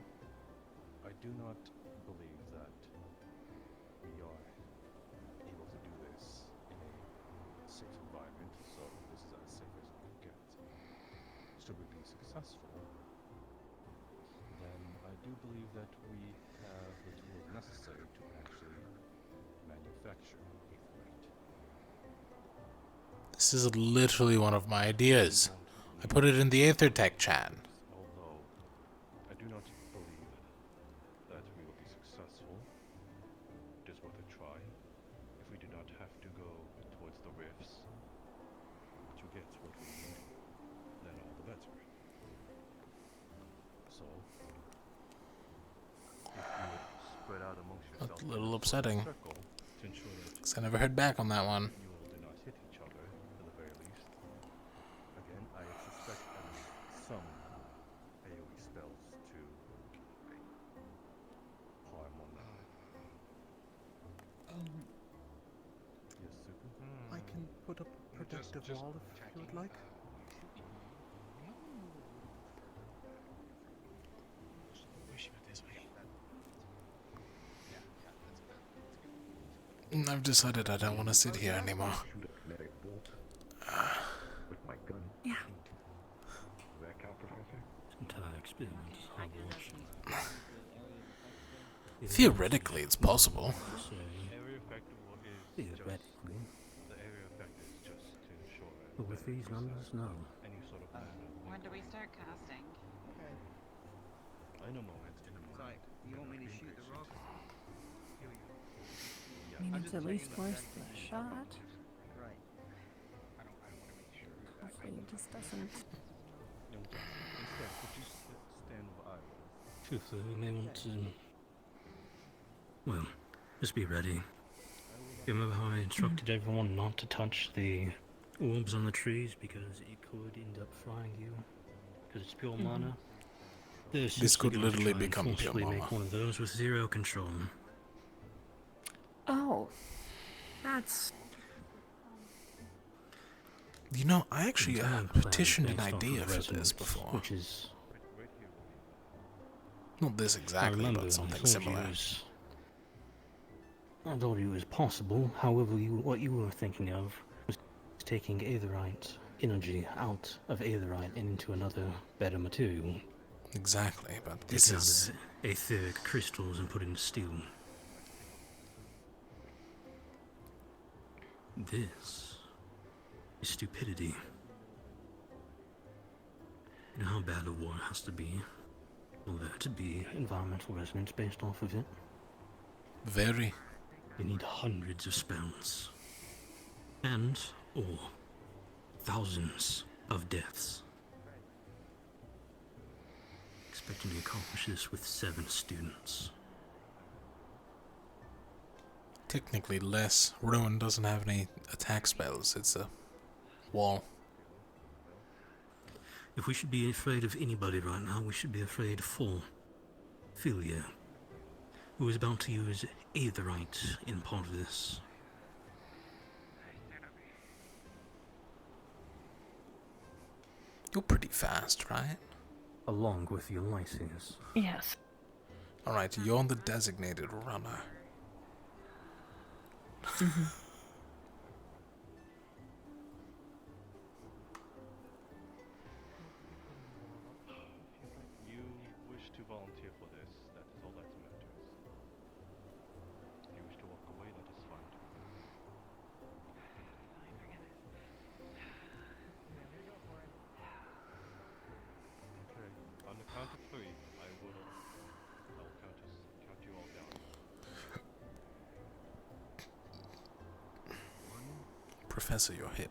[SPEAKER 21] I do not believe that we are able to do this in a safe environment, so this is as safe as we can get. Should we be successful, then I do believe that we have the tools necessary to actually manufacture aetherite.
[SPEAKER 1] This is literally one of my ideas. I put it in the Aether Tech chat.
[SPEAKER 21] Although I do not believe that we will be successful, it is worth a try. If we do not have to go towards the rifts to get what we need, then all the better. So, if you would spread out amongst yourselves
[SPEAKER 1] That's a little upsetting.
[SPEAKER 21] circle to ensure that
[SPEAKER 1] Because I never heard back on that one.
[SPEAKER 21] you all do not hit each other, at the very least. Again, I suspect at least some AoE spells to harm one another. Yes, Super?
[SPEAKER 7] I can put up a protective wall if you would like.
[SPEAKER 1] Push it this way. I've decided I don't want to sit here anymore.
[SPEAKER 16] With my gun.
[SPEAKER 10] Yeah.
[SPEAKER 16] Does that count, Professor?
[SPEAKER 18] This entire experiment is hogwash.
[SPEAKER 1] Theoretically, it's possible.
[SPEAKER 21] Area effect is
[SPEAKER 18] Theoretically.
[SPEAKER 21] the area effect is just to ensure
[SPEAKER 18] But with these numbers, no.
[SPEAKER 21] any sort of manner.
[SPEAKER 4] When do we start casting?
[SPEAKER 21] In a moment.
[SPEAKER 8] Sorry, you want me to shoot the rock?
[SPEAKER 11] I mean, it's at least worth the shot.
[SPEAKER 8] Right.
[SPEAKER 11] Hopefully it just doesn't.
[SPEAKER 21] Instead, could you stand where I was?
[SPEAKER 18] Truthfully, we may want to... Well, just be ready. You remember how I instructed everyone not to touch the orbs on the trees because it could end up frying you? Because it's pure mana?
[SPEAKER 1] This could literally become pure mana.
[SPEAKER 18] Make one of those with zero control.
[SPEAKER 10] Oh, that's...
[SPEAKER 1] You know, I actually
[SPEAKER 18] Plan
[SPEAKER 1] petitioned an
[SPEAKER 18] based off
[SPEAKER 1] idea
[SPEAKER 18] of
[SPEAKER 1] for this
[SPEAKER 18] resonance,
[SPEAKER 1] before.
[SPEAKER 18] Which is...
[SPEAKER 1] Not this exactly,
[SPEAKER 18] remember,
[SPEAKER 1] but something
[SPEAKER 18] I told
[SPEAKER 1] similar.
[SPEAKER 18] I told you it was possible. However, what you were thinking of was taking aetherite energy out of aetherite and into another, better material.
[SPEAKER 1] Exactly, but this
[SPEAKER 18] Take
[SPEAKER 1] is...
[SPEAKER 18] out the etheric crystals and put it into steel. This is stupidity. You know how bad a war has to be for there to be environmental resonance based off of it?
[SPEAKER 1] Very.
[SPEAKER 18] You need hundreds of spells. And, or, thousands of deaths. Expecting to accomplish this with 7 students.
[SPEAKER 1] Technically less. Ruin doesn't have any attack spells. It's a wall.
[SPEAKER 18] If we should be afraid of anybody right now, we should be afraid for Philia, who is about to use aetherite in part of this.
[SPEAKER 1] You're pretty fast, right?
[SPEAKER 18] Along with Ulysses.
[SPEAKER 10] Yes.
[SPEAKER 1] Alright, you're the designated runner.
[SPEAKER 21] You wish to volunteer for this, that is all that matters. If you wish to walk away, that is fine. Okay, on the count of 3, I will count you all down.
[SPEAKER 1] Professor, you're hip.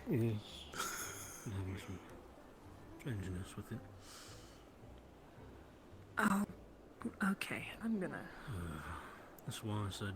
[SPEAKER 18] 2. Is having some strangeness with it.
[SPEAKER 10] Oh, okay. I'm gonna...
[SPEAKER 18] That's why I said...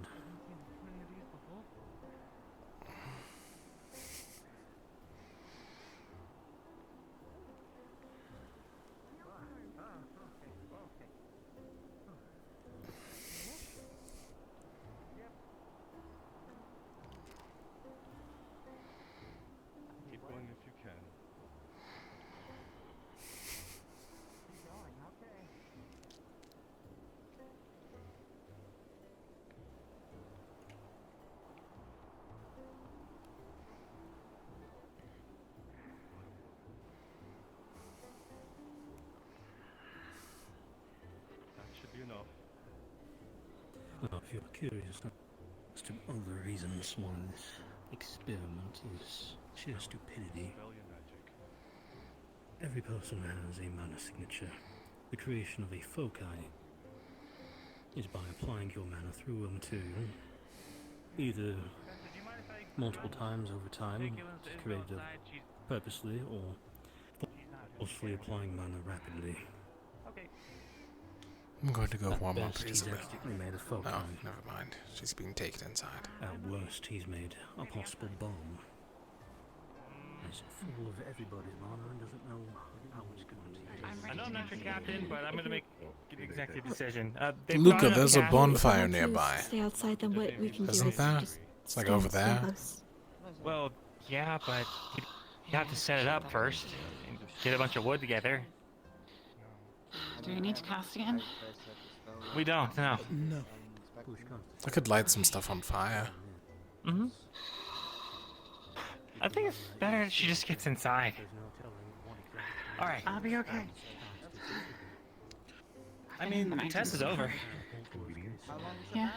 [SPEAKER 21] Keep going if you can. That should be enough.
[SPEAKER 18] Well, if you're curious as to other reasons why this experiment is sheer stupidity,
[SPEAKER 21] Spell your magic.
[SPEAKER 18] every person has a mana signature. The creation of a foci is by applying your mana through a material, either multiple times over time, created purposely, or forcefully applying mana rapidly.
[SPEAKER 1] I'm going to go
[SPEAKER 18] At
[SPEAKER 1] warm up
[SPEAKER 18] best,
[SPEAKER 1] here
[SPEAKER 18] he's
[SPEAKER 1] a bit.
[SPEAKER 18] accidentally made a foci.
[SPEAKER 1] Oh, never mind. She's being taken inside.
[SPEAKER 18] At worst, he's made a possible bomb. He's full of everybody's mana and doesn't know how it's going to use.
[SPEAKER 14] I know I'm not your captain, but I'm going to make an executive decision.
[SPEAKER 1] Luca, there's a bonfire
[SPEAKER 13] If you
[SPEAKER 1] nearby.
[SPEAKER 13] Stay outside, then what we can do
[SPEAKER 1] Isn't
[SPEAKER 13] is
[SPEAKER 1] there?
[SPEAKER 13] just
[SPEAKER 1] It's like
[SPEAKER 13] stand
[SPEAKER 1] over there.
[SPEAKER 13] close.
[SPEAKER 14] Well, yeah, but you have to set it up first. And get a bunch of wood together.
[SPEAKER 4] Do we need to cast again?
[SPEAKER 14] We don't, no.
[SPEAKER 2] No.
[SPEAKER 1] I could light some stuff on fire.
[SPEAKER 14] Mm-hmm. I think it's better if she just gets inside. Alright.
[SPEAKER 5] I'll be okay.
[SPEAKER 14] I mean, the test is over.
[SPEAKER 5] Yeah.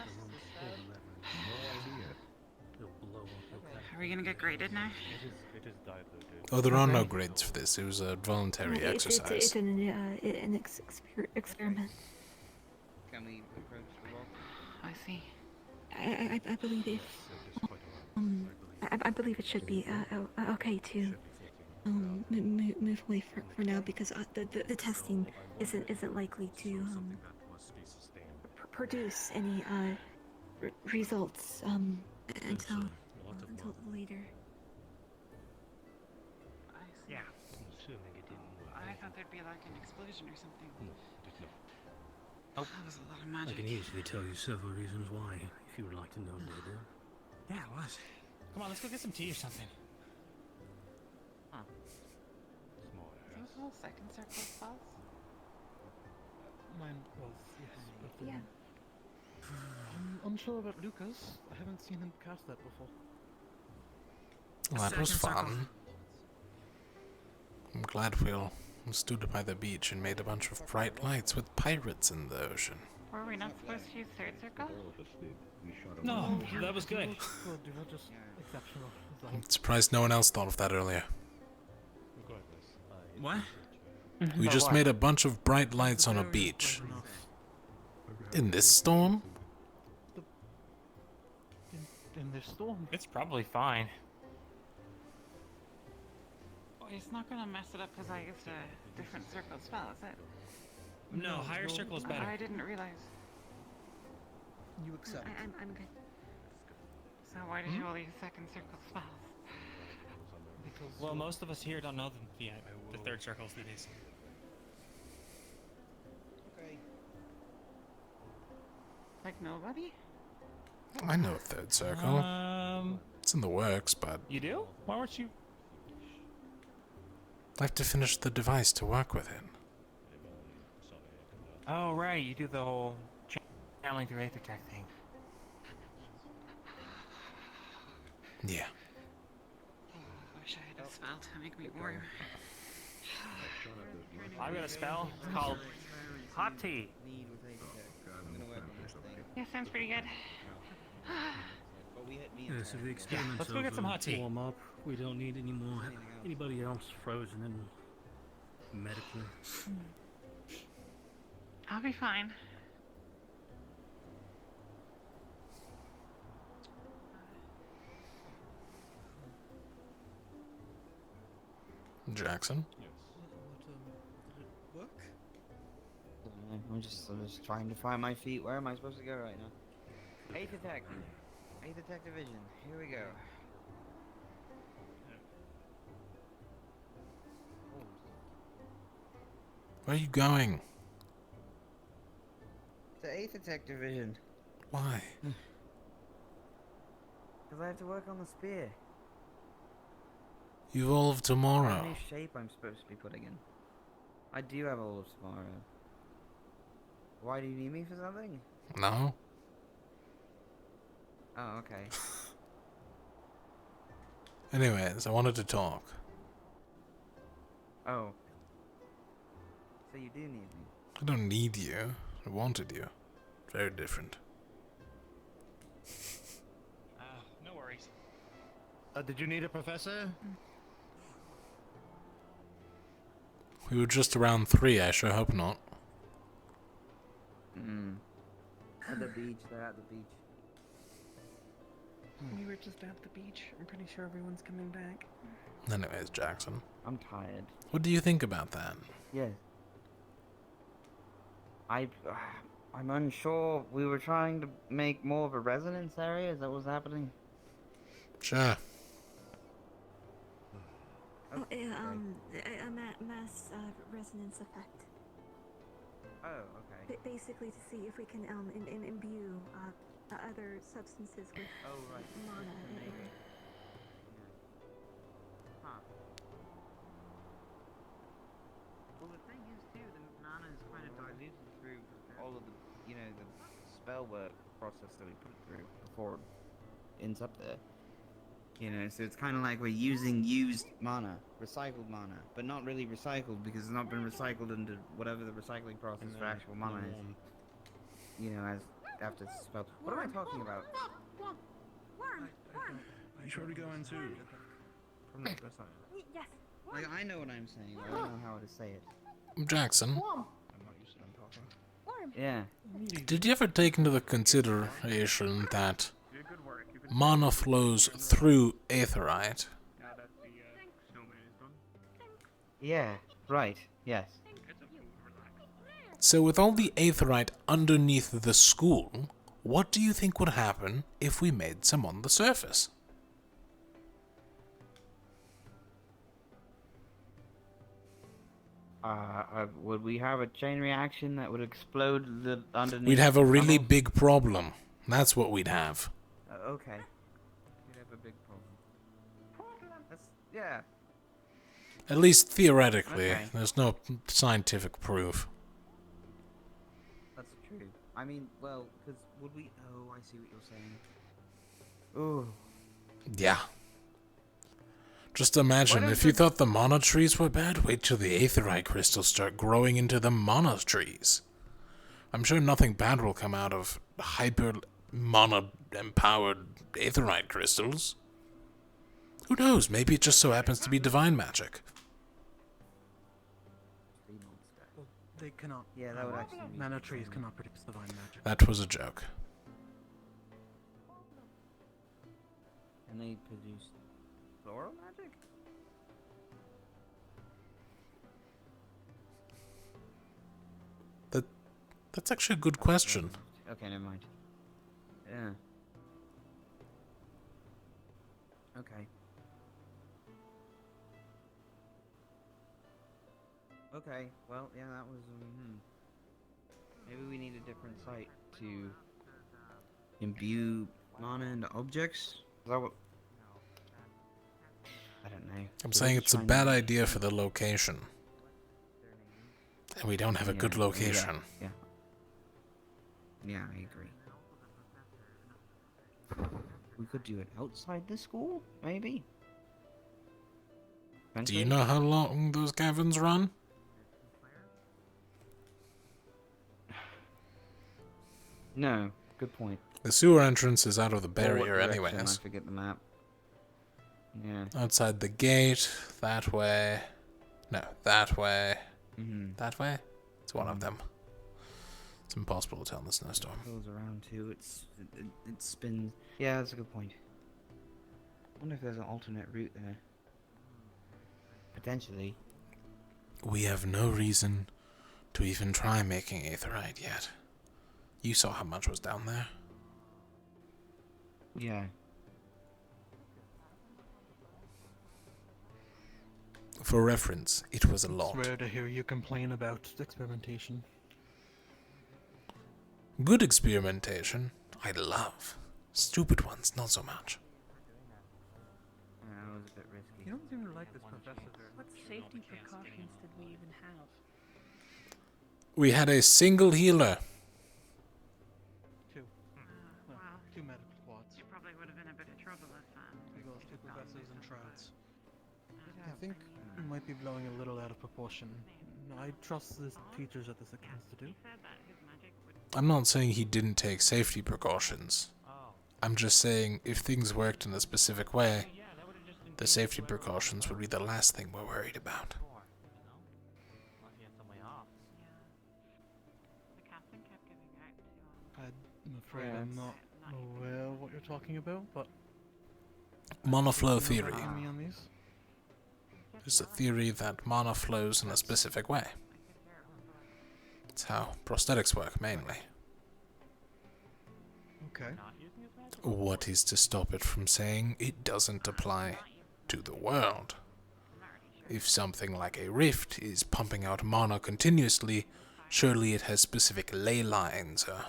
[SPEAKER 5] Are we gonna get graded now?
[SPEAKER 1] Oh, there are no grades for this. It was a voluntary exercise.
[SPEAKER 13] It's an experiment.
[SPEAKER 8] Can we approach the wall?
[SPEAKER 5] I see.
[SPEAKER 13] I believe it. I believe it should be okay to move away for now because the testing isn't likely to produce any results until later.
[SPEAKER 5] I see.
[SPEAKER 14] Yeah.
[SPEAKER 5] I thought there'd be like an explosion or something.
[SPEAKER 14] Oh.
[SPEAKER 5] That was a lot of
[SPEAKER 18] I
[SPEAKER 5] magic.
[SPEAKER 18] can easily tell you several reasons why, if you would like to know later.
[SPEAKER 14] Yeah, it was. Come on, let's go get some tea or something. Huh.
[SPEAKER 5] Those all second circle spells?
[SPEAKER 2] Mine was, yes. But,
[SPEAKER 13] Yeah.
[SPEAKER 2] I'm unsure about Lucas. I haven't seen him cast that before.
[SPEAKER 1] Well, that was
[SPEAKER 14] Second circle.
[SPEAKER 1] fun. I'm glad we all stood by the beach and made a bunch of bright lights with pirates in the ocean.
[SPEAKER 5] Were we not supposed to use third circle?
[SPEAKER 14] No, that was good.
[SPEAKER 2] Good, they were just exceptional.
[SPEAKER 1] I'm surprised no one else thought of that earlier.
[SPEAKER 14] What?
[SPEAKER 1] We just made a bunch of bright lights on a beach. In this storm?
[SPEAKER 2] In this storm?
[SPEAKER 14] It's probably fine.
[SPEAKER 5] Well, it's not gonna mess it up because I used a different circle spell, is it?
[SPEAKER 14] No, higher circle is better.
[SPEAKER 5] I didn't realize.
[SPEAKER 2] You accept.
[SPEAKER 13] I'm good.
[SPEAKER 5] So why did you all use second circle spells?
[SPEAKER 2] Because
[SPEAKER 14] Well, most of us here don't know the third circles these days.
[SPEAKER 8] Okay.
[SPEAKER 5] Like nobody?
[SPEAKER 1] I know a third circle. It's in the works, but
[SPEAKER 14] You do? Why weren't you?
[SPEAKER 1] I have to finish the device to work with it.
[SPEAKER 14] Oh, right, you do the whole channeling through Aether Tech thing.
[SPEAKER 1] Yeah.
[SPEAKER 5] I wish I had a spell to make me warm.
[SPEAKER 14] I've got a spell called Hot Tea.
[SPEAKER 5] Yeah, sounds pretty good.
[SPEAKER 18] Yes, if the experiment's
[SPEAKER 14] Let's go get some hot tea.
[SPEAKER 18] warm up, we don't need any more. Anybody else frozen in medically?
[SPEAKER 5] I'll be fine.
[SPEAKER 1] Jackson?
[SPEAKER 8] Work? I'm just trying to find my feet. Where am I supposed to go right now? 8th attack. 8th attack division. Here we go.
[SPEAKER 1] Where are you going?
[SPEAKER 8] The 8th attack division.
[SPEAKER 1] Why?
[SPEAKER 8] Because I have to work on the spear.
[SPEAKER 1] Evolve
[SPEAKER 8] How
[SPEAKER 1] tomorrow.
[SPEAKER 8] many shape I'm supposed to be putting in? I do have all of tomorrow. Why do you need me for something?
[SPEAKER 1] No?
[SPEAKER 8] Oh, okay.
[SPEAKER 1] Anyways, I wanted to talk.
[SPEAKER 8] Oh. So you do need me?
[SPEAKER 1] I don't need you. I wanted you. Very different.
[SPEAKER 14] No worries.
[SPEAKER 2] Did you need a professor?
[SPEAKER 1] We were just around 3, I sure hope not.
[SPEAKER 8] At the beach, they're at the beach.
[SPEAKER 10] We were just at the beach. I'm pretty sure everyone's coming back.
[SPEAKER 1] Anyways, Jackson.
[SPEAKER 8] I'm tired.
[SPEAKER 1] What do you think about that?
[SPEAKER 8] Yes. I'm unsure. We were trying to make more of a resonance area. Is that what's happening?
[SPEAKER 1] Sure.
[SPEAKER 13] Oh, a mass resonance effect.
[SPEAKER 8] Oh, okay.
[SPEAKER 13] Basically, to see if we can imbue other substances with mana.
[SPEAKER 8] Huh. Well, the thing is too, the mana is kind of diluted through all of the, the spell work process that we put it through before it ends up there. You know, so it's kind of like we're using used mana, recycled mana, but not really recycled because it's not been recycled into whatever the recycling process for actual mana is. You know, as after the spell. What am I talking about?
[SPEAKER 7] You sure to go into?
[SPEAKER 22] Yes.
[SPEAKER 8] Like, I know what I'm saying, but I don't know how to say it.
[SPEAKER 1] Jackson,
[SPEAKER 7] I'm not used to them talking.
[SPEAKER 8] Yeah.
[SPEAKER 1] did you ever take into the consideration that mana flows through aetherite?
[SPEAKER 8] Yeah, right, yes.
[SPEAKER 1] So with all the aetherite underneath the school, what do you think would happen if we made some on the surface?
[SPEAKER 8] Would we have a chain reaction that would explode the underneath?
[SPEAKER 1] We'd have a really
[SPEAKER 8] tunnel?
[SPEAKER 1] big problem. That's what we'd have.
[SPEAKER 8] Okay. We'd have a big problem. That's, yeah.
[SPEAKER 1] At least theoretically.
[SPEAKER 8] Okay.
[SPEAKER 1] There's no scientific proof.
[SPEAKER 8] That's true. I mean, well, because would we... Oh, I see what you're saying. Ooh.
[SPEAKER 1] Yeah. Just imagine, if you thought the mana trees were bad, wait till the aetherite crystals start growing into the mana trees. I'm sure nothing bad will come out of hyper mana empowered aetherite crystals. Who knows, maybe it just so happens to be divine magic.
[SPEAKER 2] Well, they cannot.
[SPEAKER 8] Yeah, that would actually be
[SPEAKER 2] Nano trees cannot produce divine magic.
[SPEAKER 1] That was a joke.
[SPEAKER 8] And they produce floral magic?
[SPEAKER 1] That's actually a good question.
[SPEAKER 8] Okay, never mind. Yeah. Okay. Okay, well, yeah, that was, maybe we need a different site to imbue mana into objects? Is that what... I don't know.
[SPEAKER 1] I'm saying it's a bad idea for the location. And we don't have a good location.
[SPEAKER 8] Yeah. Yeah, I agree. We could do it outside the school, maybe?
[SPEAKER 1] Do you know how long those caverns run?
[SPEAKER 8] No, good point.
[SPEAKER 1] The sewer entrance is out of the
[SPEAKER 8] Or what
[SPEAKER 1] barrier
[SPEAKER 8] direction?
[SPEAKER 1] anyways.
[SPEAKER 8] I forget the map. Yeah.
[SPEAKER 1] Outside the gate, that way. No, that way. That way? It's one of them. It's impossible to tell in the snowstorm.
[SPEAKER 8] It goes around too. It spins. Yeah, that's a good point. I wonder if there's an alternate route there. Potentially.
[SPEAKER 1] We have no reason to even try making aetherite yet. You saw how much was down there.
[SPEAKER 8] Yeah.
[SPEAKER 1] For reference, it was a lot.
[SPEAKER 2] It's rare to hear you complain about experimentation.
[SPEAKER 1] Good experimentation, I love. Stupid ones, not so much.
[SPEAKER 8] That was a bit risky.
[SPEAKER 10] You don't seem to like this professor very
[SPEAKER 11] What safety precautions did we even have?
[SPEAKER 1] We had a single healer.
[SPEAKER 2] Two.
[SPEAKER 4] Wow.
[SPEAKER 2] Two medical squads.
[SPEAKER 4] You probably would have been a bit of trouble if
[SPEAKER 2] Two girls, two professors, and shrouds.
[SPEAKER 4] Yeah.
[SPEAKER 2] I think it might be blowing a little out of proportion. I trust the teachers at this accounts to do.
[SPEAKER 1] I'm not saying he didn't take safety precautions. I'm just saying if things worked in a specific way, the safety precautions would be the last thing we're worried about.
[SPEAKER 2] I'm afraid I'm not aware of what you're talking about, but...
[SPEAKER 1] Mana flow theory.
[SPEAKER 2] Me on these?
[SPEAKER 1] There's a theory that mana flows in a specific way. It's how prosthetics work, mainly.
[SPEAKER 2] Okay.
[SPEAKER 1] What is to stop it from saying it doesn't apply to the world? If something like a rift is pumping out mana continuously, surely it has specific ley lines or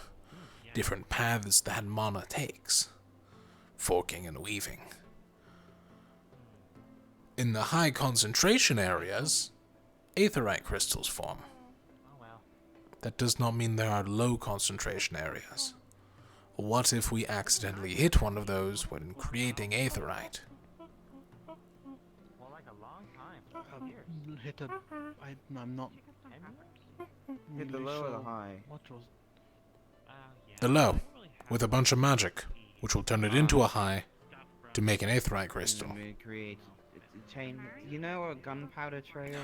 [SPEAKER 1] different paths that mana takes, forking and weaving. In the high concentration areas, aetherite crystals form. That does not mean there are low concentration areas. What if we accidentally hit one of those when creating aetherite?
[SPEAKER 14] Well, like a long time. 12 years.
[SPEAKER 2] Hit a... I'm not...
[SPEAKER 8] Hit the
[SPEAKER 2] really
[SPEAKER 8] low or the
[SPEAKER 2] sure
[SPEAKER 8] high?
[SPEAKER 2] what was...
[SPEAKER 1] The low, with a bunch of magic, which will turn it into a high to make an aetherite crystal.
[SPEAKER 8] Create a chain. You know a gunpowder trail?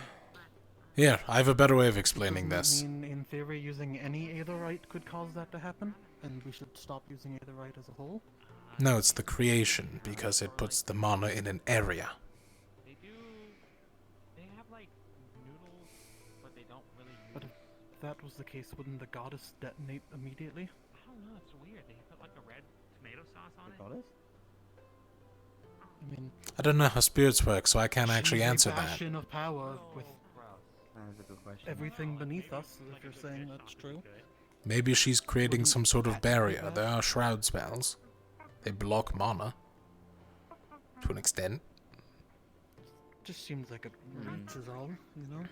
[SPEAKER 1] Here, I have a better way of explaining
[SPEAKER 2] Doesn't
[SPEAKER 1] this.
[SPEAKER 2] that mean, in theory, using any aetherite could cause that to happen? And we should stop using aetherite as a whole?
[SPEAKER 1] No, it's the creation, because it puts the mana in an area.
[SPEAKER 14] They do... They have, like, noodles, but they don't really use...
[SPEAKER 2] But if that was the case, wouldn't the goddess detonate immediately?
[SPEAKER 14] I don't know, it's weird. They put, like, a red tomato sauce on it.
[SPEAKER 8] Goddess?
[SPEAKER 2] I mean...
[SPEAKER 1] I don't know how spirits work, so I can't actually
[SPEAKER 2] she's
[SPEAKER 1] answer
[SPEAKER 2] a
[SPEAKER 1] that.
[SPEAKER 2] bastion of power with
[SPEAKER 8] That's a good question.
[SPEAKER 2] everything beneath us, if you're saying that's true.
[SPEAKER 1] Maybe she's creating some sort of barrier. There are shroud spells. They block mana. To an extent.
[SPEAKER 2] Just seems like it reaches all, you know?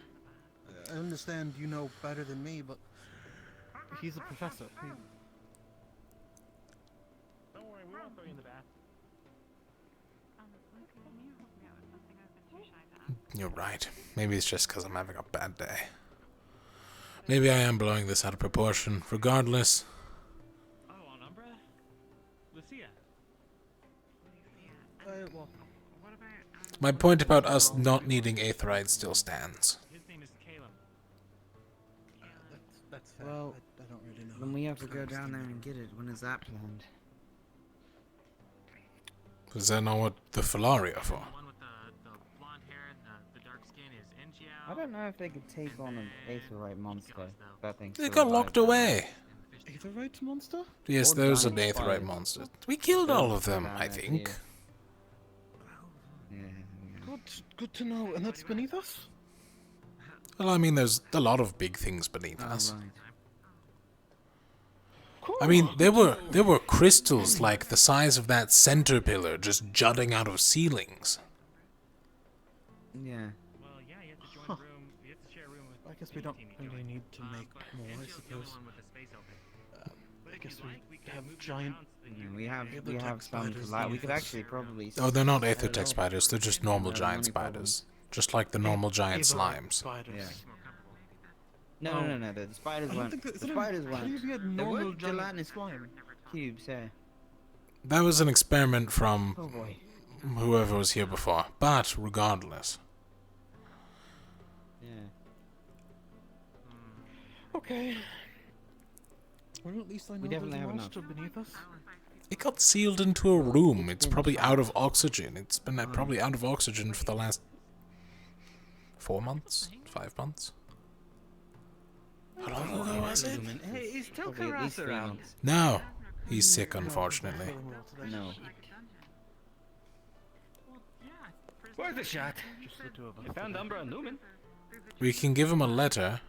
[SPEAKER 2] I understand you know better than me, but he's a professor.
[SPEAKER 14] Don't worry, we won't throw you in the bath.
[SPEAKER 1] You're right. Maybe it's just because I'm having a bad day. Maybe I am blowing this out of proportion. Regardless,
[SPEAKER 14] Oh, on Umbra? Lucia.
[SPEAKER 2] Well,
[SPEAKER 1] my point about us not needing aetherite still stands.
[SPEAKER 14] His name is Caleb.
[SPEAKER 2] that's fair.
[SPEAKER 8] Well,
[SPEAKER 2] I don't really know.
[SPEAKER 8] then we have to go down there and get it. When is that planned?
[SPEAKER 1] Is that not what the Falari are for?
[SPEAKER 14] The one with the blonde hair and the dark skin is Engiao.
[SPEAKER 8] I don't know if they could take on an aetherite monster. That thing.
[SPEAKER 1] They got locked away.
[SPEAKER 2] Aetherite monster?
[SPEAKER 1] Yes,
[SPEAKER 8] Or
[SPEAKER 1] there's an
[SPEAKER 8] giant
[SPEAKER 1] aetherite
[SPEAKER 8] spiders.
[SPEAKER 1] monster. We killed all of them,
[SPEAKER 8] Down
[SPEAKER 1] I
[SPEAKER 8] there,
[SPEAKER 1] think.
[SPEAKER 8] Yeah.
[SPEAKER 2] Good to know. And that's beneath us?
[SPEAKER 1] Well, I mean, there's a lot of big things beneath
[SPEAKER 8] Oh,
[SPEAKER 1] us.
[SPEAKER 8] right.
[SPEAKER 1] I mean, there were crystals like the size of that center pillar just jutting out of ceilings.
[SPEAKER 8] Yeah.
[SPEAKER 14] Well, yeah, you have to join a room. You have to share a room with.
[SPEAKER 2] I guess we don't really need to make more, I
[SPEAKER 14] Engia's the only
[SPEAKER 2] suppose.
[SPEAKER 14] one with the space open.
[SPEAKER 2] I guess we have giant...
[SPEAKER 8] We have
[SPEAKER 2] Aether-tech
[SPEAKER 8] some
[SPEAKER 2] spiders
[SPEAKER 8] for that. We
[SPEAKER 2] beneath
[SPEAKER 8] could
[SPEAKER 2] us.
[SPEAKER 8] actually probably.
[SPEAKER 1] Oh, they're not
[SPEAKER 8] I don't
[SPEAKER 1] aether-tech
[SPEAKER 8] know.
[SPEAKER 1] spiders, they're just normal
[SPEAKER 8] No,
[SPEAKER 1] giant
[SPEAKER 8] only problem.
[SPEAKER 1] spiders. Just like the normal giant
[SPEAKER 2] Aetherite
[SPEAKER 1] slimes.
[SPEAKER 2] spiders.
[SPEAKER 8] Yeah. No. The spiders
[SPEAKER 2] I don't
[SPEAKER 8] weren't.
[SPEAKER 2] think that-
[SPEAKER 8] The spiders
[SPEAKER 2] how do you
[SPEAKER 8] weren't.
[SPEAKER 2] get
[SPEAKER 8] They
[SPEAKER 2] normal
[SPEAKER 8] were
[SPEAKER 2] giant
[SPEAKER 8] gelatinous
[SPEAKER 2] slime?
[SPEAKER 8] cubes. Yeah.
[SPEAKER 1] That was an experiment from
[SPEAKER 8] Oh boy.
[SPEAKER 1] whoever was here before. But, regardless.
[SPEAKER 8] Yeah.
[SPEAKER 2] Okay. Well, at least I know
[SPEAKER 8] We definitely
[SPEAKER 2] there's a
[SPEAKER 8] have enough.
[SPEAKER 2] monster beneath us.
[SPEAKER 1] It got sealed into a room. It's probably out of oxygen. It's been probably out of oxygen for the last 4 months? 5 months? How long ago was it?
[SPEAKER 20] Hey, is
[SPEAKER 8] Probably at least
[SPEAKER 20] Tokaras
[SPEAKER 8] 3
[SPEAKER 20] around?
[SPEAKER 8] months.
[SPEAKER 1] No. He's sick, unfortunately.
[SPEAKER 8] No.
[SPEAKER 20] Where's the shot?
[SPEAKER 2] Just the two of us.
[SPEAKER 20] You found Umbra and Lumen.
[SPEAKER 1] We can give him a letter.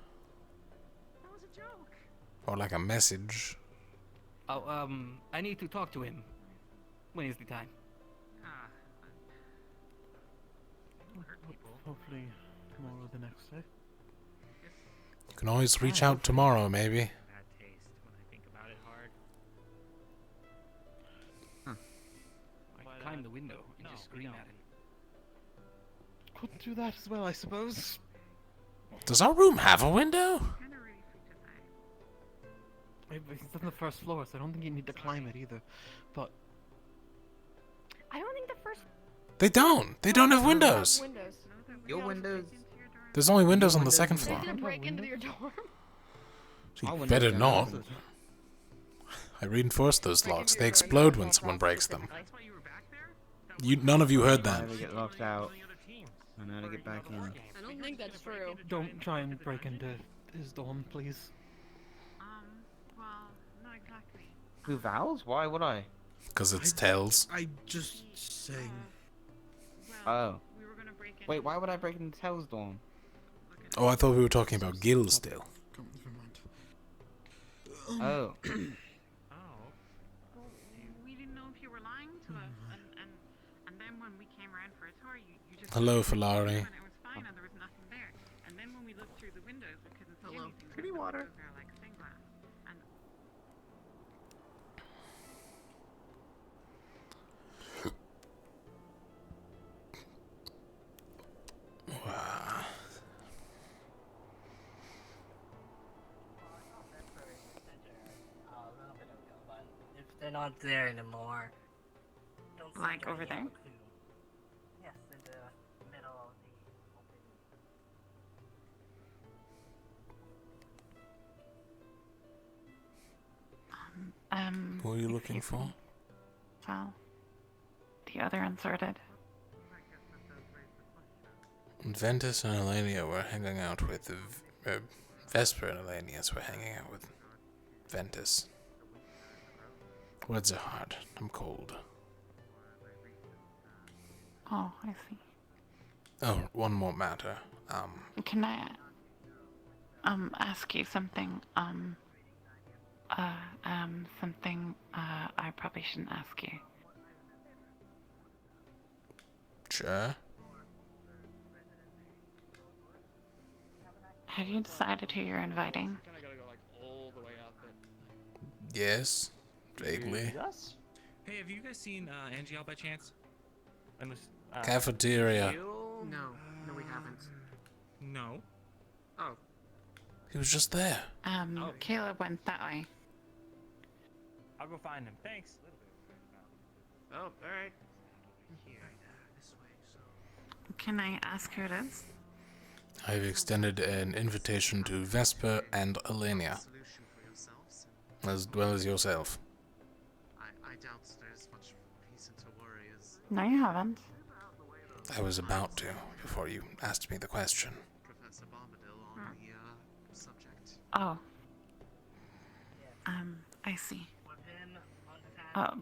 [SPEAKER 1] Or like a message.
[SPEAKER 20] Oh, I need to talk to him. When is the time?
[SPEAKER 2] Hopefully tomorrow or the next day.
[SPEAKER 1] You can always reach out tomorrow, maybe.
[SPEAKER 14] Bad taste when I think about it hard.
[SPEAKER 20] I could climb the window and just scream at him.
[SPEAKER 2] Could do that as well, I suppose.
[SPEAKER 1] Does our room have a window?
[SPEAKER 2] It's on the first floor, so I don't think you need to climb it either. But
[SPEAKER 11] I don't think the first.
[SPEAKER 1] They don't. They don't have windows.
[SPEAKER 8] Your windows.
[SPEAKER 1] There's only windows on the second
[SPEAKER 11] They're
[SPEAKER 1] floor.
[SPEAKER 11] gonna break into your dorm.
[SPEAKER 1] So
[SPEAKER 8] Our
[SPEAKER 1] you
[SPEAKER 8] windows
[SPEAKER 1] better
[SPEAKER 8] don't
[SPEAKER 1] not.
[SPEAKER 8] have it.
[SPEAKER 1] I reinforced those locks. They explode when someone breaks them. None of you heard that.
[SPEAKER 8] How to get locked out. And how to get back in.
[SPEAKER 11] I don't think that's true.
[SPEAKER 2] don't try and break into his dorm, please.
[SPEAKER 4] Well, not exactly.
[SPEAKER 8] Who Vowels? Why would I?
[SPEAKER 1] Because it's tails.
[SPEAKER 2] I just saying.
[SPEAKER 8] Oh.
[SPEAKER 4] We were gonna break in.
[SPEAKER 8] Wait, why would I break into Tell's dorm?
[SPEAKER 1] Oh, I thought we were talking about Gil still.
[SPEAKER 8] Oh.
[SPEAKER 4] We didn't know if you were lying to us, and then when we came around for a tour, you just.
[SPEAKER 1] Hello, Falari.
[SPEAKER 4] And it was fine, and there was nothing there. And then when we looked through the windows, we couldn't see anything.
[SPEAKER 20] Pretty
[SPEAKER 4] because the
[SPEAKER 20] water.
[SPEAKER 4] windows are like stained glass. And
[SPEAKER 9] they're not there anymore. Don't
[SPEAKER 4] Like
[SPEAKER 9] think I
[SPEAKER 4] over
[SPEAKER 9] have
[SPEAKER 4] there?
[SPEAKER 9] a clue. Yes, in the middle of the
[SPEAKER 1] Who are you looking for?
[SPEAKER 4] Well, the other unsorted.
[SPEAKER 1] Ventus and Elenia were hanging out with Vesper and Elenius were hanging out with Ventus. Words are hard. I'm cold.
[SPEAKER 4] Oh, I see.
[SPEAKER 1] Oh, one more matter.
[SPEAKER 4] Can I ask you something? Something I probably shouldn't ask you.
[SPEAKER 1] Sure.
[SPEAKER 4] Have you decided who you're inviting?
[SPEAKER 1] Yes, vaguely.
[SPEAKER 14] Hey, have you guys seen Angie out by chance? Unless,
[SPEAKER 1] Cafeteria.
[SPEAKER 5] No, we haven't.
[SPEAKER 14] No.
[SPEAKER 5] Oh.
[SPEAKER 1] He was just there.
[SPEAKER 4] Caleb went that way.
[SPEAKER 14] I'll go find him. Thanks.
[SPEAKER 5] Oh, alright.
[SPEAKER 4] Can I ask who it is?
[SPEAKER 1] I've extended an invitation to Vesper and Elenia, as well as yourself.
[SPEAKER 5] I doubt there's much reason to worry as
[SPEAKER 4] No, you haven't.
[SPEAKER 1] I was about to, before you asked me the question.
[SPEAKER 5] Professor Bombadil on the subject.
[SPEAKER 4] Oh. I see.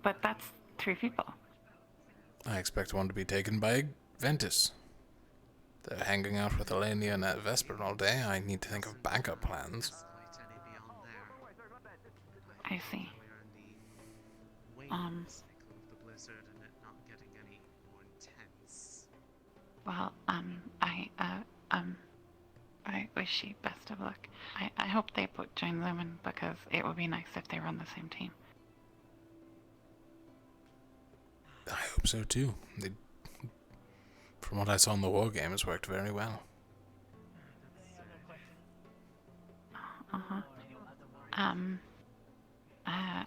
[SPEAKER 4] But that's 3 people.
[SPEAKER 1] I expect one to be taken by Ventus. They're hanging out with Elenia and Vesper all day. I need to think of backup plans.
[SPEAKER 4] I see. Well, I wish you best of luck. I hope they both join Lumen because it would be nice if they were on the same team.
[SPEAKER 1] I hope so too. From what I saw in the war games, worked very well.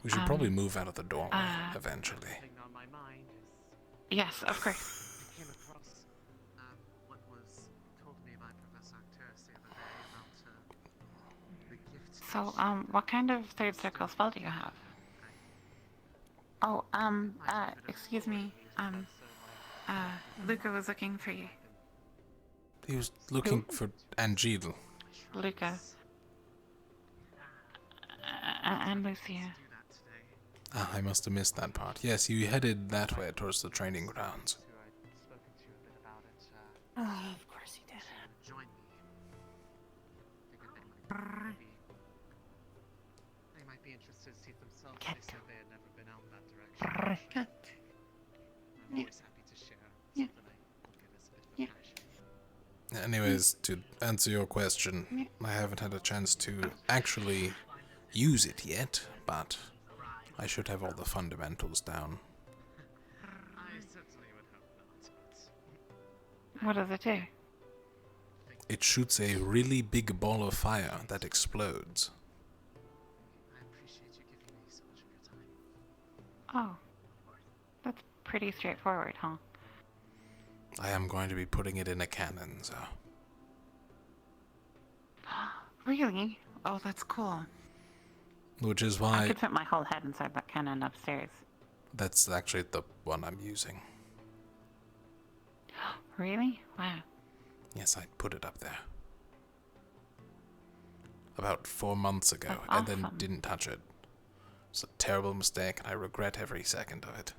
[SPEAKER 1] We should probably move out of the doorway eventually.
[SPEAKER 4] Yes, of course.
[SPEAKER 5] I came across what was told to me by Professor Arcturus the other day about the gift.
[SPEAKER 4] So, what kind of third circle spell do you have? Oh, excuse me. Luca was looking for you.
[SPEAKER 1] He was looking for Angel.
[SPEAKER 4] Luca. And Lucia.
[SPEAKER 1] Ah, I must have missed that part. Yes, you headed that way towards the training grounds.
[SPEAKER 11] Oh, of course he did.
[SPEAKER 5] Join me. They might be interested to see it themselves. They said they had never been out in that direction. I'm always happy to share something I look at as a bit of a passion.
[SPEAKER 1] Anyways, to answer your question, I haven't had a chance to actually use it yet, but I should have all the fundamentals down.
[SPEAKER 5] I certainly would hope not,
[SPEAKER 4] What does it do?
[SPEAKER 1] It shoots a really big ball of fire that explodes.
[SPEAKER 5] I appreciate you giving me so much of your time.
[SPEAKER 4] Oh. That's pretty straightforward, huh?
[SPEAKER 1] I am going to be putting it in a cannon, so...
[SPEAKER 4] Really? Oh, that's cool.
[SPEAKER 1] Which is
[SPEAKER 4] I
[SPEAKER 1] why...
[SPEAKER 4] could fit my whole head inside that cannon upstairs.
[SPEAKER 1] That's actually the one I'm using.
[SPEAKER 4] Really? Wow.
[SPEAKER 1] Yes, I put it up there. About 4 months ago,
[SPEAKER 4] That's
[SPEAKER 1] and then
[SPEAKER 4] awesome.
[SPEAKER 1] didn't touch it. It's a terrible mistake, and I regret every second of it.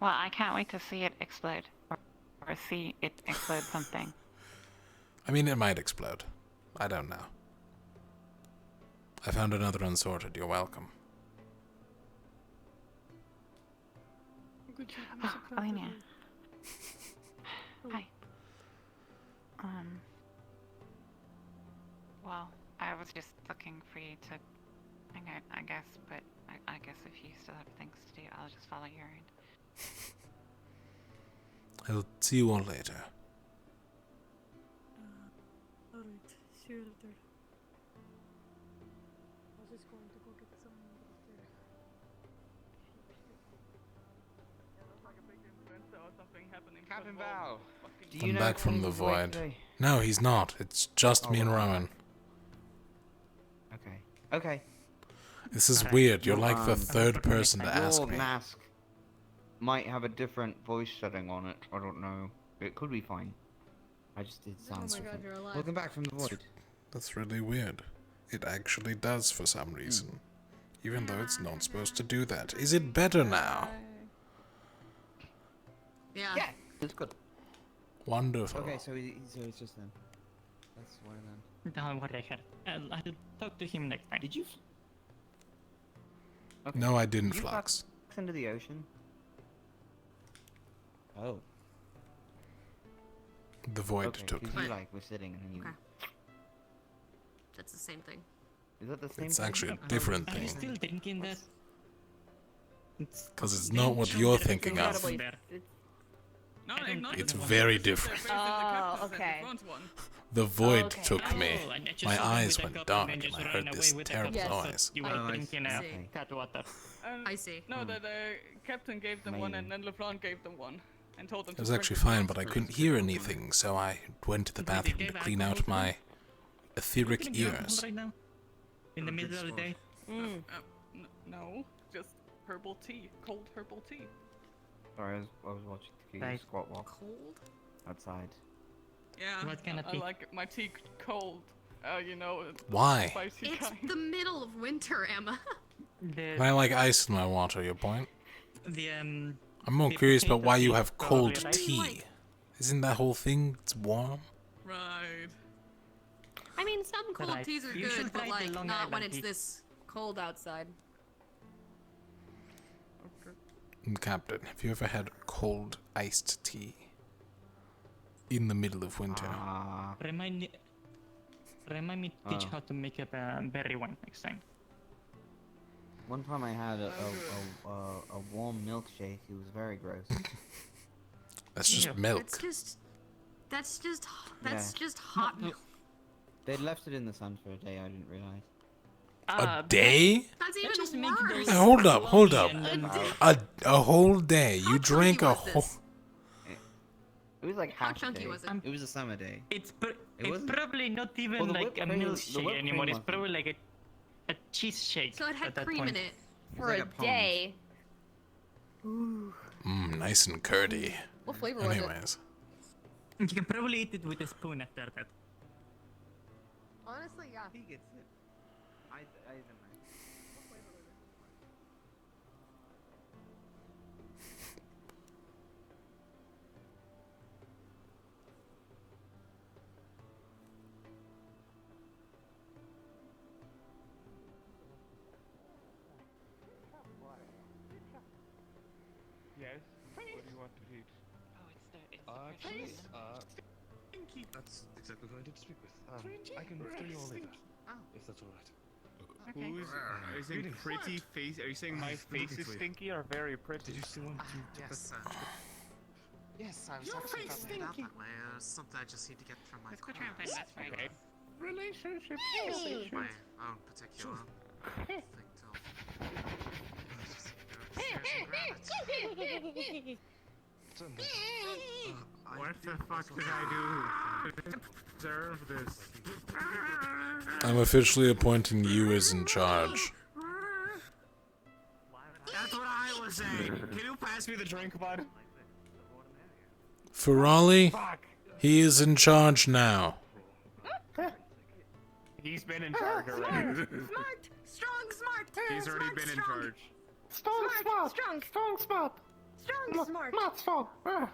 [SPEAKER 4] Well, I can't wait to see it explode. Or see it explode something.
[SPEAKER 1] I mean, it might explode. I don't know. I found another unsorted. You're welcome.
[SPEAKER 11] Good job,
[SPEAKER 4] Oh,
[SPEAKER 11] Mr.
[SPEAKER 4] Alenia.
[SPEAKER 11] Oh.
[SPEAKER 4] Hi. Well, I was just looking for you to hang out, I guess, but I guess if you still have things to do, I'll just follow your end.
[SPEAKER 1] I'll see you all later.
[SPEAKER 11] Alright, see you later. Was it
[SPEAKER 22] She's going to go get some water.
[SPEAKER 8] Captain Val, do you
[SPEAKER 1] I'm
[SPEAKER 8] know
[SPEAKER 1] back
[SPEAKER 8] if
[SPEAKER 1] from the
[SPEAKER 8] Kennedy's awake
[SPEAKER 1] void.
[SPEAKER 8] today?
[SPEAKER 1] No, he's not. It's just me and Rowan.
[SPEAKER 8] Okay. Okay.
[SPEAKER 1] This is weird. You're like the
[SPEAKER 8] Um,
[SPEAKER 1] third person to ask
[SPEAKER 8] Your
[SPEAKER 1] me.
[SPEAKER 8] mask might have a different voice setting on it. I don't know. It could be fine. I just did sounds different.
[SPEAKER 22] you're alive.
[SPEAKER 8] Welcome back from the void.
[SPEAKER 1] That's really weird. It actually does for some reason. Even though it's not supposed to do that. Is it better now?
[SPEAKER 22] Yeah.
[SPEAKER 8] Yeah, it's good.
[SPEAKER 1] Wonderful.
[SPEAKER 8] Okay, so it's just them. That's one of them.
[SPEAKER 6] Don't worry, I'll talk to him next time.
[SPEAKER 8] Did you? Okay.
[SPEAKER 1] No, I didn't,
[SPEAKER 8] Did you
[SPEAKER 1] Flux.
[SPEAKER 8] flux into the ocean? Oh.
[SPEAKER 1] The void
[SPEAKER 8] Okay,
[SPEAKER 1] took
[SPEAKER 8] 'cause
[SPEAKER 1] me.
[SPEAKER 8] you like were sitting and then you.
[SPEAKER 22] Okay. That's the same thing.
[SPEAKER 8] Is that the same?
[SPEAKER 1] It's
[SPEAKER 8] thing?
[SPEAKER 1] actually a different
[SPEAKER 6] Are you
[SPEAKER 1] thing.
[SPEAKER 6] still thinking that?
[SPEAKER 1] Because it's not what you're thinking of.
[SPEAKER 3] No,
[SPEAKER 1] It's very different.
[SPEAKER 22] Oh, okay.
[SPEAKER 1] The void
[SPEAKER 22] Okay.
[SPEAKER 1] took me.
[SPEAKER 6] Oh, and just
[SPEAKER 1] My
[SPEAKER 6] saw him
[SPEAKER 1] eyes
[SPEAKER 6] with a
[SPEAKER 1] went
[SPEAKER 6] cup
[SPEAKER 1] dark
[SPEAKER 6] and
[SPEAKER 1] and
[SPEAKER 6] just
[SPEAKER 1] I
[SPEAKER 6] ran
[SPEAKER 1] heard
[SPEAKER 6] away
[SPEAKER 1] this
[SPEAKER 6] with a
[SPEAKER 1] terrible
[SPEAKER 6] cup.
[SPEAKER 1] noise.
[SPEAKER 6] You were drinking
[SPEAKER 22] see.
[SPEAKER 6] cat water.
[SPEAKER 22] I see.
[SPEAKER 5] No, the captain gave them one, and then LeBlanc gave them one, and told them
[SPEAKER 1] It
[SPEAKER 5] to
[SPEAKER 1] was
[SPEAKER 5] drink
[SPEAKER 1] actually
[SPEAKER 5] it
[SPEAKER 1] fine,
[SPEAKER 5] fast.
[SPEAKER 1] but I couldn't hear anything, so I went to the bathroom to clean out my etheric ears.
[SPEAKER 6] Right now? In the middle of the day?
[SPEAKER 5] No, just herbal tea, cold herbal tea.
[SPEAKER 8] Sorry, I was watching the
[SPEAKER 6] Right.
[SPEAKER 8] squat walk
[SPEAKER 22] Cold?
[SPEAKER 8] outside.
[SPEAKER 5] Yeah,
[SPEAKER 6] What kind of
[SPEAKER 5] I
[SPEAKER 6] tea?
[SPEAKER 5] like my tea cold. You know.
[SPEAKER 1] Why?
[SPEAKER 5] Spicy
[SPEAKER 22] It's
[SPEAKER 5] kind.
[SPEAKER 22] the middle of winter, Emma.
[SPEAKER 1] I like ice in my water, your point?
[SPEAKER 6] I'm
[SPEAKER 1] more
[SPEAKER 6] the
[SPEAKER 1] curious about
[SPEAKER 6] potato
[SPEAKER 1] why you
[SPEAKER 6] tea,
[SPEAKER 1] have
[SPEAKER 6] probably,
[SPEAKER 1] cold
[SPEAKER 6] right?
[SPEAKER 1] tea. Isn't that whole thing, it's warm?
[SPEAKER 5] Right.
[SPEAKER 22] I mean, some cold
[SPEAKER 6] Right.
[SPEAKER 22] teas are
[SPEAKER 6] You should
[SPEAKER 22] good, but
[SPEAKER 6] try the
[SPEAKER 22] like
[SPEAKER 6] Long
[SPEAKER 22] not when
[SPEAKER 6] Island
[SPEAKER 22] it's
[SPEAKER 6] tea.
[SPEAKER 22] this cold outside.
[SPEAKER 1] Captain, have you ever had cold iced tea? In the middle of winter.
[SPEAKER 6] Remind me to teach how to make a berry wine next time.
[SPEAKER 8] One time I had a warm milkshake. It was very gross.
[SPEAKER 1] That's just
[SPEAKER 6] Yeah.
[SPEAKER 1] milk.
[SPEAKER 22] That's just
[SPEAKER 8] Yeah.
[SPEAKER 22] just hot milk.
[SPEAKER 8] They'd left it in the sun for a day. I didn't realize.
[SPEAKER 1] A day?
[SPEAKER 22] That's even
[SPEAKER 6] just make
[SPEAKER 22] worse.
[SPEAKER 6] those-
[SPEAKER 1] Hold up, hold up.
[SPEAKER 6] And then-
[SPEAKER 1] A whole day. You drank a
[SPEAKER 22] was
[SPEAKER 1] whole...
[SPEAKER 22] this?
[SPEAKER 8] It was like
[SPEAKER 22] How
[SPEAKER 8] half a
[SPEAKER 22] chunky
[SPEAKER 8] day.
[SPEAKER 22] was it?
[SPEAKER 8] It was a summer day.
[SPEAKER 6] It's
[SPEAKER 8] wasn't-
[SPEAKER 6] probably not even
[SPEAKER 8] Well, the
[SPEAKER 6] like
[SPEAKER 8] whipped
[SPEAKER 6] a
[SPEAKER 8] cream- the
[SPEAKER 6] milkshake
[SPEAKER 8] whipped
[SPEAKER 6] anymore.
[SPEAKER 8] cream
[SPEAKER 6] It's
[SPEAKER 8] was-
[SPEAKER 6] probably like a cheese shake.
[SPEAKER 22] So it had
[SPEAKER 6] at that
[SPEAKER 22] cream
[SPEAKER 6] point.
[SPEAKER 22] in it
[SPEAKER 8] was
[SPEAKER 22] for
[SPEAKER 8] like
[SPEAKER 22] a
[SPEAKER 8] a pond.
[SPEAKER 22] day. Ooh.
[SPEAKER 1] Nice and curdy.
[SPEAKER 22] What flavor was it?
[SPEAKER 1] Anyways.
[SPEAKER 6] You can probably eat it with a spoon after that.
[SPEAKER 22] Honestly, yeah.
[SPEAKER 8] He gets it. I even
[SPEAKER 7] Yes. What do you want to eat?
[SPEAKER 4] Please?
[SPEAKER 21] That's exactly who I did speak with. I can tell you all later. If that's alright.
[SPEAKER 5] Okay.
[SPEAKER 7] Who's? Are you saying pretty face? Are you saying my face is stinky or very pretty?
[SPEAKER 21] Did you see one?
[SPEAKER 5] Yes, yes, I was
[SPEAKER 22] Your
[SPEAKER 5] actually
[SPEAKER 22] face
[SPEAKER 5] going that
[SPEAKER 22] stinky.
[SPEAKER 5] way. Something I just need to get from my
[SPEAKER 4] Let's quit trying to play
[SPEAKER 5] class.
[SPEAKER 4] Let's Play.
[SPEAKER 7] Okay. Relationship.
[SPEAKER 5] My own particular thing
[SPEAKER 7] What the fuck did I do to deserve this?
[SPEAKER 1] I'm officially appointing you as in charge.
[SPEAKER 7] That's what I was saying. Can you pass me the drink, bud?
[SPEAKER 1] Ferrari,
[SPEAKER 7] Fuck.
[SPEAKER 1] he is in charge now.
[SPEAKER 7] He's been in charge already.
[SPEAKER 22] Smart, strong, smart.
[SPEAKER 7] He's already
[SPEAKER 22] smart,
[SPEAKER 7] been in
[SPEAKER 22] strong.
[SPEAKER 7] charge.
[SPEAKER 22] Strong, smart, strong,
[SPEAKER 7] Strong spot.
[SPEAKER 22] strong, smart.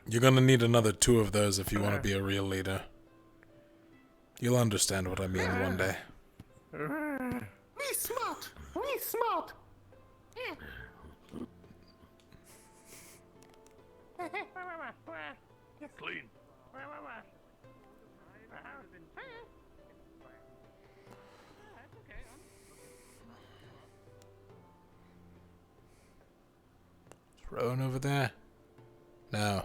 [SPEAKER 1] You're gonna need another 2 of those if you want to be a real leader. You'll understand what I mean one day.
[SPEAKER 7] Me smart. Me smart. Clean.
[SPEAKER 1] Is Rowan over there? No.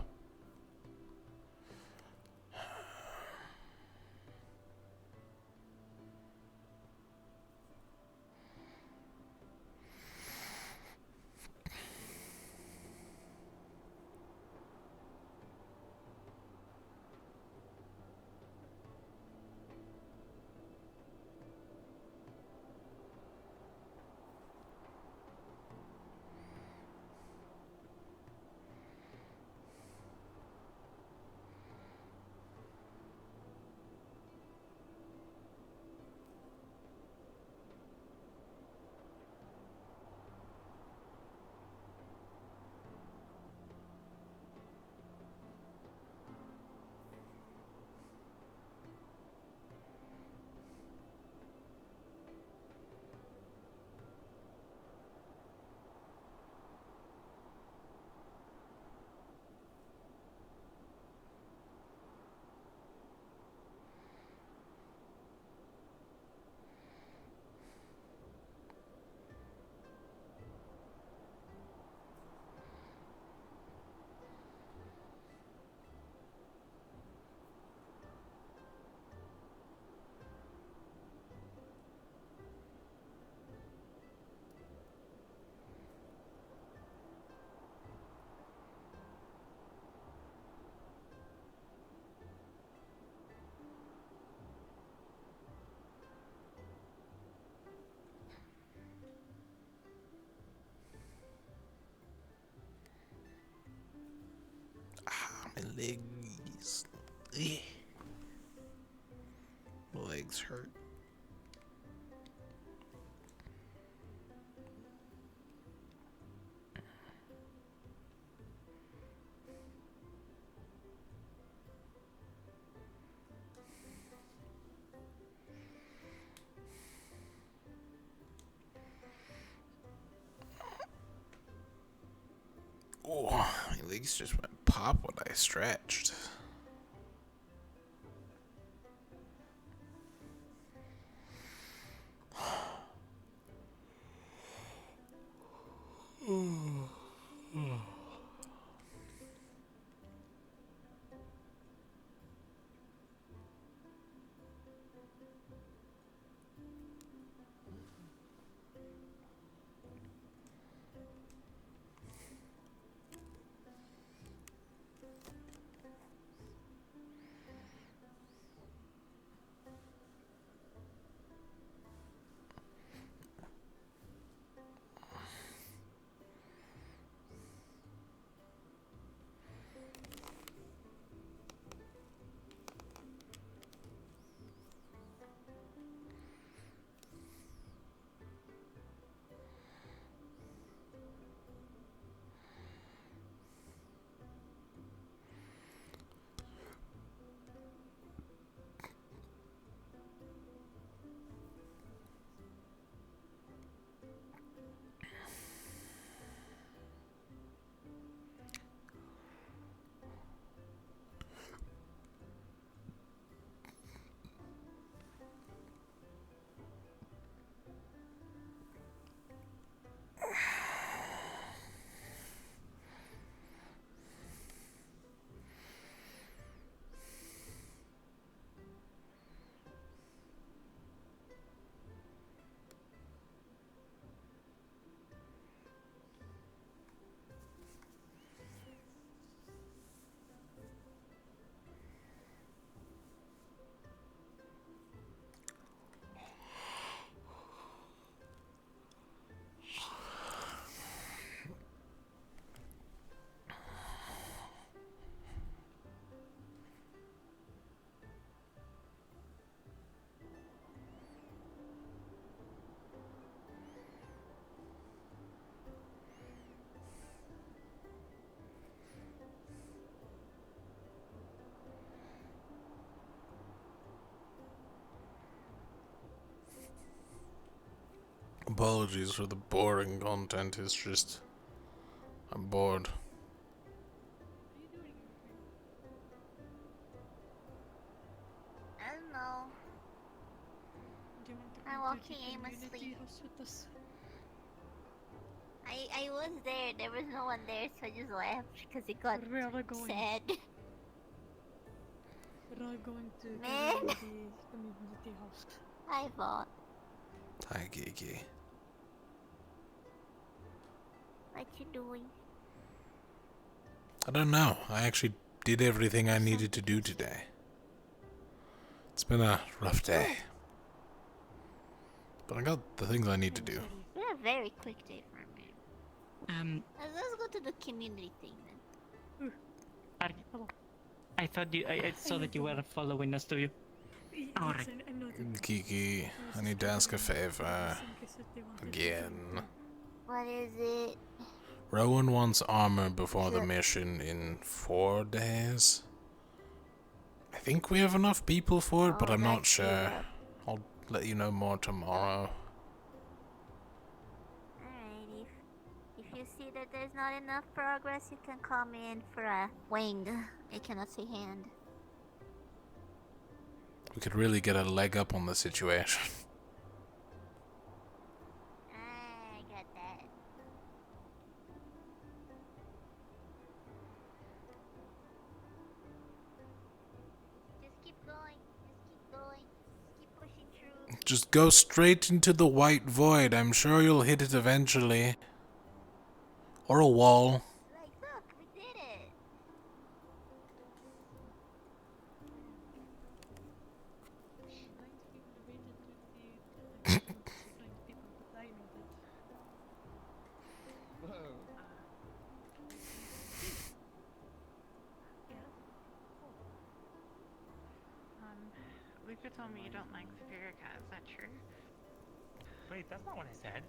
[SPEAKER 1] legs. Eh. My legs hurt. Oh, my legs just went pop when I stretched. Apologies for the boring content, it's just... I'm bored.
[SPEAKER 17] I don't know.
[SPEAKER 11] Do you want to
[SPEAKER 17] I'm
[SPEAKER 11] come
[SPEAKER 17] walking
[SPEAKER 11] to the
[SPEAKER 17] aimlessly.
[SPEAKER 11] community house with us?
[SPEAKER 17] I was there. There was no one there, so I just left because it got
[SPEAKER 11] Where are we going?
[SPEAKER 17] sad.
[SPEAKER 11] We're all going to
[SPEAKER 17] Man.
[SPEAKER 11] community house.
[SPEAKER 17] Hi, Vaughn.
[SPEAKER 1] Hi, Kiki.
[SPEAKER 17] What you doing?
[SPEAKER 1] I don't know. I actually did everything I needed to do today. It's been a rough day. But I got the things I need to do.
[SPEAKER 17] It's been a very quick day for me. Let's go to the community thing then.
[SPEAKER 6] I thought I saw that you were following us, do you? Alright.
[SPEAKER 1] Kiki, I need to ask a favor. Again.
[SPEAKER 17] What is it?
[SPEAKER 1] Rowan wants armor before the mission in 4 days. I think we have enough people for it, but I'm not sure. I'll let you know more tomorrow.
[SPEAKER 17] Alright, if you see that there's not enough progress, you can call me in for a wing. I cannot say hand.
[SPEAKER 1] We could really get a leg up on the situation.
[SPEAKER 17] I got that. Just keep going. Just keep going. Just keep pushing through.
[SPEAKER 1] Just go straight into the white void. I'm sure you'll hit it eventually. Or a wall.
[SPEAKER 17] Like, look, we did it.
[SPEAKER 4] told me you don't like Severica, is that true?
[SPEAKER 14] Wait, that's not what I said.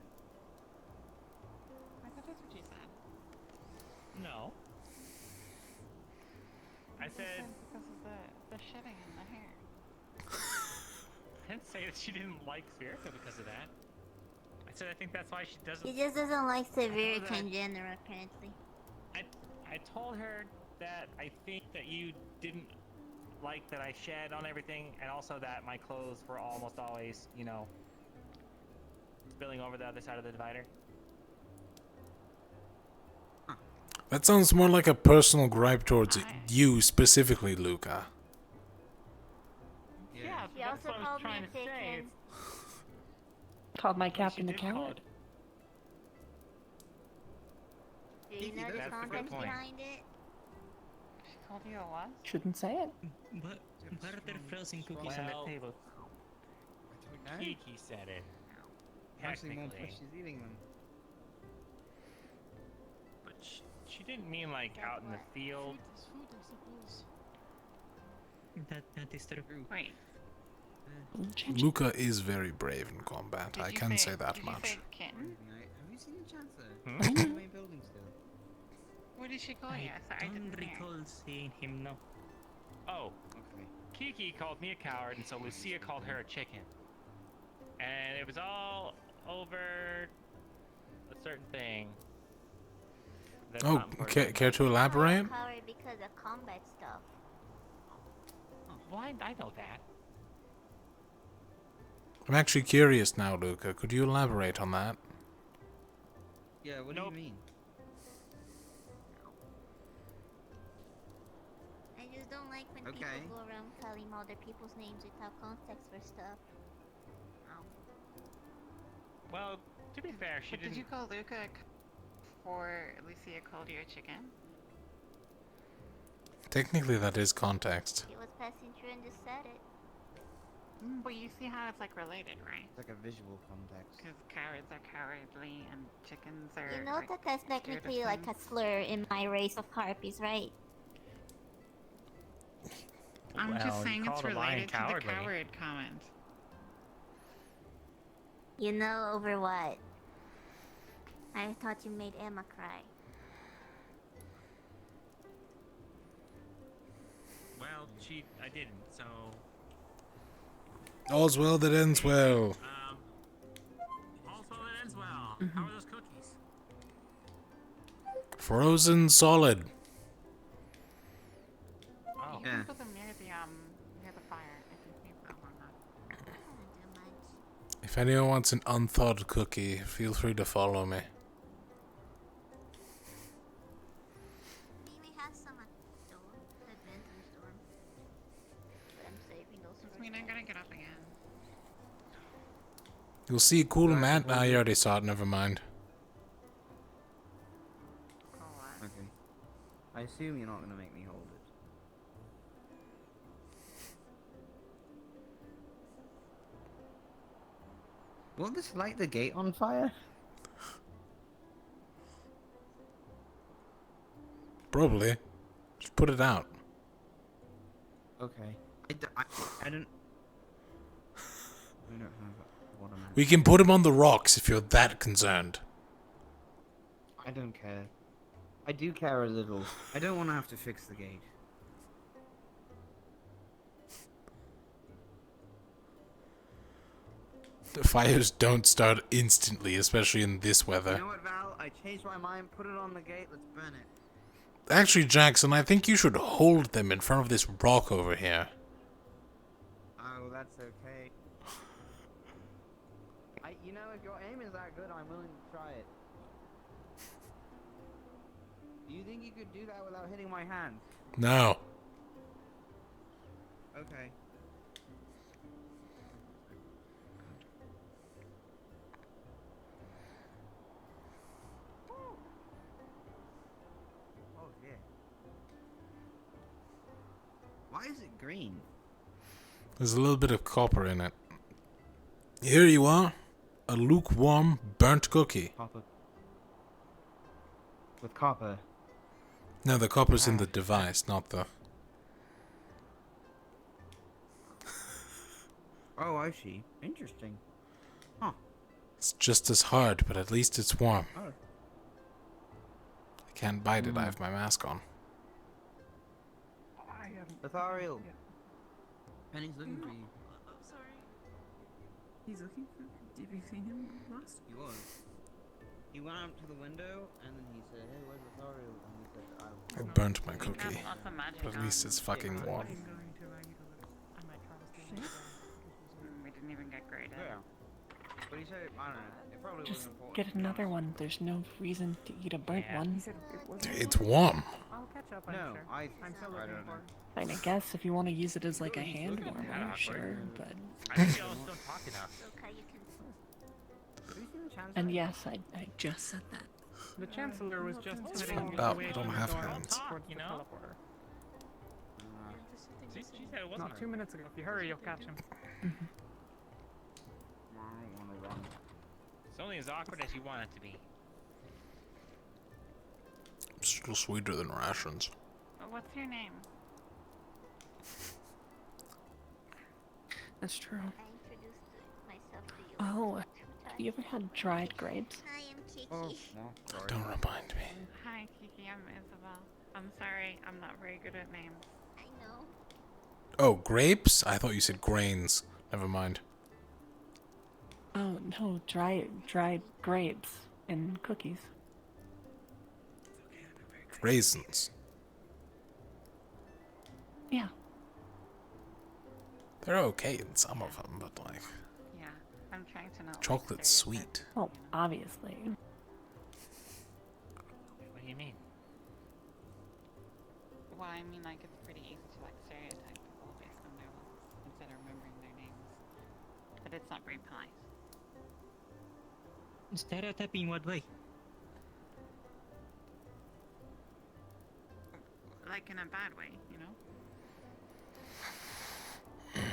[SPEAKER 4] I thought that's what you said.
[SPEAKER 14] No. I said
[SPEAKER 4] because of the shedding in the hair.
[SPEAKER 14] I didn't say that she didn't like Spherica because of that. I said I think that's why she doesn't.
[SPEAKER 17] He just doesn't like
[SPEAKER 14] I told
[SPEAKER 17] Severica
[SPEAKER 14] her
[SPEAKER 17] in general, apparently.
[SPEAKER 14] I told her that I think that you didn't like that I shed on everything, and also that my clothes were almost always, you know, spilling over the other side of the divider.
[SPEAKER 1] That sounds more like a personal gripe towards you specifically, Luca.
[SPEAKER 14] Yeah,
[SPEAKER 17] She
[SPEAKER 14] that's
[SPEAKER 17] also
[SPEAKER 14] what I was
[SPEAKER 17] called me
[SPEAKER 14] trying
[SPEAKER 17] a
[SPEAKER 14] to say.
[SPEAKER 17] chicken.
[SPEAKER 10] Called my captain a coward.
[SPEAKER 17] Do you know the
[SPEAKER 14] That's a good
[SPEAKER 17] context
[SPEAKER 14] point.
[SPEAKER 17] behind it?
[SPEAKER 4] She called you a what?
[SPEAKER 10] Shouldn't say it.
[SPEAKER 6] But why are there frozen cookies on
[SPEAKER 14] Well,
[SPEAKER 6] the table?
[SPEAKER 14] Kiki said it.
[SPEAKER 8] Actually, Mom,
[SPEAKER 14] Technically.
[SPEAKER 8] she's eating them.
[SPEAKER 14] But she didn't mean like out in the field.
[SPEAKER 6] That is true.
[SPEAKER 4] Wait.
[SPEAKER 1] Luca is very brave in combat, I can say that
[SPEAKER 4] did
[SPEAKER 1] much.
[SPEAKER 4] You say kitten?
[SPEAKER 8] Have you seen the Chancellor?
[SPEAKER 14] Hmm?
[SPEAKER 8] In the main building still.
[SPEAKER 4] What did she call you?
[SPEAKER 6] I
[SPEAKER 4] didn't
[SPEAKER 6] don't
[SPEAKER 4] hear.
[SPEAKER 6] recall seeing him, no.
[SPEAKER 14] Oh,
[SPEAKER 8] Okay.
[SPEAKER 14] Kiki called me a coward, and so Lucia called her a chicken. And it was all over a certain thing. That's
[SPEAKER 1] Oh,
[SPEAKER 14] not important.
[SPEAKER 1] care to elaborate?
[SPEAKER 17] Coward because of combat stuff.
[SPEAKER 14] Well, I know that.
[SPEAKER 1] I'm actually curious now, Luca. Could you elaborate on that?
[SPEAKER 8] Yeah, what do you mean?
[SPEAKER 17] I just don't like when people go around calling other people's names without context for stuff.
[SPEAKER 14] Well, to be fair, she
[SPEAKER 4] But
[SPEAKER 14] didn't.
[SPEAKER 4] did you call Luca before Lucia called you a chicken?
[SPEAKER 1] Technically, that is context.
[SPEAKER 17] He was passing through and just said it.
[SPEAKER 4] But you see how it's like related, right?
[SPEAKER 8] It's like a visual context.
[SPEAKER 4] Because cowards are cowardly and chickens are.
[SPEAKER 17] You know
[SPEAKER 4] like,
[SPEAKER 17] that that's
[SPEAKER 4] scared of
[SPEAKER 17] technically like a
[SPEAKER 4] things.
[SPEAKER 17] slur in my race of harpies, right?
[SPEAKER 4] I'm
[SPEAKER 14] Well,
[SPEAKER 4] just
[SPEAKER 14] you
[SPEAKER 4] saying it's
[SPEAKER 14] called a lion
[SPEAKER 4] related to the
[SPEAKER 14] cowardly.
[SPEAKER 4] coward comment.
[SPEAKER 17] You know over what? I thought you made Emma cry.
[SPEAKER 14] Well, I didn't, so.
[SPEAKER 1] All's well that ends well.
[SPEAKER 14] Also, that ends well. How are those cookies?
[SPEAKER 1] Frozen solid.
[SPEAKER 14] Oh.
[SPEAKER 4] You can put them near the fire if you think that one up.
[SPEAKER 1] If anyone wants an unthawed cookie, feel free to follow me.
[SPEAKER 17] We may have some at the door, at Benton's dorm. But I'm saving those for
[SPEAKER 4] I mean, I'm gonna get up again.
[SPEAKER 1] You'll see a cool mat. Ah, you already saw it. Never mind.
[SPEAKER 8] Okay. I assume you're not going to make me hold it. Will this light the gate on fire?
[SPEAKER 1] Probably. Just put it out.
[SPEAKER 8] Okay. I don't... I don't have what I'm
[SPEAKER 1] We can put him on the rocks if you're that concerned.
[SPEAKER 8] I don't care. I do care a little. I don't want to have to fix the gate.
[SPEAKER 1] The fires don't start instantly, especially in this weather.
[SPEAKER 8] You know what, Val? I changed my mind. Put it on the gate. Let's burn it.
[SPEAKER 1] Actually, Jackson, I think you should hold them in front of this rock over here.
[SPEAKER 8] Oh, that's okay. You know, if your aim is that good, I'm willing to try it. Do you think you could do that without hitting my hand?
[SPEAKER 1] No.
[SPEAKER 8] Okay. Oh, yeah. Why is it green?
[SPEAKER 1] There's a little bit of copper in it. Here you are. A lukewarm, burnt cookie.
[SPEAKER 8] Copper. With copper.
[SPEAKER 1] No, the copper's in the device, not the...
[SPEAKER 8] Oh, I see. Interesting. Huh.
[SPEAKER 1] It's just as hard, but at least it's warm.
[SPEAKER 8] Oh.
[SPEAKER 1] I can't bite it, I have my mask on.
[SPEAKER 8] Lothario. Penny's looking for you.
[SPEAKER 10] Sorry. He's looking for. Did you see him last?
[SPEAKER 8] He was. He went out to the window and then he said, "Hey, where's Lothario?" And he said,
[SPEAKER 1] I burnt my cookie, but at least it's fucking warm.
[SPEAKER 4] We didn't even get graded.
[SPEAKER 8] Yeah. But he said, I don't know. It probably
[SPEAKER 10] Just
[SPEAKER 8] wasn't important.
[SPEAKER 10] get another one. There's no reason to eat a burnt one.
[SPEAKER 1] It's warm.
[SPEAKER 9] I'll catch up, I'm
[SPEAKER 8] No,
[SPEAKER 9] sure.
[SPEAKER 8] I'm
[SPEAKER 9] still
[SPEAKER 8] I
[SPEAKER 9] looking
[SPEAKER 8] don't know.
[SPEAKER 9] for
[SPEAKER 10] I mean, I guess if you want to use it as like a hand warmer, sure, but.
[SPEAKER 14] I think y'all don't talk enough.
[SPEAKER 17] Okay, you can.
[SPEAKER 10] And yes, I just said that.
[SPEAKER 9] The Chancellor was just
[SPEAKER 1] It's
[SPEAKER 9] heading
[SPEAKER 1] fucked up,
[SPEAKER 9] away
[SPEAKER 1] I don't
[SPEAKER 9] from
[SPEAKER 1] have
[SPEAKER 9] the door
[SPEAKER 1] hands.
[SPEAKER 9] towards
[SPEAKER 14] You
[SPEAKER 9] the
[SPEAKER 14] know?
[SPEAKER 9] teleporter.
[SPEAKER 14] She said it wasn't
[SPEAKER 9] Not
[SPEAKER 14] her.
[SPEAKER 9] 2 minutes ago. If you hurry, you'll catch him.
[SPEAKER 8] I don't want to run.
[SPEAKER 14] It's only as awkward as you want it to be.
[SPEAKER 1] Still sweeter than rations.
[SPEAKER 4] What's your name?
[SPEAKER 10] That's true.
[SPEAKER 17] I introduced myself to you.
[SPEAKER 10] Oh, have you ever had dried grapes?
[SPEAKER 17] I am Kiki.
[SPEAKER 8] Oh, no, sorry.
[SPEAKER 1] Don't remind me.
[SPEAKER 4] Hi, Kiki. I'm Isabel. I'm sorry. I'm not very good at names.
[SPEAKER 17] I know.
[SPEAKER 1] Oh, grapes? I thought you said grains. Never mind.
[SPEAKER 10] Oh no, dried grapes and cookies.
[SPEAKER 1] Raisins.
[SPEAKER 10] Yeah.
[SPEAKER 1] They're okay in some of them, but like,
[SPEAKER 4] Yeah, I'm trying to not.
[SPEAKER 1] chocolate's sweet.
[SPEAKER 10] Well, obviously.
[SPEAKER 14] What do you mean?
[SPEAKER 4] Well, I mean, like, it's pretty easy to, like, stereotype people based on their looks instead of remembering their names. But it's not very polite.
[SPEAKER 6] Stereotyping what way?
[SPEAKER 4] Like, in a bad way, you know?
[SPEAKER 17] Okay.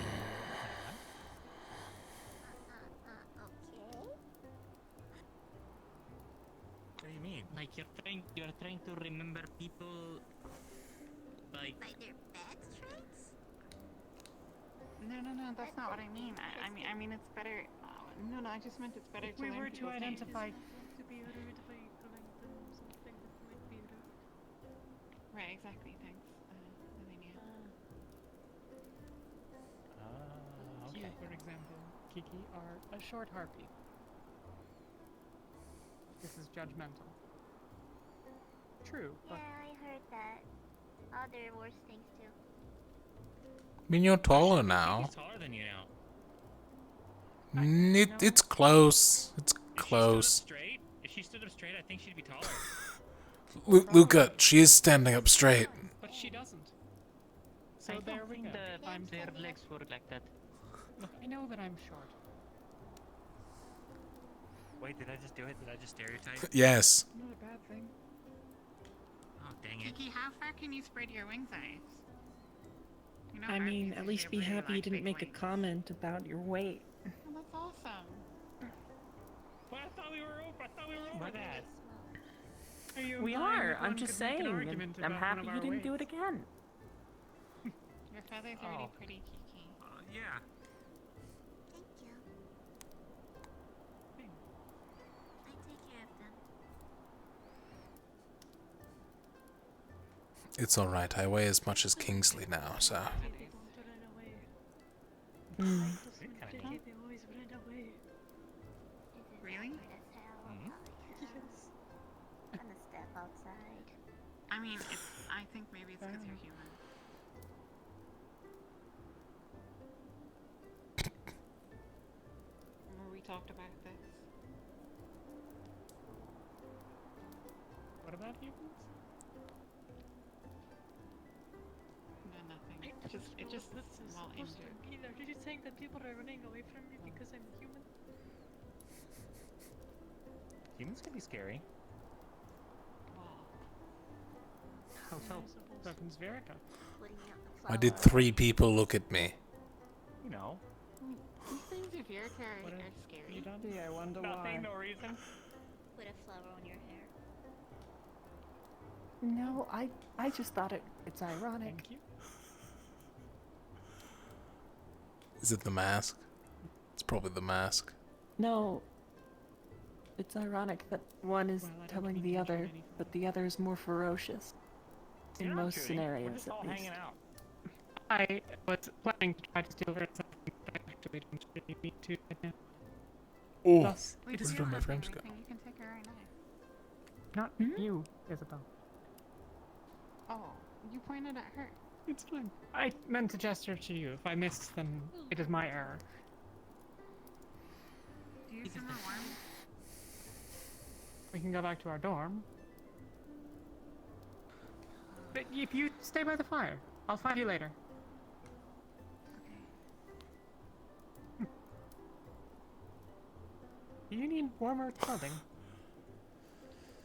[SPEAKER 14] What do you mean?
[SPEAKER 6] Like you're trying to remember people like
[SPEAKER 17] By their bad traits?
[SPEAKER 4] No, that's not what I mean. I mean, it's better. No, I just meant it's better
[SPEAKER 9] If
[SPEAKER 4] to
[SPEAKER 9] we
[SPEAKER 4] learn
[SPEAKER 9] were to
[SPEAKER 4] people's names.
[SPEAKER 9] identify to be rude by calling them something that might be rude.
[SPEAKER 4] Right, exactly. Thanks, Lavinia.
[SPEAKER 9] You, for example, Kiki, are a short harpy. This is judgmental. True,
[SPEAKER 17] Yeah,
[SPEAKER 9] but
[SPEAKER 17] I heard that. Other worse things too.
[SPEAKER 1] I mean, you're taller now.
[SPEAKER 14] He's taller than you now.
[SPEAKER 1] It's close. It's close.
[SPEAKER 14] Straight? If she stood up straight, I think she'd be taller.
[SPEAKER 1] Luca, she is standing up straight.
[SPEAKER 9] but she doesn't. So
[SPEAKER 6] I
[SPEAKER 9] there
[SPEAKER 6] don't
[SPEAKER 9] we
[SPEAKER 6] think
[SPEAKER 9] go.
[SPEAKER 6] their legs work like that.
[SPEAKER 9] Look, I know that I'm short.
[SPEAKER 14] Wait, did I just do it? Did I just stereotype?
[SPEAKER 1] Yes.
[SPEAKER 9] Not a bad thing.
[SPEAKER 14] Oh, dang it.
[SPEAKER 4] Kiki, how far can you spread your wings, eyes? You know,
[SPEAKER 10] I mean,
[SPEAKER 4] harpies
[SPEAKER 10] at least
[SPEAKER 4] usually
[SPEAKER 10] be
[SPEAKER 4] have
[SPEAKER 10] happy
[SPEAKER 4] really,
[SPEAKER 10] you didn't
[SPEAKER 4] big
[SPEAKER 10] make a
[SPEAKER 4] wings.
[SPEAKER 10] comment about your weight.
[SPEAKER 4] Oh, that's awesome.
[SPEAKER 14] Well, I thought we were over that.
[SPEAKER 9] Are you
[SPEAKER 10] We
[SPEAKER 9] implying
[SPEAKER 10] are.
[SPEAKER 9] that
[SPEAKER 10] I'm
[SPEAKER 9] one
[SPEAKER 10] just
[SPEAKER 9] could make an
[SPEAKER 10] saying.
[SPEAKER 9] argument
[SPEAKER 10] I'm
[SPEAKER 9] about
[SPEAKER 10] happy
[SPEAKER 9] one of
[SPEAKER 10] you
[SPEAKER 9] our
[SPEAKER 10] didn't do it
[SPEAKER 9] weights?
[SPEAKER 10] again.
[SPEAKER 4] Your feathers are really
[SPEAKER 14] Oh.
[SPEAKER 4] pretty, Kiki.
[SPEAKER 14] Yeah.
[SPEAKER 17] Thank you. I take care of them.
[SPEAKER 1] It's alright, I weigh as much as Kingsley now, so.
[SPEAKER 9] They don't run away.
[SPEAKER 10] Mm.
[SPEAKER 9] They always run away.
[SPEAKER 4] Really?
[SPEAKER 17] Yes. I'm gonna step outside.
[SPEAKER 4] I mean, I think maybe it's because you're human. Remember we talked about this?
[SPEAKER 9] What about humans?
[SPEAKER 4] No, nothing. It just small injured.
[SPEAKER 9] Are you saying that people are running away from me because I'm human?
[SPEAKER 14] Humans can be scary.
[SPEAKER 9] So can Zverica.
[SPEAKER 1] Why did 3 people look at me?
[SPEAKER 14] You know.
[SPEAKER 4] These things of your character are scary.
[SPEAKER 9] Yeah, I wonder why.
[SPEAKER 14] Nothing, no reason.
[SPEAKER 17] Put a flower on your hair.
[SPEAKER 10] No, I just thought it's ironic.
[SPEAKER 9] Thank you.
[SPEAKER 1] Is it the mask? It's probably the mask.
[SPEAKER 11] No. It's ironic that one is telling the other, but the other is more ferocious. In most scenarios, at least.
[SPEAKER 9] I was planning to try to steal her something, but I actually don't really need to right now.
[SPEAKER 1] Oh,
[SPEAKER 9] Plus,
[SPEAKER 4] Wait,
[SPEAKER 1] where's
[SPEAKER 4] you don't
[SPEAKER 1] my
[SPEAKER 4] have
[SPEAKER 1] friends
[SPEAKER 4] anything, you can take her right now.
[SPEAKER 9] not you, Isabel.
[SPEAKER 4] Oh, you pointed at her.
[SPEAKER 9] It's fine. I meant to gesture to you. If I missed, then it is my error.
[SPEAKER 4] Do you smell warm?
[SPEAKER 9] We can go back to our dorm. But if you stay by the fire, I'll find you later. You need warmer clothing.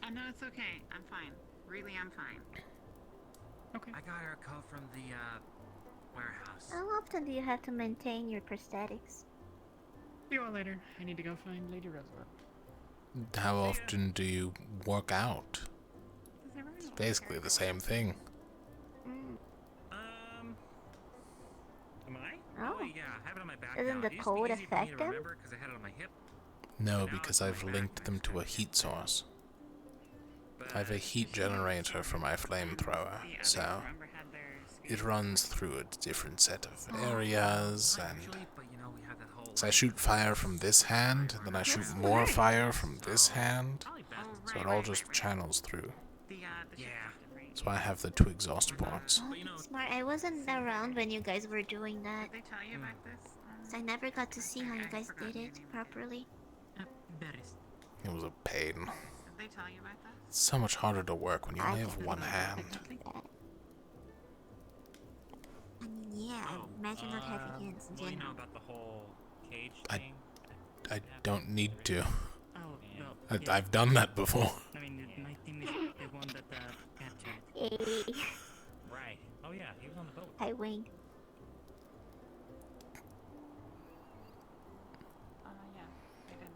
[SPEAKER 4] Oh, no, it's okay. I'm fine. Really, I'm fine.
[SPEAKER 9] Okay.
[SPEAKER 15] I got her a coat from the, warehouse.
[SPEAKER 17] How often do you have to maintain your prosthetics?
[SPEAKER 9] See you all later. I need to go find Lady Rosewood.
[SPEAKER 1] How often do you work out? It's basically the same thing.
[SPEAKER 15] Am I?
[SPEAKER 17] Oh.
[SPEAKER 15] Yeah, I have it on my back
[SPEAKER 17] Doesn't
[SPEAKER 15] now.
[SPEAKER 17] the
[SPEAKER 15] It used to be
[SPEAKER 17] cold
[SPEAKER 15] easy for me to
[SPEAKER 17] affect them?
[SPEAKER 15] remember 'cause I had it on my hip.
[SPEAKER 1] No, because I've linked them to a heat source. I have a heat generator for my flamethrower, so it runs through a different set of areas, and so I shoot fire from this hand, and then I shoot more fire from this hand, so it all just channels through. So I have the two exhaust ports.
[SPEAKER 17] Oh, that's smart. I wasn't around when you guys were doing that.
[SPEAKER 4] Did they tell you about this?
[SPEAKER 17] So I never got to see how you guys did it properly.
[SPEAKER 1] It was a pain.
[SPEAKER 4] Did they tell you about this?
[SPEAKER 1] It's so much harder to work when you only have one hand.
[SPEAKER 17] I mean, yeah, I imagine not having hands in
[SPEAKER 15] Well, you know
[SPEAKER 17] general.
[SPEAKER 15] about the whole cage
[SPEAKER 1] I,
[SPEAKER 15] thing?
[SPEAKER 1] I don't need to.
[SPEAKER 14] Oh, well,
[SPEAKER 1] I've done that before.
[SPEAKER 14] I mean, my team is the one that captured.
[SPEAKER 15] Right. Oh yeah, he was on the boat.
[SPEAKER 17] I wing.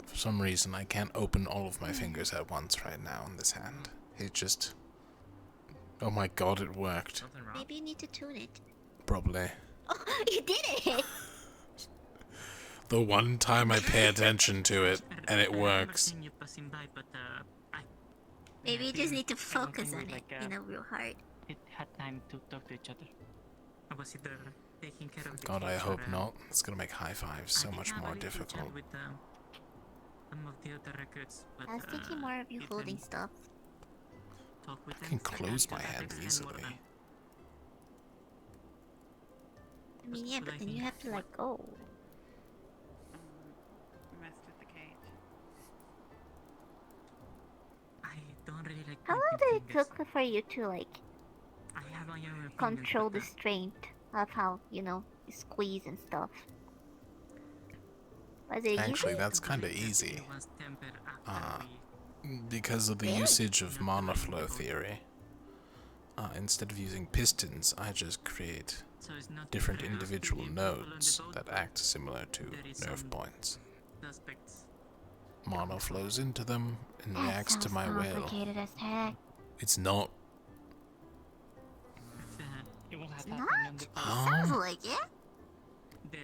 [SPEAKER 1] For some reason, I can't open all of my fingers at once right now on this hand. It just... Oh my god, it worked.
[SPEAKER 17] Maybe you need to tune it.
[SPEAKER 1] Probably.
[SPEAKER 17] Oh, you did it!
[SPEAKER 1] The one time I pay attention to it, and it works.
[SPEAKER 17] Maybe you just need to focus on it, you know, real hard.
[SPEAKER 14] It had time to talk to each other. I was either taking care of the
[SPEAKER 1] God, I
[SPEAKER 14] cage
[SPEAKER 1] hope
[SPEAKER 14] or,
[SPEAKER 1] not. It's gonna make high fives so much more difficult.
[SPEAKER 14] with some of the other records, but
[SPEAKER 17] I was thinking more of you holding stuff.
[SPEAKER 14] talk with
[SPEAKER 1] I can close my hand easily.
[SPEAKER 17] I mean, yeah, but then you have to let go.
[SPEAKER 4] Messed with the cage.
[SPEAKER 14] I don't really like
[SPEAKER 17] How long did it took for you to, like,
[SPEAKER 14] I have my own
[SPEAKER 17] control the strength of how, you know, you squeeze and stuff? Was it
[SPEAKER 1] Actually,
[SPEAKER 17] easy?
[SPEAKER 1] that's kinda easy. Because of the usage of monoflow theory. Instead of using pistons, I just create different individual nodes that act similar to nerve points. Mono flows into them and
[SPEAKER 17] That
[SPEAKER 1] reacts to
[SPEAKER 17] sounds
[SPEAKER 1] my will.
[SPEAKER 17] complicated as heck.
[SPEAKER 1] It's not.
[SPEAKER 17] It's not? Sounds like it.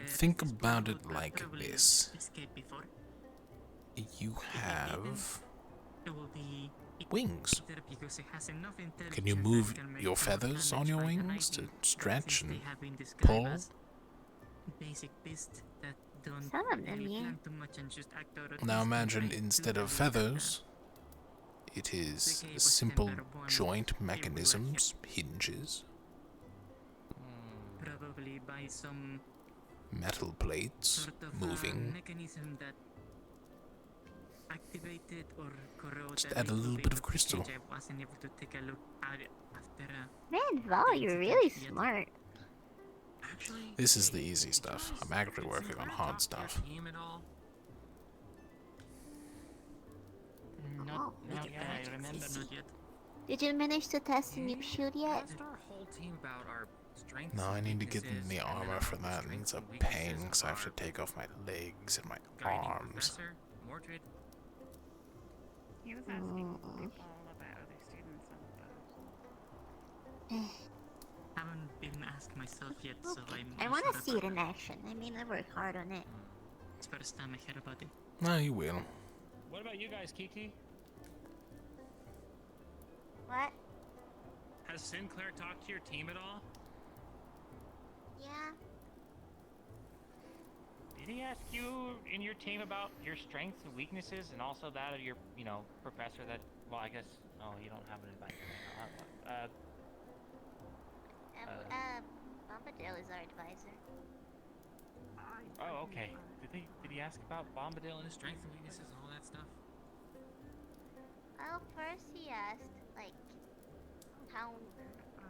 [SPEAKER 1] Think about it like this. You have wings. Can you move your feathers on your wings to stretch and pull?
[SPEAKER 17] Some of them, yeah.
[SPEAKER 1] Now imagine instead of feathers, it is simple joint mechanisms, hinges,
[SPEAKER 14] Probably by some
[SPEAKER 1] metal plates moving.
[SPEAKER 14] mechanism that activated or corroded.
[SPEAKER 1] Just add a little bit of crystal.
[SPEAKER 14] I wasn't able to take a look at it after.
[SPEAKER 17] Man, Val, you're really smart.
[SPEAKER 1] This is the easy stuff. I'm actually working on hard stuff.
[SPEAKER 14] Not yet. I remember not yet.
[SPEAKER 17] Did you manage to test the new shoot yet?
[SPEAKER 1] No, I need to get in the armor for that, and it's a pain because I have to take off my legs and my arms.
[SPEAKER 4] He was asking people about other students on the boat.
[SPEAKER 14] Haven't been asked myself yet, so I'm.
[SPEAKER 17] I want to see it in action. I mean, I work hard on it.
[SPEAKER 6] It's first time I hear about it.
[SPEAKER 1] No, you will.
[SPEAKER 14] What about you guys, Kiki?
[SPEAKER 17] What?
[SPEAKER 14] Has Sinclair talked to your team at all?
[SPEAKER 17] Yeah.
[SPEAKER 14] Did he ask you in your team about your strengths and weaknesses, and also that of your, professor that? Well, I guess. Oh, you don't have an advisor.
[SPEAKER 17] Bombadil is our advisor.
[SPEAKER 14] Oh, okay. Did he ask about Bombadil and his strengths and weaknesses and all that stuff?
[SPEAKER 17] Well, first he asked, like, how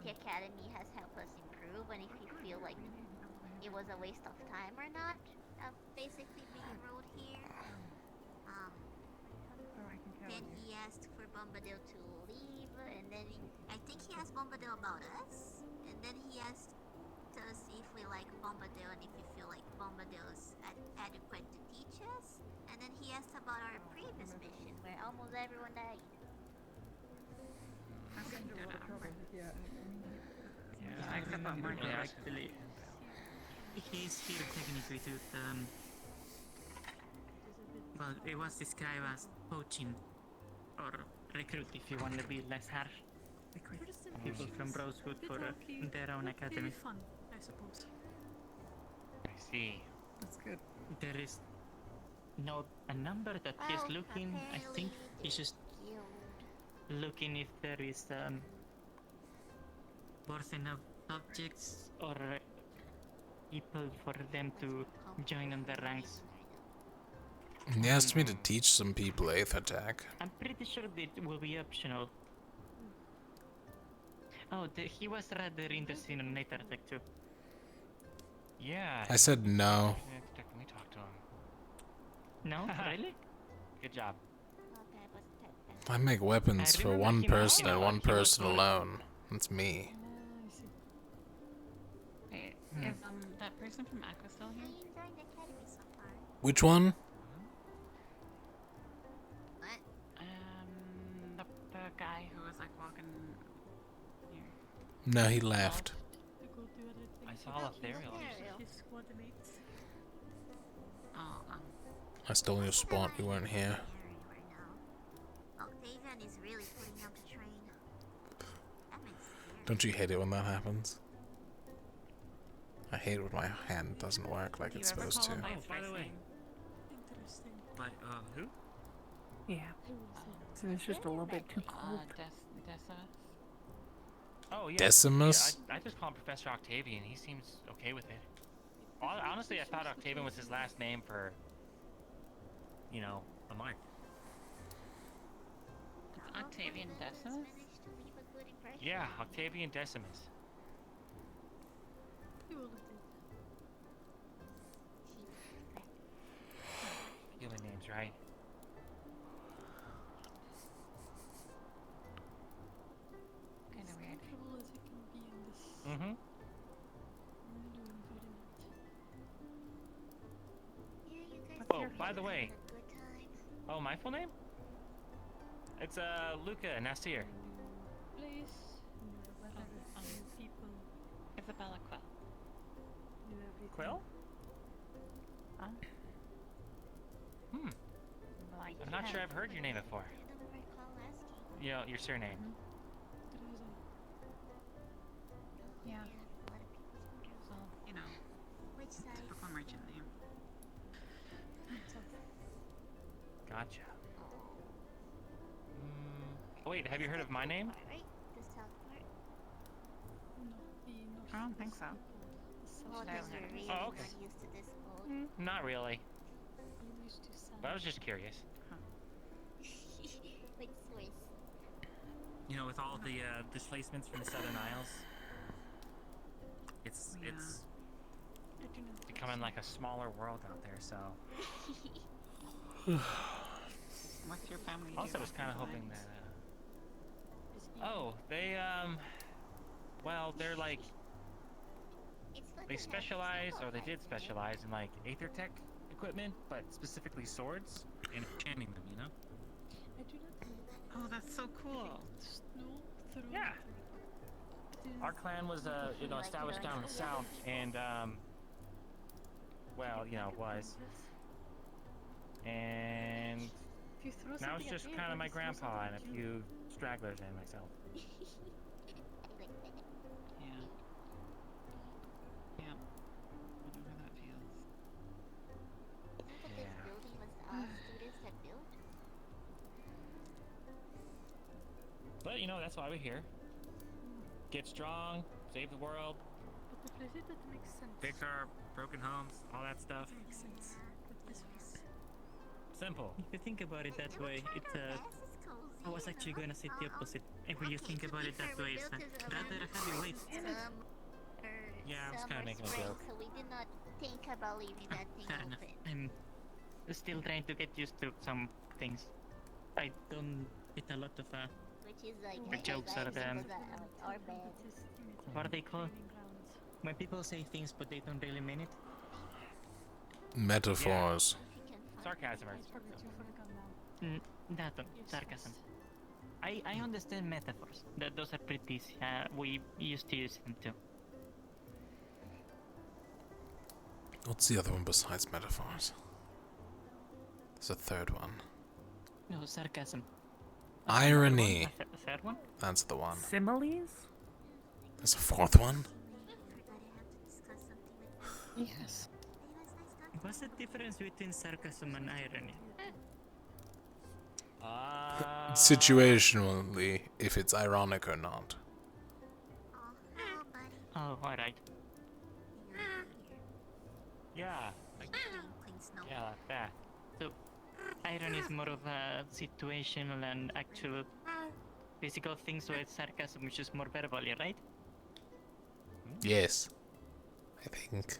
[SPEAKER 17] the academy has helped us improve, and if you feel like it was a waste of time or not, basically being enrolled here. Then he asked for Bombadil to leave, and then I think he asked Bombadil about us, and then he asked us if we like Bombadil and if we feel like Bombadil is adequate to teach us, and then he asked about our previous mission where almost everyone died.
[SPEAKER 6] Yeah, I remember actually. He's here technically to well, it was described as poaching or recruit if you want to be less harsh. People from Rosewood for their own academy.
[SPEAKER 10] Fun, I suppose.
[SPEAKER 14] I see.
[SPEAKER 10] That's good.
[SPEAKER 6] There is no a number that he's looking. I think he's just looking if there is worth enough subjects or people for them to join on the ranks.
[SPEAKER 1] He asked me to teach some people 8th attack.
[SPEAKER 6] I'm pretty sure it will be optional. Oh, he was rather interested in 8th attack too.
[SPEAKER 14] Yeah.
[SPEAKER 1] I said no.
[SPEAKER 14] Let me talk to him.
[SPEAKER 6] No, really?
[SPEAKER 14] Good job.
[SPEAKER 1] I make weapons for one person and one person alone. That's me.
[SPEAKER 4] Wait, is that person from Aqua still here?
[SPEAKER 1] Which one?
[SPEAKER 4] The guy who was like walking here.
[SPEAKER 1] No, he left.
[SPEAKER 14] I saw Ethereal.
[SPEAKER 10] His squad mates.
[SPEAKER 4] Oh,
[SPEAKER 1] I stole your spot, you weren't here.
[SPEAKER 17] Octavian is really putting up the train. That makes sense.
[SPEAKER 1] Don't you hate it when that happens? I hate when my hand doesn't work like it's supposed to.
[SPEAKER 14] Oh, by the way.
[SPEAKER 10] Interesting.
[SPEAKER 14] Like, who?
[SPEAKER 11] Yeah. So it's just a little bit too cold.
[SPEAKER 4] Decimus?
[SPEAKER 14] Oh, yeah.
[SPEAKER 1] Decimus?
[SPEAKER 14] Yeah, I just call him Professor Octavian. He seems okay with it. Honestly, I thought Octavian was his last name for, a month.
[SPEAKER 4] Octavian Decimus?
[SPEAKER 14] Yeah, Octavian Decimus. Human names, right?
[SPEAKER 4] Kinda weird.
[SPEAKER 14] Mm-hmm. Oh, by the way. Oh, my full name? It's Luca Nasir.
[SPEAKER 10] Please.
[SPEAKER 4] Isabella Quill.
[SPEAKER 14] Quill?
[SPEAKER 4] Huh? Like
[SPEAKER 14] I'm not sure I've heard your name before. Your surname.
[SPEAKER 4] Yeah. Well, typical merchant name.
[SPEAKER 14] Gotcha. Wait, have you heard of my name?
[SPEAKER 4] I don't think so.
[SPEAKER 14] Oh, okay. Not really. But I was just curious. With all the displacements from the Southern Isles, it's becoming like a smaller world out there. So.
[SPEAKER 4] What's your family do?
[SPEAKER 14] Also, I was kind of hoping that. Oh, they well, they're like. They specialize, or they did specialize in like aether tech equipment, but specifically swords and enchanting them.
[SPEAKER 4] Oh, that's so cool.
[SPEAKER 14] Yeah. Our clan was, established down in the south, and, well, was. Now it's just kind of my grandpa and a few stragglers and myself.
[SPEAKER 4] Yeah. Yeah. Whatever that feels.
[SPEAKER 17] Isn't that this building was all students that built?
[SPEAKER 14] But you know, that's why we're here. Get strong, save the world,
[SPEAKER 10] But the pleasure that makes sense.
[SPEAKER 14] fix our broken homes, all that stuff.
[SPEAKER 10] Makes sense. But this was
[SPEAKER 14] Simple.
[SPEAKER 6] If you think about it that way, it's I was actually going to say the opposite. If you think about it that way, it's rather a heavy weight.
[SPEAKER 14] Yeah, I was kind of making a
[SPEAKER 17] spring,
[SPEAKER 14] joke.
[SPEAKER 17] so we did not think about leaving that thing
[SPEAKER 6] Fair enough.
[SPEAKER 17] open.
[SPEAKER 6] I'm still trying to get used to some things. I don't get a lot of
[SPEAKER 17] Which is like
[SPEAKER 6] the jokes are
[SPEAKER 17] our bad.
[SPEAKER 6] what are they called? When people say things but they don't really mean it.
[SPEAKER 1] Metaphors.
[SPEAKER 14] Sarcasm.
[SPEAKER 6] That one, sarcasm. I understand metaphors. Those are pretty easy. We used to use them too.
[SPEAKER 1] What's the other one besides metaphors? There's a third one.
[SPEAKER 6] No, sarcasm.
[SPEAKER 1] Irony.
[SPEAKER 6] The third one?
[SPEAKER 1] That's the one.
[SPEAKER 11] Similes?
[SPEAKER 1] There's a fourth one?
[SPEAKER 6] Yes. What's the difference between sarcasm and irony?
[SPEAKER 1] Situationally, if it's ironic or not.
[SPEAKER 6] Oh, alright.
[SPEAKER 14] Yeah. Yeah, like that.
[SPEAKER 6] So, irony is more of a situational and actual physical thing, so it's sarcasm, which is more verbal, right?
[SPEAKER 1] Yes. I think.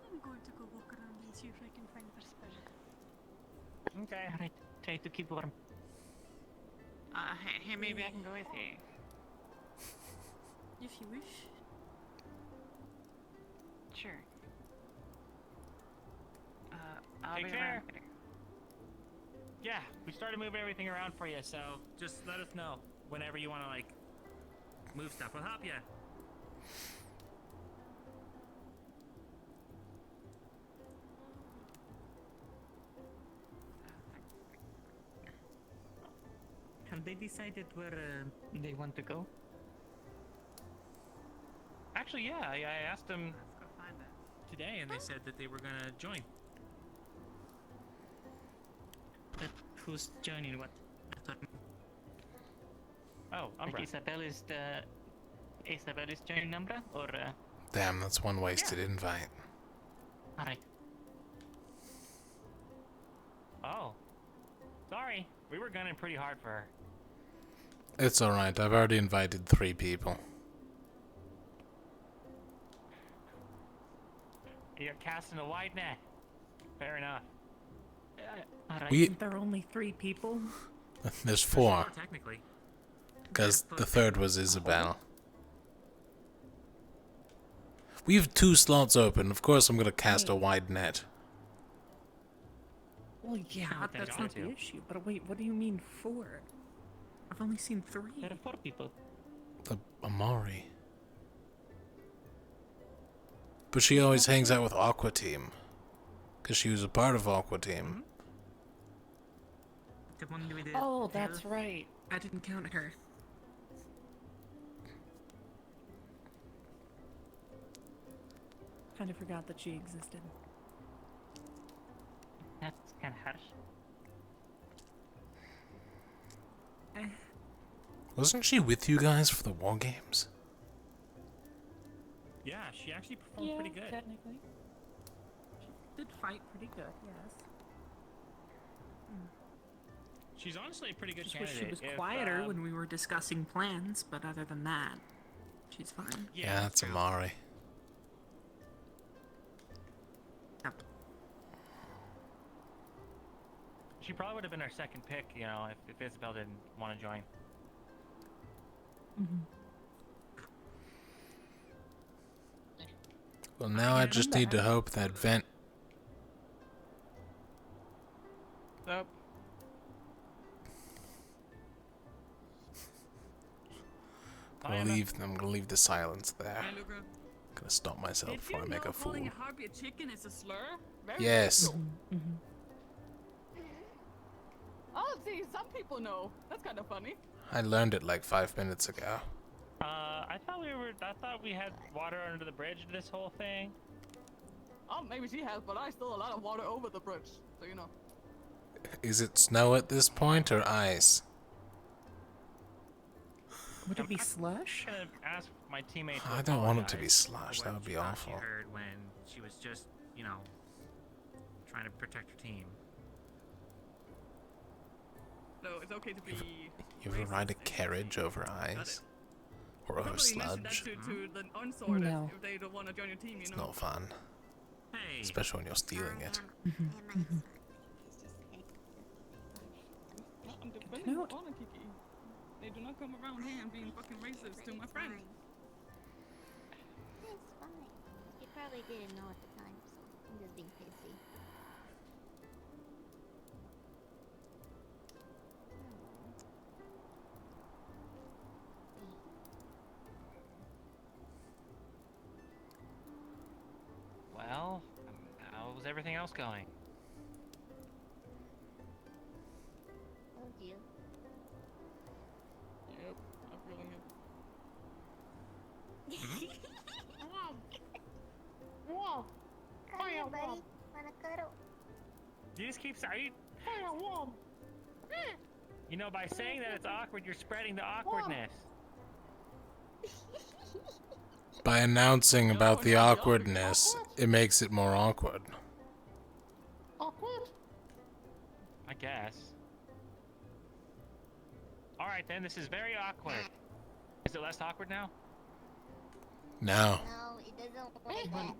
[SPEAKER 10] I'm going to go walk around and see if I can find the spell.
[SPEAKER 14] Okay.
[SPEAKER 6] Alright, try to keep warm.
[SPEAKER 4] Hey, maybe I can go with you.
[SPEAKER 10] If you wish.
[SPEAKER 4] Sure. I'll
[SPEAKER 14] Take
[SPEAKER 4] be
[SPEAKER 14] care.
[SPEAKER 4] around later.
[SPEAKER 14] Yeah, we started moving everything around for you, so just let us know whenever you want to, like, move stuff. We'll help you.
[SPEAKER 6] Have they decided where they want to go?
[SPEAKER 14] Actually, yeah, I asked them
[SPEAKER 4] Let's go find it.
[SPEAKER 14] today, and they said that they were gonna join.
[SPEAKER 6] But who's joining what?
[SPEAKER 14] Oh, Umbra.
[SPEAKER 6] Like Isabel is joining Umbra, or
[SPEAKER 1] Damn, that's one wasted invite.
[SPEAKER 6] alright.
[SPEAKER 14] Oh. Sorry. We were gunning pretty hard for her.
[SPEAKER 1] It's alright, I've already invited 3 people.
[SPEAKER 14] You're casting a wide net. Fair enough.
[SPEAKER 6] Alright.
[SPEAKER 11] Isn't there only 3 people?
[SPEAKER 1] There's 4.
[SPEAKER 14] Technically.
[SPEAKER 1] Because the third was Isabel. We have 2 slots open. Of course I'm gonna cast a wide net.
[SPEAKER 11] Well, yeah,
[SPEAKER 14] Sure,
[SPEAKER 11] that's
[SPEAKER 14] thank
[SPEAKER 11] not
[SPEAKER 14] you.
[SPEAKER 11] the issue. But wait, what do you mean 4? I've only seen 3.
[SPEAKER 6] There are 4 people.
[SPEAKER 1] The Amari. But she always hangs out with Aqua Team. Because she was a part of Aqua Team.
[SPEAKER 6] The one with the
[SPEAKER 11] Oh, that's right. I didn't count her. Kind of forgot that she existed.
[SPEAKER 6] That's kind of harsh.
[SPEAKER 1] Wasn't she with you guys for the War Games?
[SPEAKER 14] Yeah, she actually performed pretty good.
[SPEAKER 11] Technically. She did fight pretty good, yes.
[SPEAKER 14] She's honestly a pretty good
[SPEAKER 11] Just wish
[SPEAKER 14] candidate.
[SPEAKER 11] she was
[SPEAKER 14] if,
[SPEAKER 11] quieter when we were discussing plans, but other than that, she's fine.
[SPEAKER 1] Yeah, that's
[SPEAKER 14] true.
[SPEAKER 1] Amari.
[SPEAKER 14] She probably would have been our second pick, you know, if Isabel didn't want to join.
[SPEAKER 1] Well, now I just need to hope that Vent... I'm gonna leave the silence there.
[SPEAKER 10] Hey, Luca.
[SPEAKER 1] Gonna stop myself
[SPEAKER 10] Did
[SPEAKER 1] before I
[SPEAKER 10] you
[SPEAKER 1] make
[SPEAKER 10] know
[SPEAKER 1] a fool.
[SPEAKER 10] calling a harpy a chicken is a slur? Very
[SPEAKER 1] Yes.
[SPEAKER 10] good. Oh, see, some people know. That's kind of funny.
[SPEAKER 1] I learned it like 5 minutes ago.
[SPEAKER 14] I thought we had water under the bridge this whole thing.
[SPEAKER 10] Oh, maybe she has, but I still a lot of water over the bridge, so you know.
[SPEAKER 1] Is it snow at this point or ice?
[SPEAKER 11] Would it be slush?
[SPEAKER 14] I'm gonna ask my teammate to
[SPEAKER 1] I don't want it to be
[SPEAKER 14] apologize
[SPEAKER 1] slush.
[SPEAKER 14] for
[SPEAKER 1] That
[SPEAKER 14] what
[SPEAKER 1] would be
[SPEAKER 14] she thought
[SPEAKER 1] awful.
[SPEAKER 14] She heard when she was just, you know, trying to protect her team.
[SPEAKER 10] So it's okay to be.
[SPEAKER 1] You ever ride a carriage over ice? Or over
[SPEAKER 10] Probably mention that
[SPEAKER 1] sludge?
[SPEAKER 10] to the unsorted
[SPEAKER 11] No.
[SPEAKER 10] if they don't want to join your team, you
[SPEAKER 1] It's
[SPEAKER 10] know.
[SPEAKER 1] no fun.
[SPEAKER 14] Hey.
[SPEAKER 1] Especially when you're stealing it.
[SPEAKER 10] I'm defending your honor, Kiki. They do not come around here and being fucking racist to my friend.
[SPEAKER 17] It's fine. You probably didn't know at the time, so I'm just being pissy.
[SPEAKER 14] Well, how's everything else going?
[SPEAKER 17] Told you.
[SPEAKER 10] Yep, I'm feeling it.
[SPEAKER 17] Whoa! Come here, buddy. Wanna cuddle?
[SPEAKER 14] You just keep saying. You know, by saying that it's awkward, you're spreading the awkwardness.
[SPEAKER 1] By announcing about the awkwardness, it makes it more awkward.
[SPEAKER 10] Awkward?
[SPEAKER 14] I guess. Alright then, this is very awkward. Is it less awkward now?
[SPEAKER 1] No.
[SPEAKER 17] No, it doesn't work like that.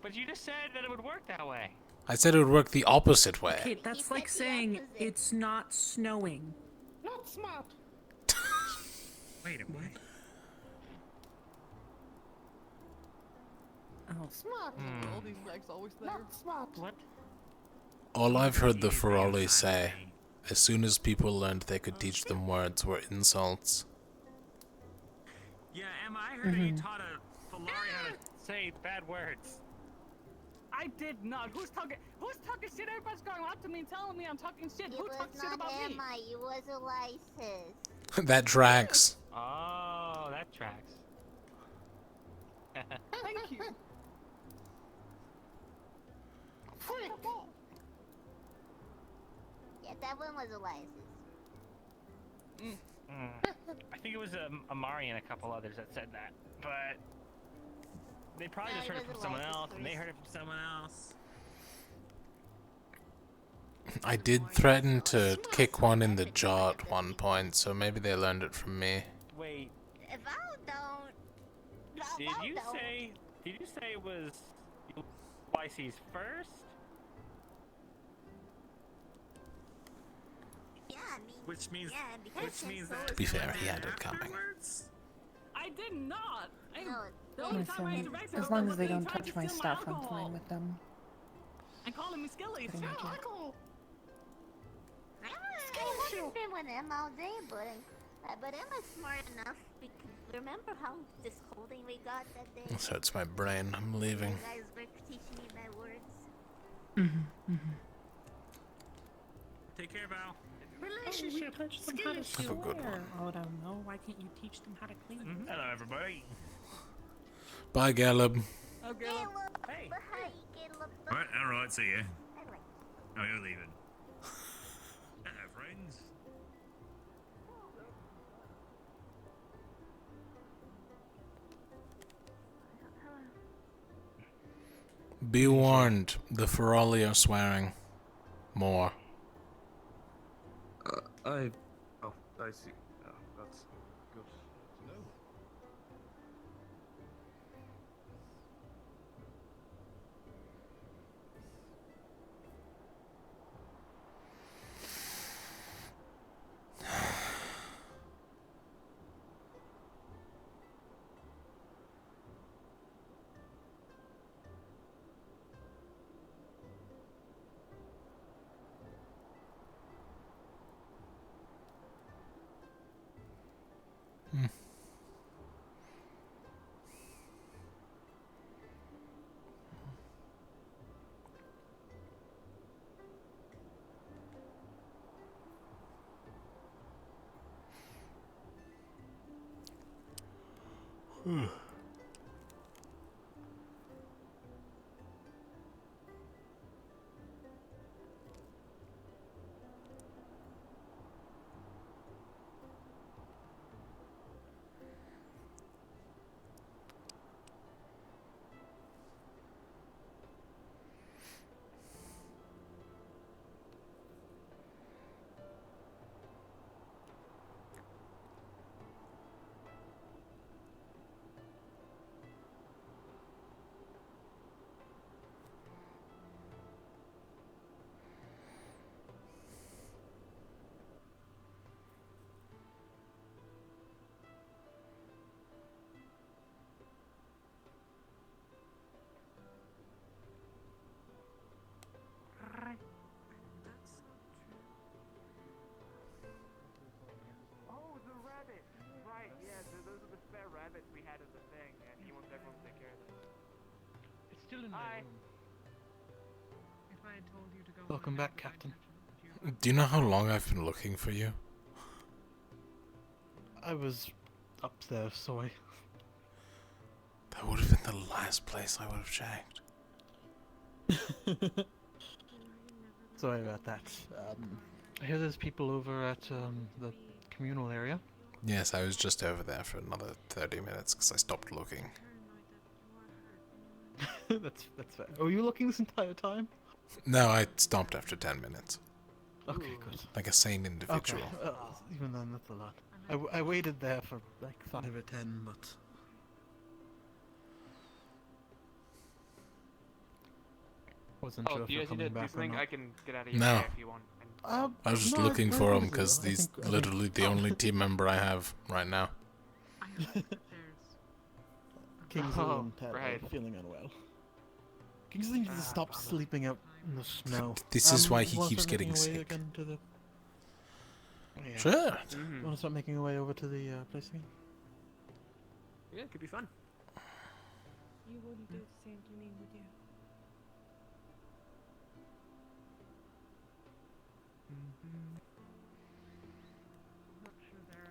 [SPEAKER 14] But you just said that it would work that way.
[SPEAKER 1] I said it would work the opposite way.
[SPEAKER 11] Okay, that's like saying it's not snowing.
[SPEAKER 10] Not smart.
[SPEAKER 15] Wait a minute.
[SPEAKER 11] Oh.
[SPEAKER 10] Smart. All these legs always there. Not smart.
[SPEAKER 14] What?
[SPEAKER 1] All I've heard the Feroli say, as soon as people learned they could teach them words, were insults.
[SPEAKER 14] Yeah, Emma, I heard that you taught a Filari how to say bad words.
[SPEAKER 10] I did not. Who's talking shit? Everybody's going up to me and telling me I'm talking shit.
[SPEAKER 17] It
[SPEAKER 10] Who
[SPEAKER 17] was talks shit not
[SPEAKER 10] about
[SPEAKER 17] Emma,
[SPEAKER 10] me?
[SPEAKER 17] it was Elisis.
[SPEAKER 1] That tracks.
[SPEAKER 14] Oh, that tracks.
[SPEAKER 10] Thank you. Freak.
[SPEAKER 17] Yeah, that one was Elisis.
[SPEAKER 14] I think it was Amari and a couple others that said that, but they probably just heard it from someone else, and they heard it from someone else.
[SPEAKER 1] I did threaten to kick one in the jaw at one point, so maybe they learned it from me.
[SPEAKER 14] Wait,
[SPEAKER 17] If I don't...
[SPEAKER 14] did you say it was YC's first?
[SPEAKER 17] Yeah, I mean...
[SPEAKER 14] Which means,
[SPEAKER 17] yeah, because
[SPEAKER 14] that...
[SPEAKER 1] To be fair, he had it coming.
[SPEAKER 10] I did not.
[SPEAKER 17] No,
[SPEAKER 10] The only time I
[SPEAKER 11] Listen,
[SPEAKER 10] interacted
[SPEAKER 11] as
[SPEAKER 10] with
[SPEAKER 11] long
[SPEAKER 10] them
[SPEAKER 11] as
[SPEAKER 10] was
[SPEAKER 11] they
[SPEAKER 10] they
[SPEAKER 11] don't
[SPEAKER 10] tried
[SPEAKER 11] touch
[SPEAKER 10] to
[SPEAKER 11] my
[SPEAKER 10] steal
[SPEAKER 11] stuff, I'm
[SPEAKER 10] alcohol.
[SPEAKER 11] fine with them.
[SPEAKER 10] And calling me skilly.
[SPEAKER 11] Pretty much it.
[SPEAKER 10] Alcohol.
[SPEAKER 17] I haven't been with Emma all day, but Emma's smart enough. Because remember how the scolding we got that day?
[SPEAKER 1] This hurts my brain. I'm leaving.
[SPEAKER 17] You guys were teaching me bad words.
[SPEAKER 14] Take care, Val.
[SPEAKER 10] Relationship.
[SPEAKER 11] Teach them how to
[SPEAKER 1] Have a good
[SPEAKER 11] swear.
[SPEAKER 1] one.
[SPEAKER 11] Oh, I don't know. Why can't you teach them how to clean?
[SPEAKER 14] Hello, everybody.
[SPEAKER 1] Bye, Galeb.
[SPEAKER 10] Oh, Caleb.
[SPEAKER 14] Hey.
[SPEAKER 17] Hi, Caleb.
[SPEAKER 15] Right, alright, see ya.
[SPEAKER 17] Alright.
[SPEAKER 15] Oh, you're leaving. Hello, friends.
[SPEAKER 1] Be warned, the Feroli are swearing. More.
[SPEAKER 7] Oh, I see. That's good to know.
[SPEAKER 12] Oh, the rabbit! Right, yeah, those are the spare rabbits we had as a thing, and he wants everyone to take care of them.
[SPEAKER 2] It's still in my room.
[SPEAKER 12] If I had told you to go
[SPEAKER 2] Welcome back, Captain.
[SPEAKER 1] Do you know how long I've been looking for you?
[SPEAKER 2] I was upstairs, sorry.
[SPEAKER 1] That would have been the last place I would have checked.
[SPEAKER 2] Sorry about that. I hear there's people over at the communal area.
[SPEAKER 1] Yes, I was just over there for another 30 minutes because I stopped looking.
[SPEAKER 2] That's fair. Were you looking this entire time?
[SPEAKER 1] No, I stopped after 10 minutes.
[SPEAKER 2] Okay, good.
[SPEAKER 1] Like a sane individual.
[SPEAKER 2] Okay. Even then, that's a lot. I waited there for like 5 or 10, but... Wasn't sure
[SPEAKER 12] do
[SPEAKER 2] if
[SPEAKER 12] you
[SPEAKER 2] you're
[SPEAKER 12] guys need to
[SPEAKER 2] coming
[SPEAKER 12] do
[SPEAKER 2] back or
[SPEAKER 12] something?
[SPEAKER 2] not.
[SPEAKER 12] I can get out of your
[SPEAKER 1] No.
[SPEAKER 12] way if you want.
[SPEAKER 1] I was just
[SPEAKER 2] no,
[SPEAKER 1] looking
[SPEAKER 2] I
[SPEAKER 1] for him
[SPEAKER 2] wanted to,
[SPEAKER 1] because
[SPEAKER 2] I
[SPEAKER 1] he's
[SPEAKER 2] think-
[SPEAKER 1] literally the only team member I have right now.
[SPEAKER 2] Kingsley
[SPEAKER 12] Oh,
[SPEAKER 2] and Ted
[SPEAKER 12] right.
[SPEAKER 2] are feeling unwell. Kingsley needs to stop sleeping out in the snow.
[SPEAKER 1] This is why he
[SPEAKER 2] wanna
[SPEAKER 1] keeps
[SPEAKER 2] start making
[SPEAKER 1] getting
[SPEAKER 2] your way
[SPEAKER 1] sick.
[SPEAKER 2] again to the... Yeah.
[SPEAKER 1] Sure.
[SPEAKER 12] Mm-hmm.
[SPEAKER 2] Want to start making your way over to the place again?
[SPEAKER 12] Yeah, it could be fun.
[SPEAKER 11] You wouldn't do the same to me, would you?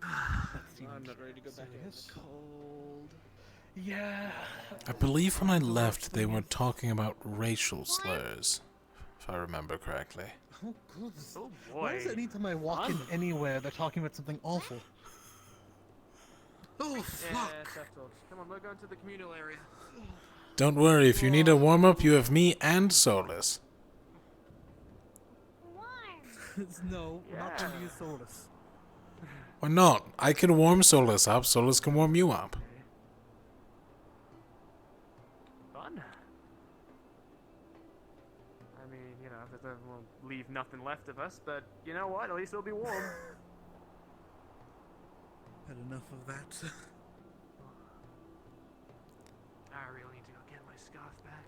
[SPEAKER 5] I'm not ready to go back in. It's cold.
[SPEAKER 2] Yeah.
[SPEAKER 1] I believe when I left, they were talking about racial slurs, if I remember correctly.
[SPEAKER 2] Oh, good.
[SPEAKER 12] Oh
[SPEAKER 2] Why is
[SPEAKER 12] boy.
[SPEAKER 2] it anytime I walk in anywhere, they're talking about something awful? Oh,
[SPEAKER 12] Yeah,
[SPEAKER 2] fuck.
[SPEAKER 12] tough talks. Come on, we're going to the communal area.
[SPEAKER 1] Don't worry, if you need a warm-up, you have me and Solus.
[SPEAKER 2] No, we're not going to use Solus.
[SPEAKER 1] Why not? I can warm Solus up, Solus can warm you up.
[SPEAKER 12] Fun. I mean, you know, that will leave nothing left of us, but you know what? At least it'll be warm.
[SPEAKER 2] Had enough of that.
[SPEAKER 12] I really need to go get my scarf back.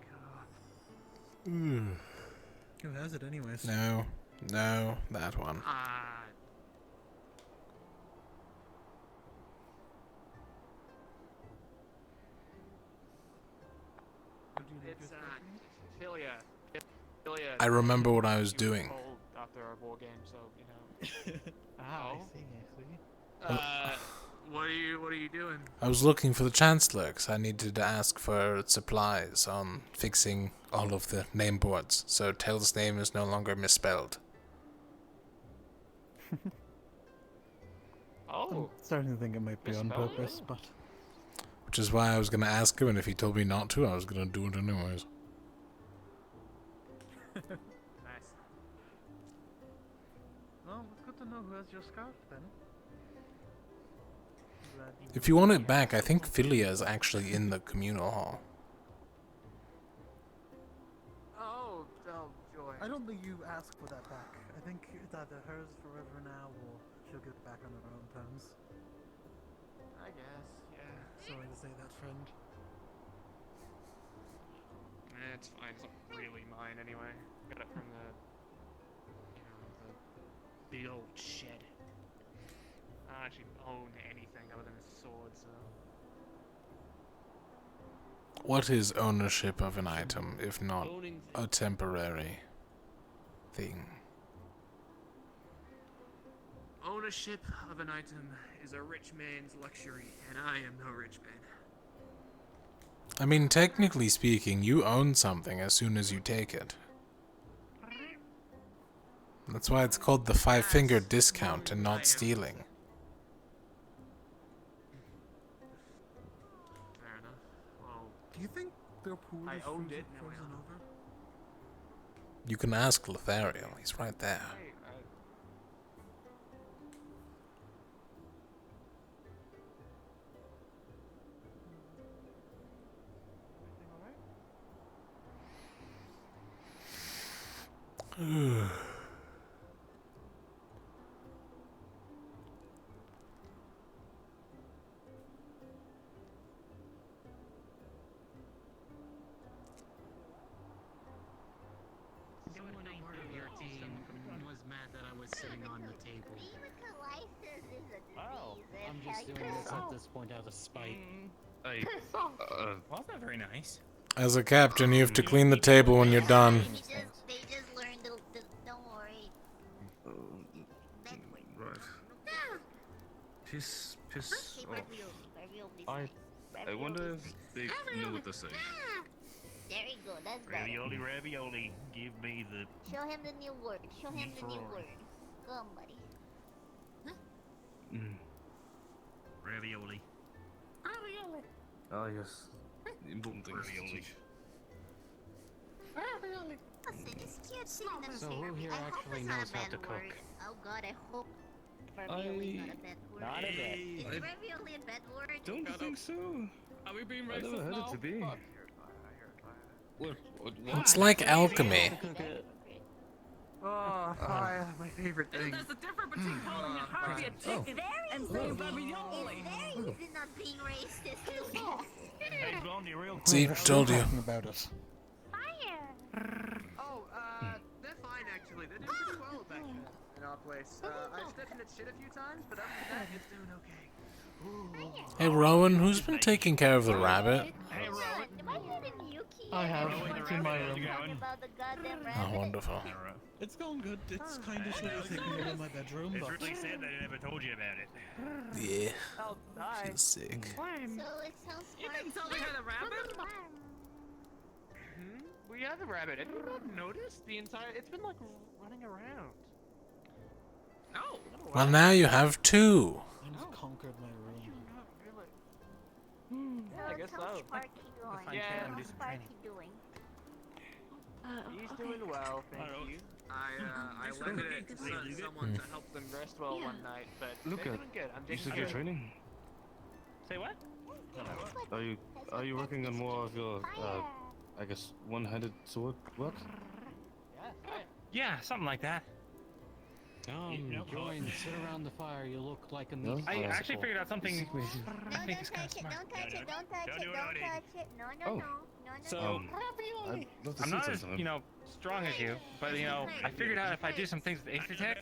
[SPEAKER 2] Who has it anyways?
[SPEAKER 1] No, that one.
[SPEAKER 12] It's Philia. Philia.
[SPEAKER 1] I remember what I was
[SPEAKER 12] She
[SPEAKER 1] doing.
[SPEAKER 12] cold after our war game, so you know.
[SPEAKER 2] I see.
[SPEAKER 12] What are you doing?
[SPEAKER 1] I was looking for the Chancellor because I needed to ask for supplies on fixing all of the name boards, so Tell's name is no longer misspelled.
[SPEAKER 12] Oh.
[SPEAKER 2] I'm starting to think it might be on
[SPEAKER 12] Misspelled?
[SPEAKER 2] purpose, but...
[SPEAKER 1] Which is why I was going to ask him, and if he told me not to, I was going to do it anyways.
[SPEAKER 12] Nice.
[SPEAKER 2] Well, it's good to know who has your scarf then.
[SPEAKER 1] If you want it back, I think Philia is actually in the communal hall.
[SPEAKER 12] Oh, joy.
[SPEAKER 2] I don't think you ask for that back. I think it's either hers forever now or she'll get it back on her own terms.
[SPEAKER 12] I guess, yeah.
[SPEAKER 2] Sorry to say that, friend.
[SPEAKER 12] It's fine. It's not really mine anyway. Got it from the, you know, the big old shed. I don't actually own anything other than a sword, so.
[SPEAKER 1] What is ownership of an item, if not a temporary thing?
[SPEAKER 12] Ownership of an item is a rich man's luxury, and I am no rich man.
[SPEAKER 1] I mean, technically speaking, you own something as soon as you take it. That's why it's called the 5-finger discount and not stealing.
[SPEAKER 12] Fair enough. Well,
[SPEAKER 21] Do you think their pool
[SPEAKER 12] I
[SPEAKER 21] is
[SPEAKER 12] owned it. Now
[SPEAKER 21] frozen
[SPEAKER 12] we
[SPEAKER 21] over?
[SPEAKER 1] You can ask Lothariel, he's right there.
[SPEAKER 10] Someone part of your team was mad that I was sitting on the table.
[SPEAKER 17] Hemocolysis is a disease.
[SPEAKER 10] Oh, I'm
[SPEAKER 17] It
[SPEAKER 10] just doing this
[SPEAKER 17] affects-
[SPEAKER 10] at this point out of spite.
[SPEAKER 15] Hey,
[SPEAKER 6] well, that's not very nice.
[SPEAKER 1] As a captain, you have to clean the table when you're done.
[SPEAKER 17] They just learned the don't worry.
[SPEAKER 7] Right. Piss off. I wonder if they know what to say.
[SPEAKER 17] There you go, that's better.
[SPEAKER 15] Ravioli, ravioli, give me the...
[SPEAKER 17] Show him the new word. Show him the new
[SPEAKER 15] Ferrari.
[SPEAKER 17] word. Go on, buddy.
[SPEAKER 15] Ravioli.
[SPEAKER 7] Ah, yes. Important things.
[SPEAKER 15] Ravioli.
[SPEAKER 17] Listen, it's cute sitting them
[SPEAKER 10] So
[SPEAKER 17] here.
[SPEAKER 10] who here
[SPEAKER 17] I hope
[SPEAKER 10] actually
[SPEAKER 17] it's not
[SPEAKER 10] knows
[SPEAKER 17] a
[SPEAKER 10] how
[SPEAKER 17] bad
[SPEAKER 10] to
[SPEAKER 17] word.
[SPEAKER 10] cook?
[SPEAKER 17] Oh god, I hope ravioli not a bad word.
[SPEAKER 10] Not a bit.
[SPEAKER 17] Is ravioli a bad word?
[SPEAKER 7] Don't you think so?
[SPEAKER 3] Are we being
[SPEAKER 7] I never
[SPEAKER 3] racist
[SPEAKER 7] heard
[SPEAKER 3] now?
[SPEAKER 7] it to be.
[SPEAKER 3] Fuck.
[SPEAKER 1] It's like alchemy.
[SPEAKER 5] Oh, fire, my favorite thing.
[SPEAKER 10] There's a difference between calling a Harvey a chicken and saying ravioli.
[SPEAKER 17] It's very easy not being racist.
[SPEAKER 15] Hey, Blondie, real quick.
[SPEAKER 1] See, told you.
[SPEAKER 2] About it.
[SPEAKER 5] Oh, they're fine actually. They're doing pretty well back in our place. I've stepped in its shit a few times, but other than that, it's doing okay.
[SPEAKER 1] Hey, Rowan, who's been taking care of the rabbit?
[SPEAKER 15] Hey, Rowan.
[SPEAKER 17] Am I getting Yuki?
[SPEAKER 2] I have.
[SPEAKER 15] Rowan,
[SPEAKER 2] It's
[SPEAKER 15] the
[SPEAKER 2] in my
[SPEAKER 15] rabbit,
[SPEAKER 2] room.
[SPEAKER 15] how's it going?
[SPEAKER 17] About the goddamn
[SPEAKER 1] Oh,
[SPEAKER 17] rabbit.
[SPEAKER 1] wonderful.
[SPEAKER 2] It's going good. It's kind of shitty taking over my bedroom,
[SPEAKER 15] It's
[SPEAKER 2] but
[SPEAKER 15] really sad that I never told you about it.
[SPEAKER 1] Yeah.
[SPEAKER 10] Oh, die.
[SPEAKER 1] Feels sick.
[SPEAKER 17] So it sounds
[SPEAKER 10] You
[SPEAKER 17] smart.
[SPEAKER 10] didn't tell me how to rabbit?
[SPEAKER 5] We have a rabbit. Anyone noticed? The entire... It's been, like, running around.
[SPEAKER 10] Oh.
[SPEAKER 1] Well, now you have two.
[SPEAKER 2] I've conquered my room.
[SPEAKER 5] Not really.
[SPEAKER 17] I guess so. Sparky doing?
[SPEAKER 5] Yeah.
[SPEAKER 17] How's Sparky doing?
[SPEAKER 5] He's doing well, thank you. I lended it to someone to help them rest well one night, but
[SPEAKER 7] Look
[SPEAKER 5] they're
[SPEAKER 7] at.
[SPEAKER 5] doing good. I'm
[SPEAKER 7] You
[SPEAKER 5] taking
[SPEAKER 7] said
[SPEAKER 5] care
[SPEAKER 7] you're
[SPEAKER 5] of
[SPEAKER 7] training.
[SPEAKER 14] Say what?
[SPEAKER 7] Are you working on more of your I guess one-handed sword work?
[SPEAKER 14] Yeah, something like that.
[SPEAKER 10] Join, sit around the fire. You look like a
[SPEAKER 7] No?
[SPEAKER 10] meat
[SPEAKER 14] I
[SPEAKER 7] Oh,
[SPEAKER 14] actually figured out something.
[SPEAKER 17] No,
[SPEAKER 14] I think it's kind of smart.
[SPEAKER 17] Don't touch it, don't touch it,
[SPEAKER 15] Don't do it,
[SPEAKER 17] don't
[SPEAKER 15] Odie.
[SPEAKER 17] touch it. No,
[SPEAKER 7] Oh.
[SPEAKER 17] no.
[SPEAKER 14] So
[SPEAKER 7] I'd love to
[SPEAKER 14] I'm
[SPEAKER 7] see
[SPEAKER 14] not
[SPEAKER 7] it
[SPEAKER 14] as
[SPEAKER 7] sometime.
[SPEAKER 14] strong as you, but I figured out if I do some things with Aether Tech,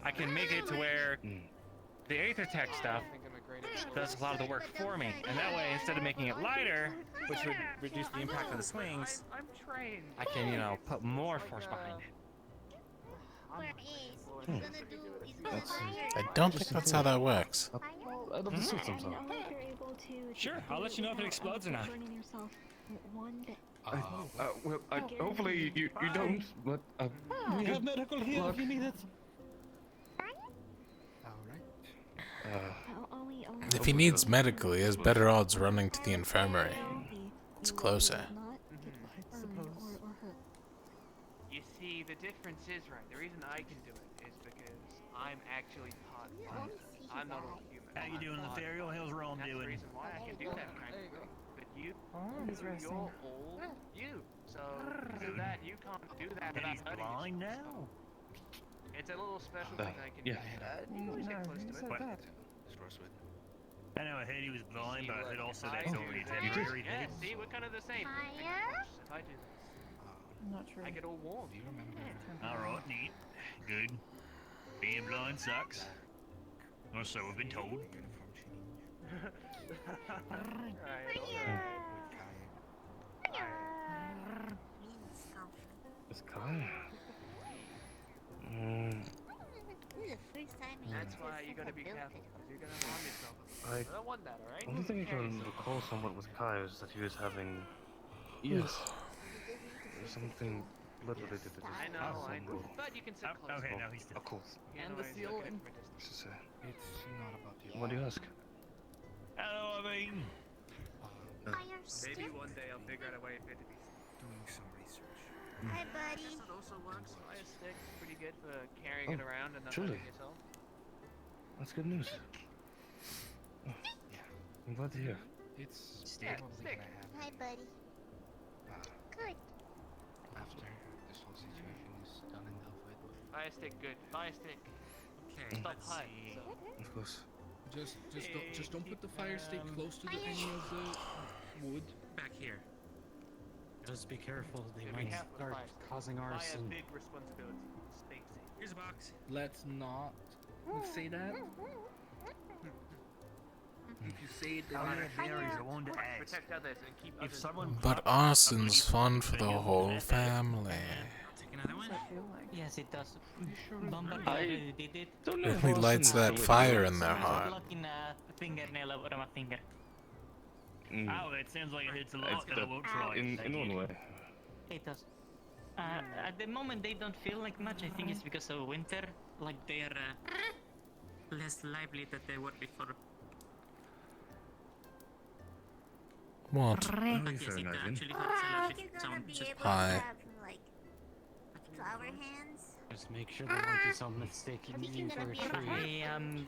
[SPEAKER 14] I can make it to where the Aether Tech stuff does a lot of the work for me, and that way instead of making it lighter, which would reduce the impact of the swings,
[SPEAKER 5] I'm trained.
[SPEAKER 14] I can put more force behind it.
[SPEAKER 17] Where is? He's gonna do. He's gonna
[SPEAKER 1] I don't think that's how that works.
[SPEAKER 7] I'd love to see it sometime.
[SPEAKER 14] Sure, I'll let you know if it explodes or not.
[SPEAKER 7] Well, hopefully you don't, but
[SPEAKER 2] We have medical here if you need it.
[SPEAKER 1] If he needs medical, he has better odds running to the infirmary. It's closer.
[SPEAKER 5] You see, the difference is right. The reason I can do it is because I'm actually taught. I'm not a human.
[SPEAKER 15] How you doing, Lothariel? How's Rome
[SPEAKER 5] That's the
[SPEAKER 15] doing?
[SPEAKER 5] reason why I can do that kind of thing. But you,
[SPEAKER 11] he's resting.
[SPEAKER 5] you're old. You. So do that. You can't do that
[SPEAKER 15] And
[SPEAKER 5] without
[SPEAKER 15] he's
[SPEAKER 5] hurting
[SPEAKER 15] blind
[SPEAKER 5] yourself.
[SPEAKER 15] now?
[SPEAKER 5] It's a little special thing I can do.
[SPEAKER 7] yeah.
[SPEAKER 5] You can always get close to it.
[SPEAKER 15] What?
[SPEAKER 21] Rosewood.
[SPEAKER 15] I know I heard he was blind, but I heard also
[SPEAKER 5] I
[SPEAKER 15] that's
[SPEAKER 5] do
[SPEAKER 15] only
[SPEAKER 5] this.
[SPEAKER 15] temporary
[SPEAKER 5] Yeah,
[SPEAKER 15] thing.
[SPEAKER 5] see, we're kind of the same.
[SPEAKER 17] Fire?
[SPEAKER 5] If I do this,
[SPEAKER 11] Not true.
[SPEAKER 5] I get all warm.
[SPEAKER 21] Do you remember?
[SPEAKER 15] Alright, neat. Good. Being blind sucks. Or so we've been told.
[SPEAKER 21] Uniform change.
[SPEAKER 7] It's Kai.
[SPEAKER 17] next time.
[SPEAKER 5] That's why you gotta be careful, because you're gonna harm yourself.
[SPEAKER 7] I
[SPEAKER 5] I don't want that, alright?
[SPEAKER 7] only thing I can recall somewhat with Kai is that he was having. Yes. Something blood related to
[SPEAKER 5] I know, but you can sit close.
[SPEAKER 15] Okay, now he's
[SPEAKER 7] Of course.
[SPEAKER 10] And the seal and
[SPEAKER 7] It's
[SPEAKER 21] not about the.
[SPEAKER 7] What do you ask?
[SPEAKER 15] Hello, I mean.
[SPEAKER 17] Fire stick.
[SPEAKER 5] Maybe one day I'll figure out a way for it to be
[SPEAKER 21] Doing some research.
[SPEAKER 17] Hi, buddy.
[SPEAKER 5] Yes, it also works. Fire stick, pretty good for carrying it
[SPEAKER 7] Oh,
[SPEAKER 5] around and not
[SPEAKER 7] truly?
[SPEAKER 5] hurting yourself.
[SPEAKER 7] That's good news. Oh, I'm glad to hear.
[SPEAKER 21] It's
[SPEAKER 5] Stick,
[SPEAKER 21] probably
[SPEAKER 5] stick.
[SPEAKER 21] gonna happen
[SPEAKER 17] Hi, buddy. Good.
[SPEAKER 21] after this whole situation is done and dealt with.
[SPEAKER 5] Fire stick, good. Fire stick.
[SPEAKER 12] Okay,
[SPEAKER 5] Stop
[SPEAKER 12] let's
[SPEAKER 5] high.
[SPEAKER 12] see.
[SPEAKER 5] So.
[SPEAKER 7] Of course.
[SPEAKER 3] Just don't put the fire stick close to any of the wood.
[SPEAKER 12] Back here.
[SPEAKER 16] Just be careful, they
[SPEAKER 5] Yeah, be
[SPEAKER 16] might
[SPEAKER 5] careful with
[SPEAKER 16] start
[SPEAKER 5] fire stick.
[SPEAKER 16] causing
[SPEAKER 5] I have
[SPEAKER 16] arson.
[SPEAKER 5] big responsibility. Stay safe.
[SPEAKER 12] Here's a box.
[SPEAKER 3] Let's not say that. If you say it, then
[SPEAKER 15] I wanted to ask.
[SPEAKER 5] Protect others and keep
[SPEAKER 15] If
[SPEAKER 5] others.
[SPEAKER 15] someone
[SPEAKER 1] But arson's fun for the whole family.
[SPEAKER 12] Take another one.
[SPEAKER 6] Yes, it does.
[SPEAKER 7] I
[SPEAKER 6] Already did it.
[SPEAKER 7] don't know.
[SPEAKER 1] It really lights that fire in their heart.
[SPEAKER 6] Looking a fingernail over my finger.
[SPEAKER 15] Oh, that sounds like it hurts a lot, but I won't try.
[SPEAKER 7] In one way.
[SPEAKER 6] It does. At the moment, they don't feel like much. I think it's because of winter. Like they're less lively than they were before.
[SPEAKER 1] What?
[SPEAKER 6] But yes, it actually hurts a lot.
[SPEAKER 17] You're
[SPEAKER 6] If
[SPEAKER 17] gonna
[SPEAKER 6] someone
[SPEAKER 17] be
[SPEAKER 6] just
[SPEAKER 17] able
[SPEAKER 1] Hi.
[SPEAKER 17] to have like flower hands.
[SPEAKER 16] Just make sure the monkeys aren't mistaking you for a tree.
[SPEAKER 6] I am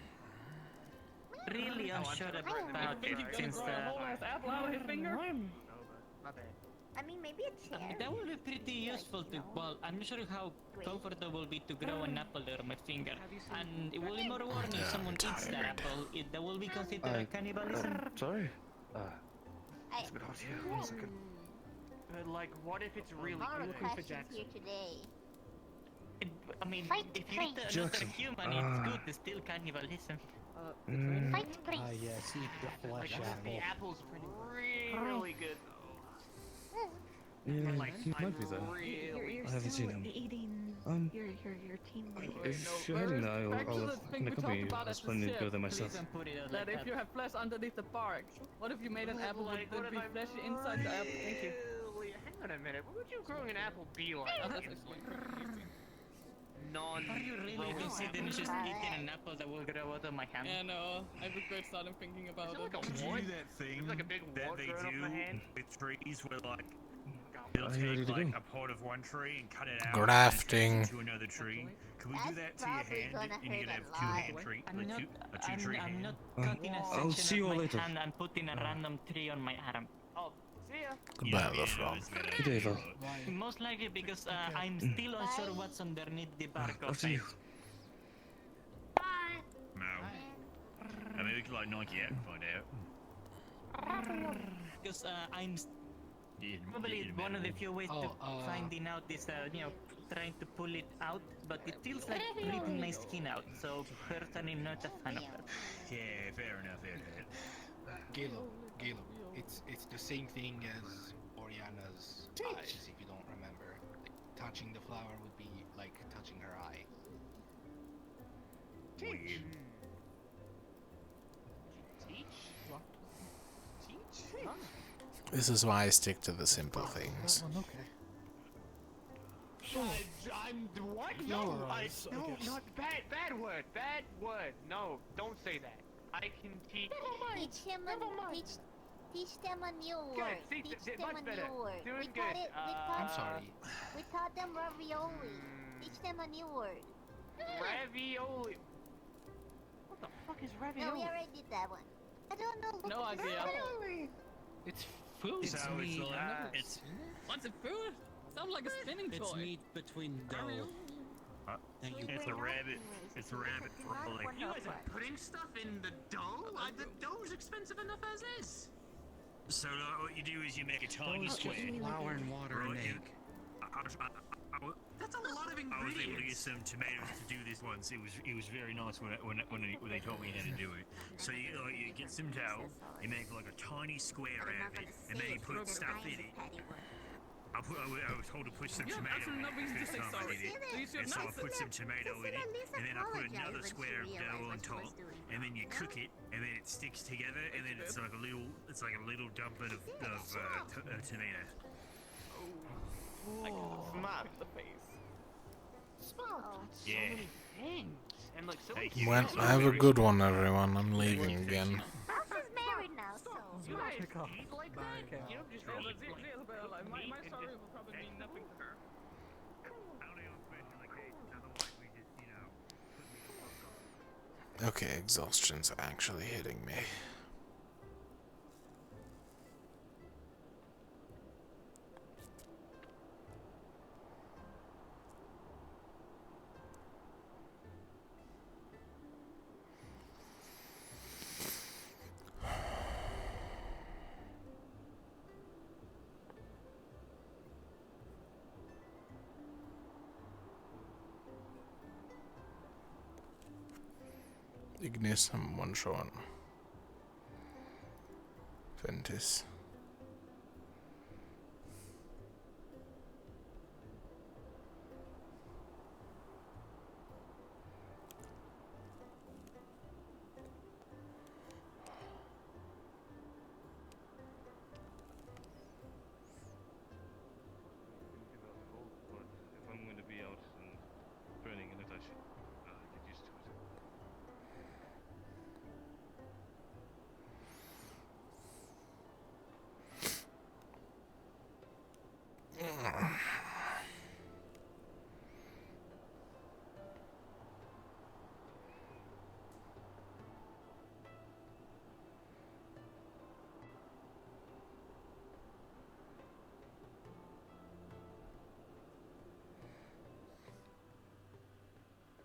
[SPEAKER 6] really unsure about it since
[SPEAKER 10] grow a whole ass apple out of your finger.
[SPEAKER 5] My bad.
[SPEAKER 17] I mean, maybe a chair.
[SPEAKER 6] that would be pretty useful to. Well, I'm not sure how comfortable it will be to grow an apple over my finger, and it will be more warning if someone eats the apple. That will be considered cannibalism.
[SPEAKER 7] Sorry.
[SPEAKER 17] I,
[SPEAKER 7] It's a bit hot here. 1 second.
[SPEAKER 5] But like, what if it's really
[SPEAKER 17] more
[SPEAKER 5] good?
[SPEAKER 17] questions here today.
[SPEAKER 6] I mean,
[SPEAKER 17] Fight,
[SPEAKER 6] if you eat another
[SPEAKER 7] Jackson.
[SPEAKER 6] human, it's good. It's still cannibalism.
[SPEAKER 17] Fight, please.
[SPEAKER 16] Yes, eat the flesh
[SPEAKER 5] Like,
[SPEAKER 16] apple.
[SPEAKER 5] the apple's really good though.
[SPEAKER 7] Yeah,
[SPEAKER 5] Like,
[SPEAKER 7] he might be there.
[SPEAKER 17] You're
[SPEAKER 7] I haven't
[SPEAKER 17] still
[SPEAKER 7] seen him.
[SPEAKER 17] eating your team leader.
[SPEAKER 7] If you're heading there,
[SPEAKER 10] Back to
[SPEAKER 7] I'll
[SPEAKER 10] the thing we
[SPEAKER 7] accompany you.
[SPEAKER 10] talked about
[SPEAKER 7] I was
[SPEAKER 10] at the
[SPEAKER 7] planning to
[SPEAKER 10] ship.
[SPEAKER 7] go there myself.
[SPEAKER 6] Put it out
[SPEAKER 10] That
[SPEAKER 6] like
[SPEAKER 10] if you have flesh underneath the bark, what if you made an apple
[SPEAKER 5] Like,
[SPEAKER 10] with
[SPEAKER 5] what
[SPEAKER 10] the
[SPEAKER 5] if I'm
[SPEAKER 10] fleshy inside the apple? Thank you.
[SPEAKER 5] Really? Hang on a minute. What would you growing an apple be like?
[SPEAKER 10] Oh, that's actually
[SPEAKER 5] Non.
[SPEAKER 6] Are you really considering just eating an apple that will grow out of my hand?
[SPEAKER 10] Yeah, no, I regret starting thinking about it.
[SPEAKER 15] Did you do that thing
[SPEAKER 5] like a big
[SPEAKER 15] that
[SPEAKER 5] wart
[SPEAKER 15] they
[SPEAKER 5] growing off my hand?
[SPEAKER 15] do with trees where like they'll
[SPEAKER 7] Are you ready
[SPEAKER 15] take
[SPEAKER 7] to
[SPEAKER 15] like
[SPEAKER 7] go?
[SPEAKER 15] a part of one tree and cut it out
[SPEAKER 1] Grafting.
[SPEAKER 15] and turn it into another tree? Can we do that
[SPEAKER 17] That's
[SPEAKER 15] to your
[SPEAKER 17] probably
[SPEAKER 15] hand
[SPEAKER 17] gonna
[SPEAKER 15] and you
[SPEAKER 17] hurt
[SPEAKER 15] can
[SPEAKER 17] a
[SPEAKER 15] have
[SPEAKER 17] lot.
[SPEAKER 15] two-hand tree,
[SPEAKER 6] I'm
[SPEAKER 15] like
[SPEAKER 6] not.
[SPEAKER 15] a two-tree
[SPEAKER 6] I'm
[SPEAKER 15] hand?
[SPEAKER 6] not cutting a
[SPEAKER 7] I'll see
[SPEAKER 6] section
[SPEAKER 7] you
[SPEAKER 6] of my
[SPEAKER 7] later.
[SPEAKER 6] hand and putting a random tree on my arm.
[SPEAKER 5] Oh, see ya.
[SPEAKER 1] Goodbye, little frog.
[SPEAKER 7] Good day, though.
[SPEAKER 6] Most likely because I'm still unsure what's underneath the bark of
[SPEAKER 7] After
[SPEAKER 6] it.
[SPEAKER 7] you.
[SPEAKER 15] No. I mean, we could like knock you out and find out.
[SPEAKER 6] Because I'm
[SPEAKER 15] Yeah,
[SPEAKER 6] probably
[SPEAKER 15] yeah,
[SPEAKER 6] one of the
[SPEAKER 15] man.
[SPEAKER 6] few ways to finding out is, trying to pull it out, but it feels like ripping my skin out, so personally not a fan of it.
[SPEAKER 15] Yeah, fair enough, fair enough.
[SPEAKER 21] Galo, it's the same thing as Oriana's eyes, if you don't remember. Like, touching the flower would be like touching her eye.
[SPEAKER 15] Weird.
[SPEAKER 1] This is why I stick to the simple things.
[SPEAKER 21] Okay.
[SPEAKER 5] I'm what? No, not bad word. Bad word. No, don't say that. I can teach.
[SPEAKER 17] Teach them a new word.
[SPEAKER 5] see,
[SPEAKER 17] Teach
[SPEAKER 5] th-
[SPEAKER 17] them
[SPEAKER 5] much
[SPEAKER 17] a
[SPEAKER 5] better.
[SPEAKER 17] new word.
[SPEAKER 5] Doing
[SPEAKER 17] We
[SPEAKER 5] good.
[SPEAKER 17] taught it.
[SPEAKER 21] I'm sorry.
[SPEAKER 17] We taught them ravioli. Teach them a new word.
[SPEAKER 5] Ravioli. What the fuck is ravioli?
[SPEAKER 17] No, we already did that one. I don't know. Look
[SPEAKER 10] No
[SPEAKER 17] at this
[SPEAKER 10] idea.
[SPEAKER 17] ravioli.
[SPEAKER 21] It's food.
[SPEAKER 15] So it's like, it's
[SPEAKER 10] What's it food? Sounds like a spinning
[SPEAKER 16] It's
[SPEAKER 10] toy.
[SPEAKER 16] meat between dough. Thank you.
[SPEAKER 15] it's a rabbit. It's a rabbit probably.
[SPEAKER 12] You guys are putting stuff in the dough? The dough's expensive enough as is.
[SPEAKER 15] So like, what you do is you make a tiny
[SPEAKER 16] Just
[SPEAKER 15] square.
[SPEAKER 16] flour and water and
[SPEAKER 15] Right,
[SPEAKER 16] egg.
[SPEAKER 12] That's a lot of
[SPEAKER 15] I was able to get
[SPEAKER 12] ingredients.
[SPEAKER 15] some tomatoes to do this once. It was very nice when they taught me how to do it. So you get some dough, you make like a tiny square out of it, and then you put stuff in it. I was told to put some
[SPEAKER 10] You have
[SPEAKER 15] tomato
[SPEAKER 10] absolutely
[SPEAKER 15] in
[SPEAKER 10] no reason to
[SPEAKER 15] first
[SPEAKER 10] say
[SPEAKER 15] time I
[SPEAKER 10] sorry.
[SPEAKER 15] did it.
[SPEAKER 10] You should
[SPEAKER 15] And so I
[SPEAKER 10] not
[SPEAKER 15] put some tomato in it, and then I put another
[SPEAKER 17] when she
[SPEAKER 15] square of dough
[SPEAKER 17] realized
[SPEAKER 15] on
[SPEAKER 17] what she was
[SPEAKER 15] top,
[SPEAKER 17] doing
[SPEAKER 15] and then
[SPEAKER 17] wrong,
[SPEAKER 15] you cook it, and then it sticks together, and then it's like a little dumpling of tomato.
[SPEAKER 5] I got smacked in the face.
[SPEAKER 10] Smart.
[SPEAKER 15] Yeah.
[SPEAKER 5] So many things. And like so
[SPEAKER 15] Thank
[SPEAKER 5] many
[SPEAKER 15] you.
[SPEAKER 1] Well,
[SPEAKER 15] So
[SPEAKER 1] have a
[SPEAKER 15] very
[SPEAKER 1] good
[SPEAKER 15] smart.
[SPEAKER 1] one, everyone. I'm leaving again.
[SPEAKER 17] She's married now, so.
[SPEAKER 5] You guys
[SPEAKER 2] Pick up.
[SPEAKER 5] eat like that? You know, just
[SPEAKER 10] Yeah,
[SPEAKER 5] eat
[SPEAKER 10] but
[SPEAKER 5] like
[SPEAKER 10] Isabel, like, my
[SPEAKER 5] meat and
[SPEAKER 10] story
[SPEAKER 5] just
[SPEAKER 10] will probably mean nothing to her.
[SPEAKER 15] I don't even mention like, hey, otherwise we just, put me the fuck on.
[SPEAKER 1] Okay, exhaustion's actually hitting me. Ignis, I'm one shot. Ventus.
[SPEAKER 7] But if I'm going to be out and burning in it, I should get used to it.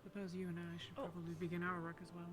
[SPEAKER 9] Suppose you and I should probably begin our work as well.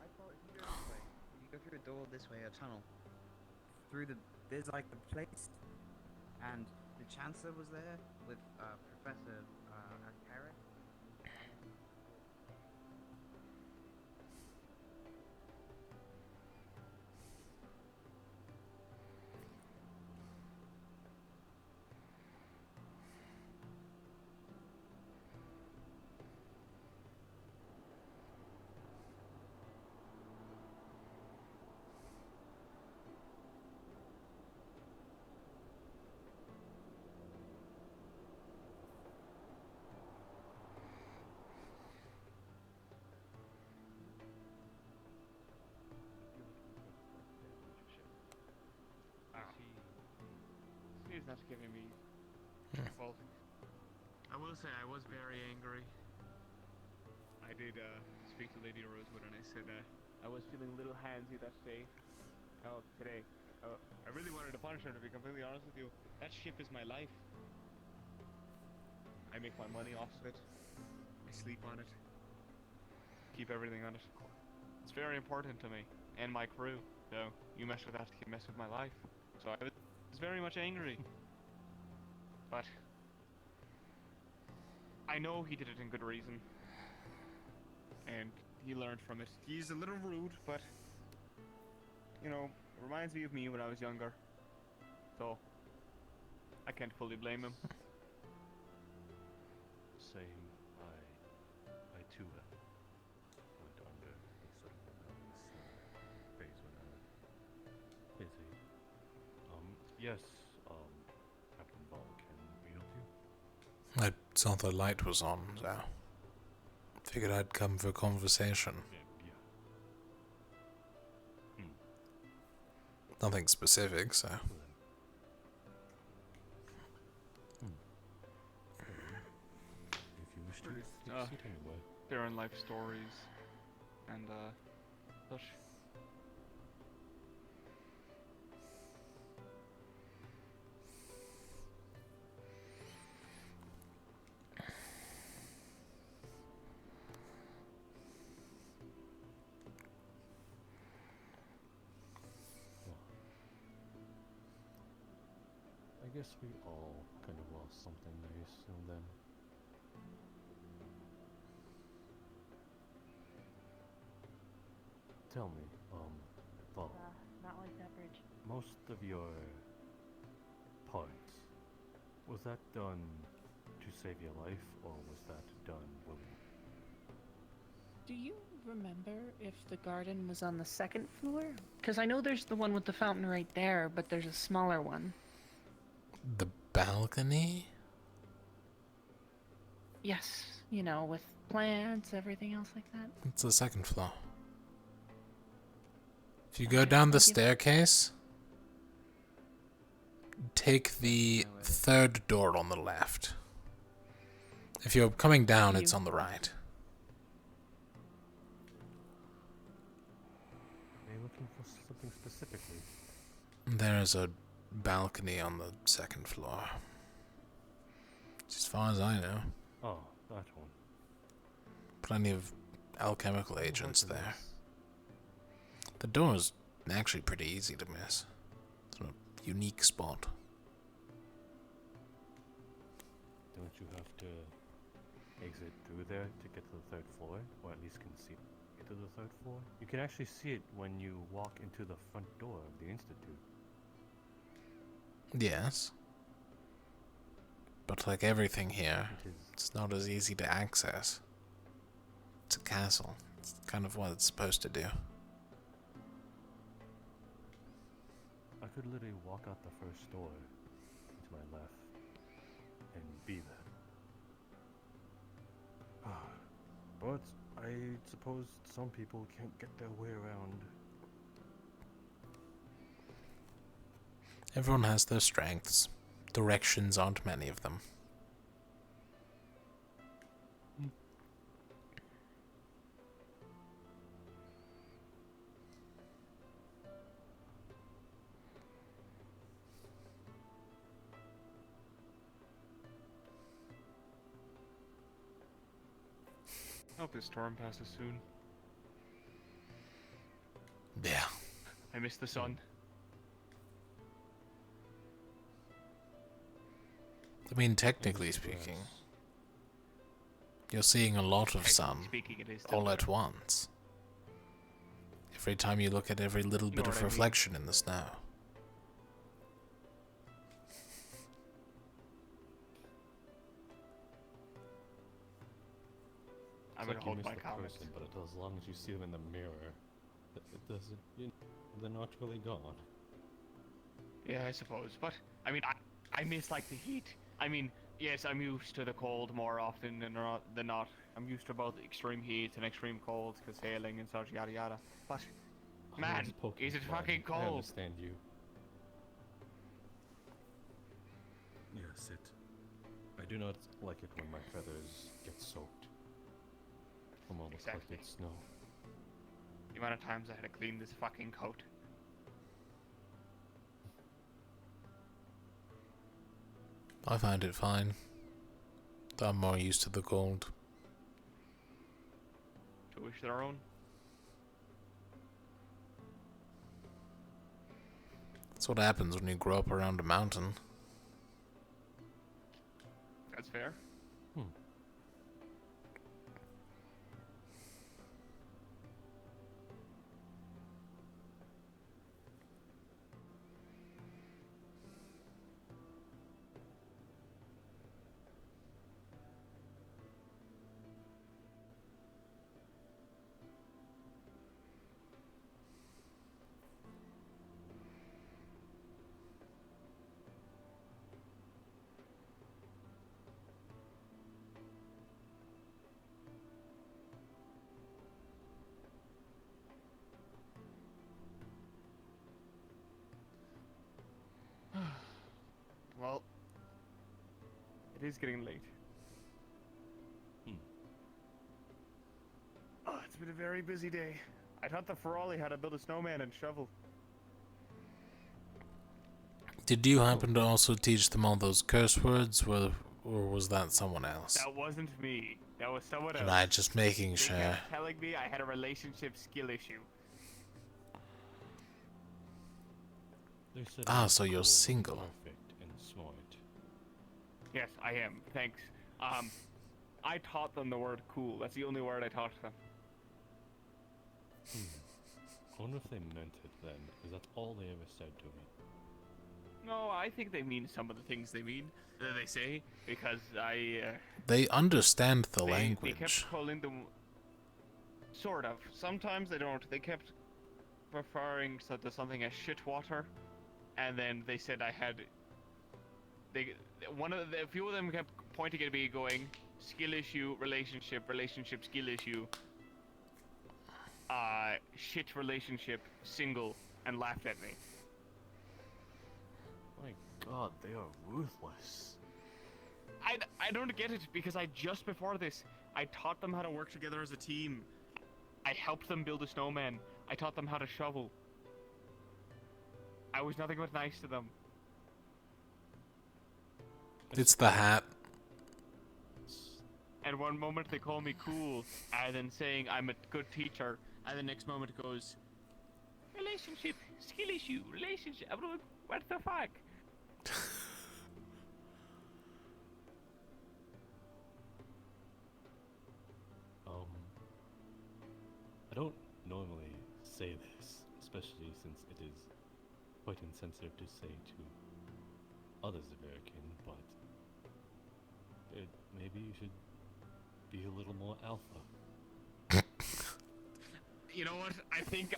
[SPEAKER 8] I thought if you go this way, you go through a door this way, a tunnel. There's like the place, and the Chancellor was there with Professor Carrot.
[SPEAKER 12] She's not giving me fault. I will say I was very angry. I did speak to Lady Rosewood and I said I was feeling a little handsy that day. Oh, today. I really wanted to punish her, to be completely honest with you. That ship is my life. I make my money off of it. I sleep on it. Keep everything on it. It's very important to me and my crew. So you mess with that, you mess with my life. So I was very much angry. But I know he did it in good reason. And he learned from it. He's a little rude, but you know, it reminds me of me when I was younger. So I can't fully blame him.
[SPEAKER 7] Same. I too went under a sort of rebellious phase when I
[SPEAKER 21] Yes, Captain Ball, can we help you?
[SPEAKER 1] I saw the light was on, so figured I'd come for conversation.
[SPEAKER 21] Yeah.
[SPEAKER 1] Nothing specific, so.
[SPEAKER 21] If you wish to
[SPEAKER 12] Just,
[SPEAKER 21] take a seat anyway.
[SPEAKER 12] their own life stories and such.
[SPEAKER 21] I guess we all kind of lost something very soon then. Tell me, Val,
[SPEAKER 9] Not like that bridge.
[SPEAKER 21] most of your parts, was that done to save your life, or was that done willingly?
[SPEAKER 11] Do you remember if the garden was on the second floor? Because I know there's the one with the fountain right there, but there's a smaller one.
[SPEAKER 1] The balcony?
[SPEAKER 11] Yes, you know, with plants, everything else like that.
[SPEAKER 1] It's the second floor. If you go down the staircase, take the third door on the left. If you're coming down, it's on the right.
[SPEAKER 21] Are you looking for something specifically?
[SPEAKER 1] There is a balcony on the second floor. As far as I know.
[SPEAKER 21] Oh, that one.
[SPEAKER 1] Plenty of alchemical agents there. The door is actually pretty easy to miss. It's a unique spot.
[SPEAKER 21] Don't you have to exit through there to get to the third floor? Or at least can see get to the third floor? You can actually see it when you walk into the front door of the Institute.
[SPEAKER 1] Yes. But like everything here, it's not as easy to access. It's a castle. It's kind of what it's supposed to do.
[SPEAKER 21] I could literally walk out the first door to my left and be there. But I suppose some people can't get their way around.
[SPEAKER 1] Everyone has their strengths. Directions aren't many of them.
[SPEAKER 12] I hope this storm passes soon.
[SPEAKER 1] Yeah.
[SPEAKER 12] I miss the sun.
[SPEAKER 1] I mean, technically speaking, you're seeing a lot of sun
[SPEAKER 12] speaking, it is still
[SPEAKER 1] all at once. Every time you look at every little
[SPEAKER 12] You
[SPEAKER 1] bit
[SPEAKER 12] know
[SPEAKER 1] of
[SPEAKER 12] what I mean.
[SPEAKER 1] reflection in the snow.
[SPEAKER 12] I'm
[SPEAKER 21] It's
[SPEAKER 12] gonna
[SPEAKER 21] like you
[SPEAKER 12] hold
[SPEAKER 21] miss
[SPEAKER 12] my
[SPEAKER 21] the
[SPEAKER 12] comments.
[SPEAKER 21] person, but as long as you see them in the mirror, it doesn't. They're not really gone.
[SPEAKER 12] Yeah, I suppose. But I mean, I miss like the heat. I mean, yes, I'm used to the cold more often than not. I'm used to both extreme heat and extreme cold, because hailing and such, yada yada. But man,
[SPEAKER 21] was poking
[SPEAKER 12] is it
[SPEAKER 21] fun.
[SPEAKER 12] fucking
[SPEAKER 21] I
[SPEAKER 12] cold?
[SPEAKER 21] understand you. Yes, I do not like it when my feathers get soaked from all the
[SPEAKER 12] Exactly.
[SPEAKER 21] collected snow.
[SPEAKER 12] The amount of times I had to clean this fucking coat.
[SPEAKER 1] I find it fine. Though I'm more used to the cold.
[SPEAKER 12] To each their own.
[SPEAKER 1] That's what happens when you grow up around a mountain.
[SPEAKER 12] That's fair.
[SPEAKER 18] It is getting late. Oh, it's been a very busy day. I taught the Ferrari how to build a snowman and shovel.
[SPEAKER 1] Did you happen to also teach them all those curse words, or was that someone else?
[SPEAKER 18] That wasn't me. That was someone else.
[SPEAKER 1] And I just making
[SPEAKER 18] They
[SPEAKER 1] sure.
[SPEAKER 18] kept telling me I had a relationship skill issue.
[SPEAKER 21] They said
[SPEAKER 1] Ah,
[SPEAKER 21] you were
[SPEAKER 1] so you're
[SPEAKER 21] cool,
[SPEAKER 1] single.
[SPEAKER 21] Perfect and smart.
[SPEAKER 18] Yes, I am. Thanks. I taught them the word cool. That's the only word I taught them.
[SPEAKER 21] I wonder if they meant it then, because that's all they ever said to me.
[SPEAKER 18] No, I think they mean some of the things they mean. They say, because
[SPEAKER 1] They understand the
[SPEAKER 18] They
[SPEAKER 1] language.
[SPEAKER 18] kept calling them... Sort of. Sometimes they don't. They kept referring to something as shit water, and then they said I had... A few of them kept pointing at me going, skill issue, relationship, skill issue, shit relationship, single, and laughed at me.
[SPEAKER 7] My god, they are ruthless.
[SPEAKER 18] I don't get it, because just before this, I taught them how to work together as a team. I helped them build a snowman. I taught them how to shovel. I was nothing but nice to them.
[SPEAKER 1] It's the hat.
[SPEAKER 18] And one moment they call me cool, and then saying I'm a good teacher, and the next moment it goes, relationship, skill issue, relationship. I'm like, what the fuck?
[SPEAKER 21] I don't normally say this, especially since it is quite insensitive to say to others of your kin, but maybe you should be a little more alpha.
[SPEAKER 18] You know what? I think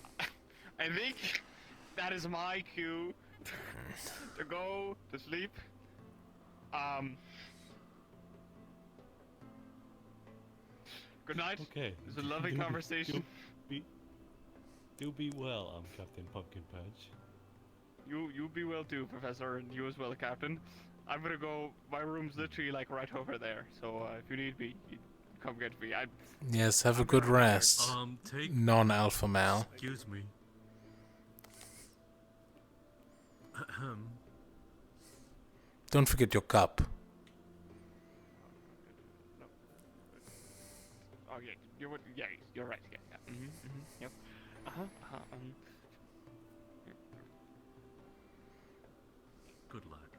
[SPEAKER 18] that is my cue to go to sleep. Good night.
[SPEAKER 21] Okay.
[SPEAKER 18] It was a lovely conversation.
[SPEAKER 21] Do be well, Captain Pumpkin Patch.
[SPEAKER 18] You be well too, Professor, and you as well, Captain. I'm gonna go. My room's literally like right over there, so if you need me, you come get me.
[SPEAKER 1] Yes, have a good rest. Non-alpha male.
[SPEAKER 15] Excuse me.
[SPEAKER 1] Don't forget your cup.
[SPEAKER 18] Oh yeah, you're right. Yeah. Yep.
[SPEAKER 15] Good luck.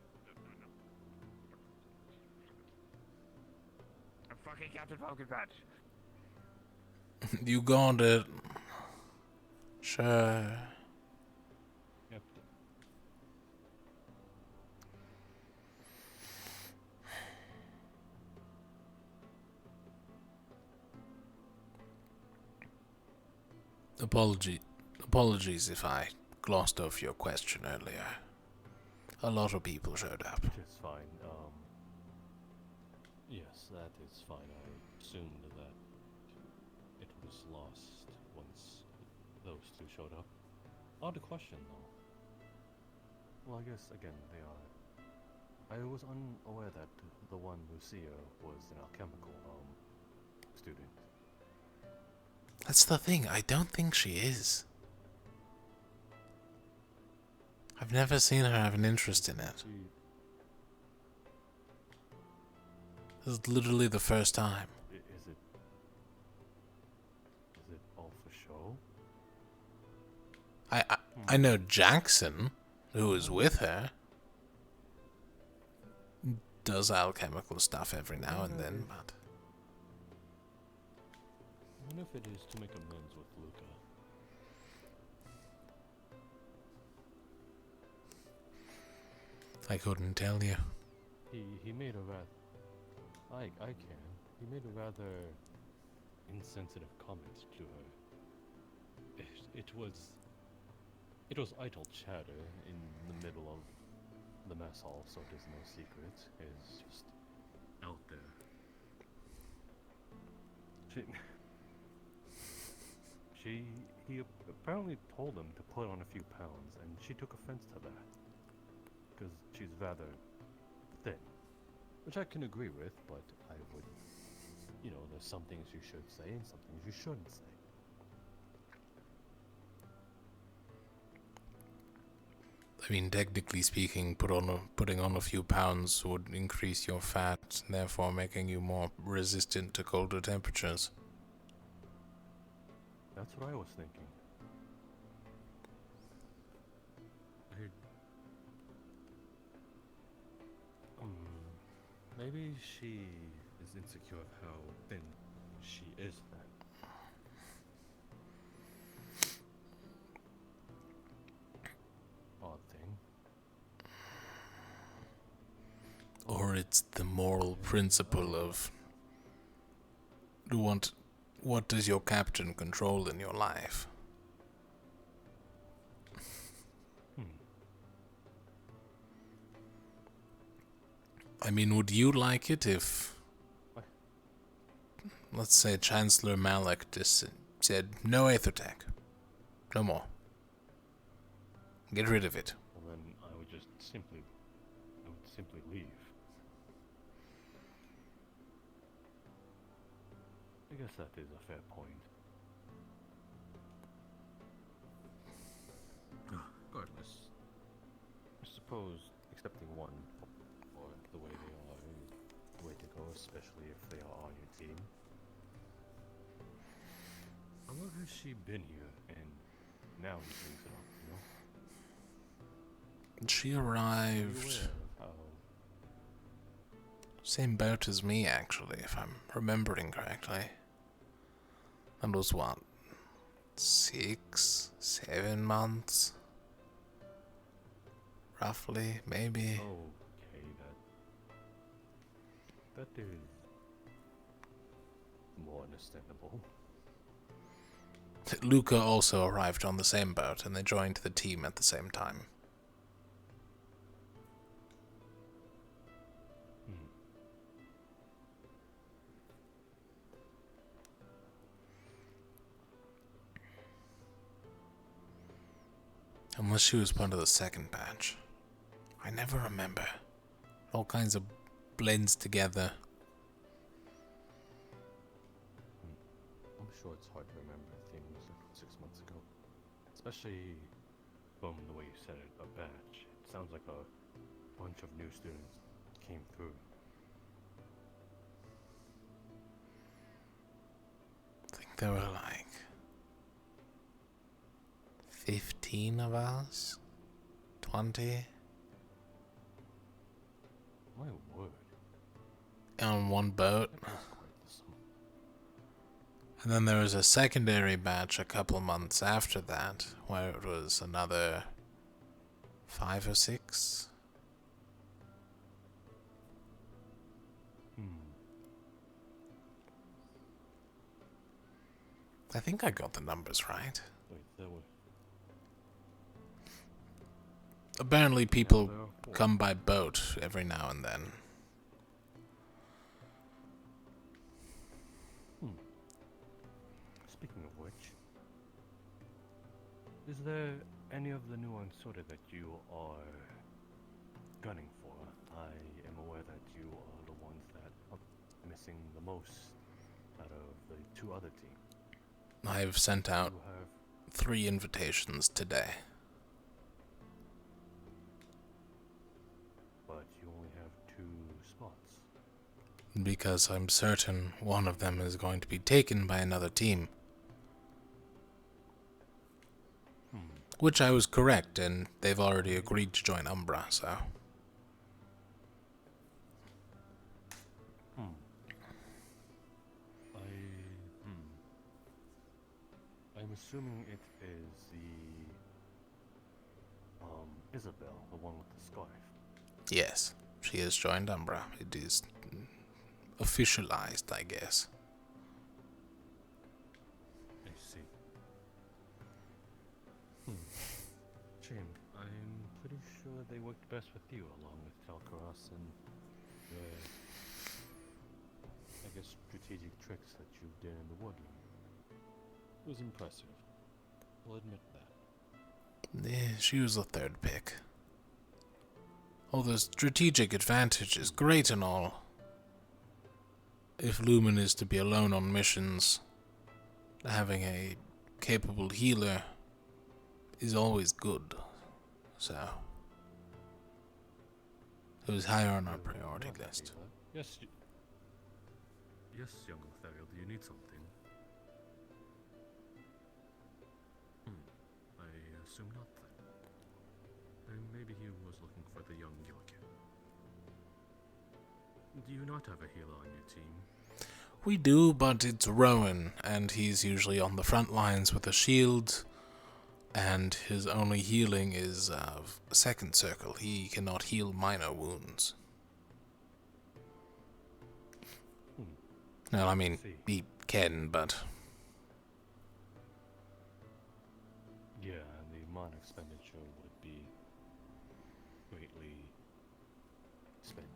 [SPEAKER 18] I'm fucking Captain Pumpkin Patch.
[SPEAKER 1] You got it. Sure.
[SPEAKER 21] Yep.
[SPEAKER 1] Apologies if I glossed over your question earlier. A lot of people showed up.
[SPEAKER 21] It's fine. Yes, that is fine. I assumed that it was lost once those two showed up. Odd question, though. Well, I guess, again, they are. I was unaware that the one Lucia was an alchemical, student.
[SPEAKER 1] That's the thing, I don't think she is. I've never seen her have an interest in it. This is literally the first time.
[SPEAKER 21] Is it all for show?
[SPEAKER 1] I know Jackson, who is with her, does alchemical stuff every now and then, but...
[SPEAKER 21] I wonder if it is to make amends with Luca.
[SPEAKER 1] I couldn't tell you.
[SPEAKER 21] He made a rather... I can. He made a rather insensitive comment to her. It was idle chatter in the middle of the mess hall, so it is no secret. It's just out there. He apparently told him to put on a few pounds, and she took offense to that. Because she's rather thin. Which I can agree with, but I would, you know, there's some things you should say and some things you shouldn't say.
[SPEAKER 1] I mean, technically speaking, putting on a few pounds would increase your fat, therefore making you more resistant to colder temperatures.
[SPEAKER 21] That's what I was thinking. Maybe she is insecure of how thin she is then. Odd thing.
[SPEAKER 1] Or it's the moral principle of what does your captain control in your life? I mean, would you like it if, let's say, Chancellor Malak just said, no Aethertech, no more, get rid of it?
[SPEAKER 21] Well, then I would simply leave. I guess that is a fair point. Regardless, I suppose accepting one or the way they are is the way to go, especially if they are on your team. How long has she been here, and now he brings it up, you know?
[SPEAKER 1] She arrived same boat as me, actually, if I'm remembering correctly. That was what, 6, 7 months? Roughly, maybe.
[SPEAKER 21] Okay, that is more understandable.
[SPEAKER 1] Luca also arrived on the same boat, and they joined the team at the same time. Unless she was part of the second batch. I never remember. All kinds of blends together.
[SPEAKER 21] I'm sure it's hard to remember things like 6 months ago. Especially from the way you said it, a batch. It sounds like a bunch of new students came through.
[SPEAKER 1] I think there were like 15 of us? 20?
[SPEAKER 21] My word.
[SPEAKER 1] On one boat. And then there was a secondary batch a couple months after that, where it was another 5 or 6. I think I got the numbers right.
[SPEAKER 21] Wait, there were...
[SPEAKER 1] Apparently people come by boat every now and then.
[SPEAKER 21] Speaking of which, is there any of the new Unsorted that you are gunning for? I am aware that you are the ones that are missing the most out of the 2 other teams.
[SPEAKER 1] I've sent out 3 invitations today.
[SPEAKER 21] But you only have 2 spots.
[SPEAKER 1] Because I'm certain one of them is going to be taken by another team. Which I was correct, and they've already agreed to join Umbra, so...
[SPEAKER 21] I'm assuming it is the Isabel, the one with the scarf.
[SPEAKER 1] Yes, she has joined Umbra. It is officialized, I guess.
[SPEAKER 21] I see. Shame. I'm pretty sure they worked best with you, along with Telkaros and the, I guess, strategic tricks that you did in the woodland. It was impressive. I'll admit that.
[SPEAKER 1] Yeah, she was the 3rd pick. Oh, the strategic advantage is great and all. If Lumen is to be alone on missions, having a capable healer is always good. So, it was higher on our priority list.
[SPEAKER 21] Yes, yes, young Theriel, do you need something? I assume not then. Maybe he was looking for the young York. Do you not have a healer on your team?
[SPEAKER 1] We do, but it's Rowan, and he's usually on the front lines with a shield, and his only healing is second circle. He cannot heal minor wounds. Well, I mean, he can, but...
[SPEAKER 21] Yeah, and the mana expenditure would be greatly expended.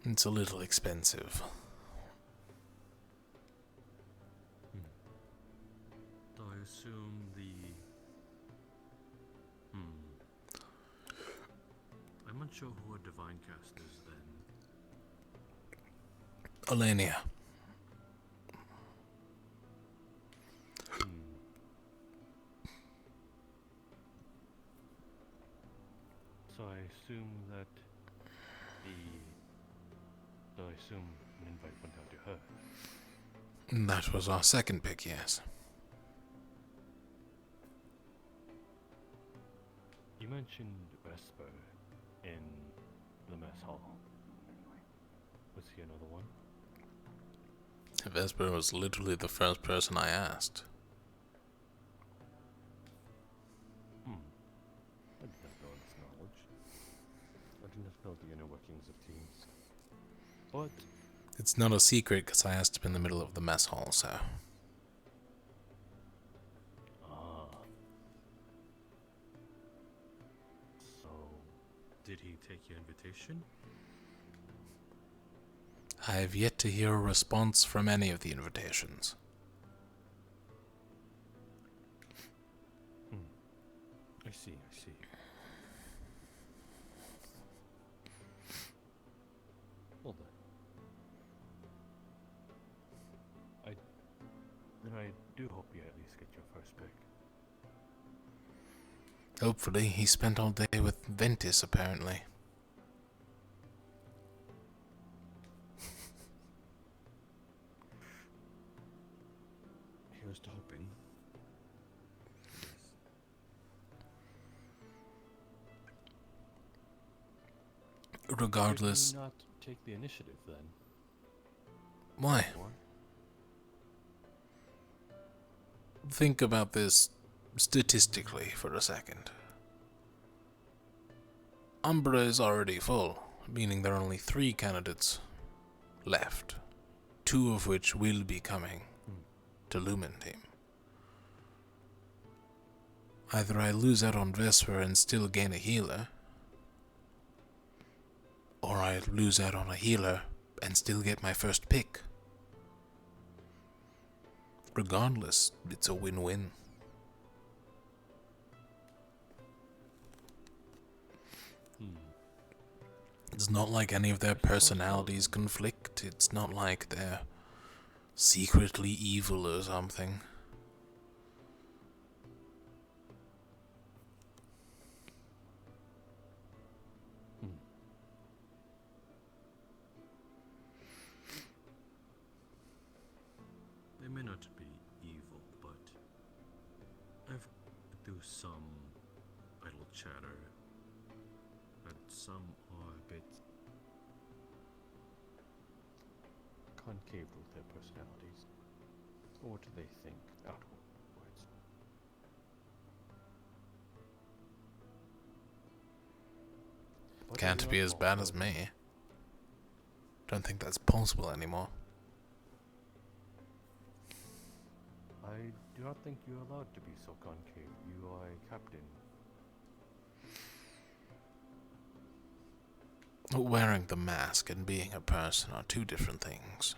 [SPEAKER 1] It's a little expensive.
[SPEAKER 21] So I assume the... I'm unsure who a divine cast is then.
[SPEAKER 1] Alenia.
[SPEAKER 21] So I assume that So I assume an invite went out to her.
[SPEAKER 1] That was our second pick, yes.
[SPEAKER 21] You mentioned Vesper in the mess hall. Was he another one?
[SPEAKER 1] Vesper was literally the first person I asked.
[SPEAKER 21] I did not know this knowledge. I did not know the inner workings of teams. But
[SPEAKER 1] It's not a secret because I asked him in the middle of the mess hall, so...
[SPEAKER 21] So, did he take your invitation?
[SPEAKER 1] I have yet to hear a response from any of the invitations.
[SPEAKER 21] I see, I see. Well then I do hope you at least get your first pick.
[SPEAKER 1] Hopefully, he spent all day with Ventus, apparently.
[SPEAKER 21] Here's to hoping.
[SPEAKER 1] Regardless...
[SPEAKER 21] Did you not take the initiative then?
[SPEAKER 1] Why? Think about this statistically for a second. Umbra is already full, meaning there are only 3 candidates left, 2 of which will be coming to Lumen team. Either I lose out on Vesper and still gain a healer, or I lose out on a healer and still get my first pick. Regardless, it's a win-win. It's not like any of their personalities conflict. It's not like they're secretly evil or something.
[SPEAKER 21] They may not be evil, but I've do some idle chatter, and some are a bit concave with their personalities. Or what do they think outwards?
[SPEAKER 1] Can't be as bad as me. Don't think that's possible anymore.
[SPEAKER 21] I do not think you're allowed to be so concave. You are a captain.
[SPEAKER 1] Wearing the mask and being a person are 2 different things.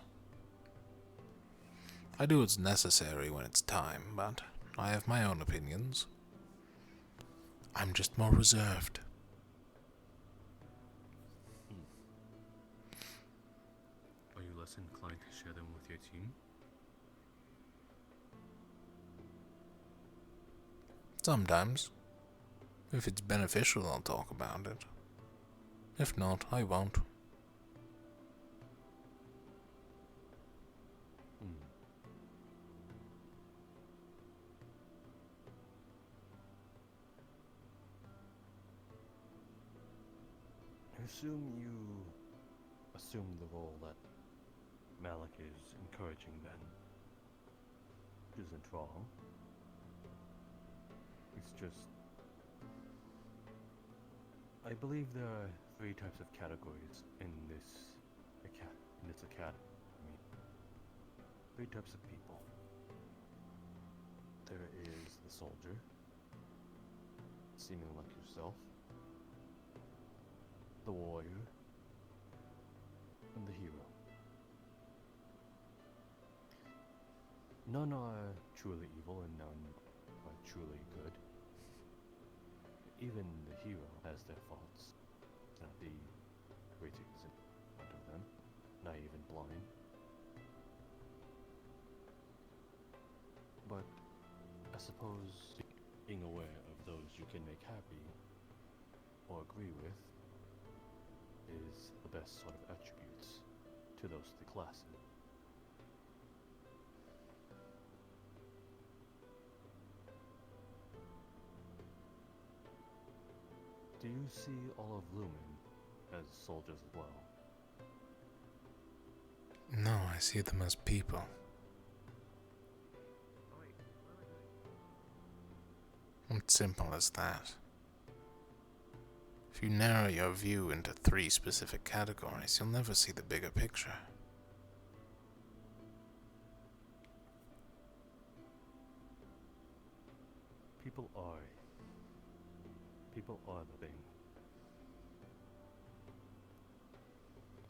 [SPEAKER 1] I do what's necessary when it's time, but I have my own opinions. I'm just more reserved.
[SPEAKER 21] your team?
[SPEAKER 1] Sometimes. If it's beneficial, I'll talk about it. If not, I won't.
[SPEAKER 21] I assume you assume the role that Malik is encouraging then. Which isn't wrong. It's just... I believe there are 3 types of categories in this academy. 3 types of people. There is the soldier, seeming like yourself, the warrior, and the hero. None are truly evil and none are truly good. Even the hero has their faults. That the waiting is in front of them, naive and blind. But I suppose being aware of those you can make happy or agree with is the best sort of attributes to those 3 classes. Do you see all of Lumen as soldiers as well?
[SPEAKER 1] No, I see them as people. It's simple as that. If you narrow your view into 3 specific categories, you'll never see the bigger picture.
[SPEAKER 21] People are the thing.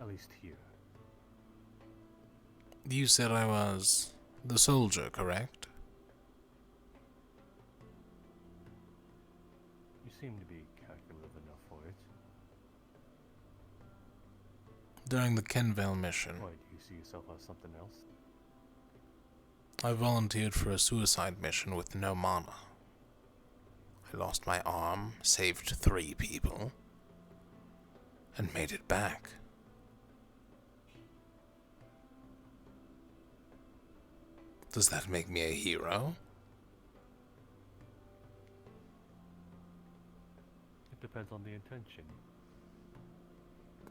[SPEAKER 21] At least here.
[SPEAKER 1] You said I was the soldier, correct?
[SPEAKER 21] You seem to be calculative enough for it.
[SPEAKER 1] During the Kenvale mission,
[SPEAKER 21] Why, do you see yourself as something else?
[SPEAKER 1] I volunteered for a suicide mission with no mana. I lost my arm, saved 3 people, and made it back. Does that make me a hero?
[SPEAKER 21] It depends on the intention.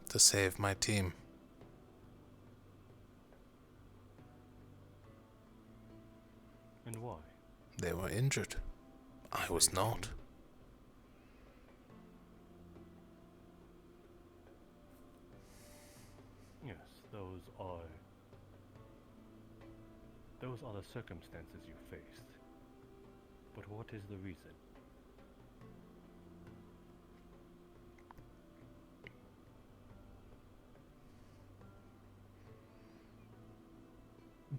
[SPEAKER 1] To save my team.
[SPEAKER 21] And why?
[SPEAKER 1] They were injured. I was not.
[SPEAKER 21] Yes, those are the circumstances you faced. But what is the reason?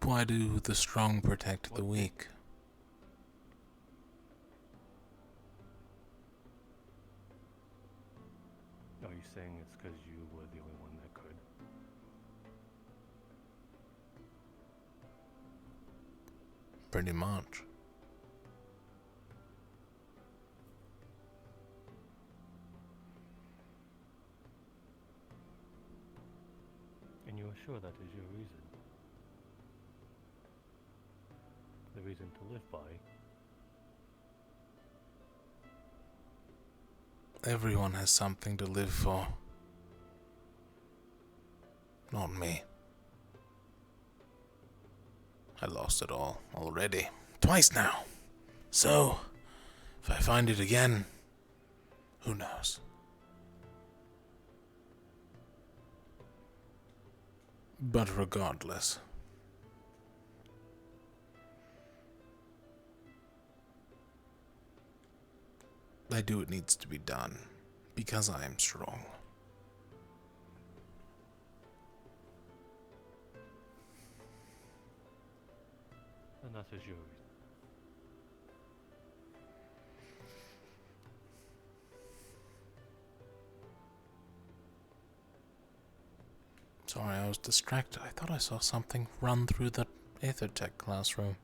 [SPEAKER 1] Why do the strong protect the weak?
[SPEAKER 21] Are you saying it's because you were the only one that could?
[SPEAKER 1] Pretty much.
[SPEAKER 21] And you are sure that is your reason? The reason to live by?
[SPEAKER 1] Everyone has something to live for. Not me. I lost it all already. Twice now. So, if I find it again, who knows? But regardless, I do what needs to be done, because I am strong.
[SPEAKER 21] And that is your reason.
[SPEAKER 1] Sorry, I was distracted. I thought I saw something run through the Aethertech classroom.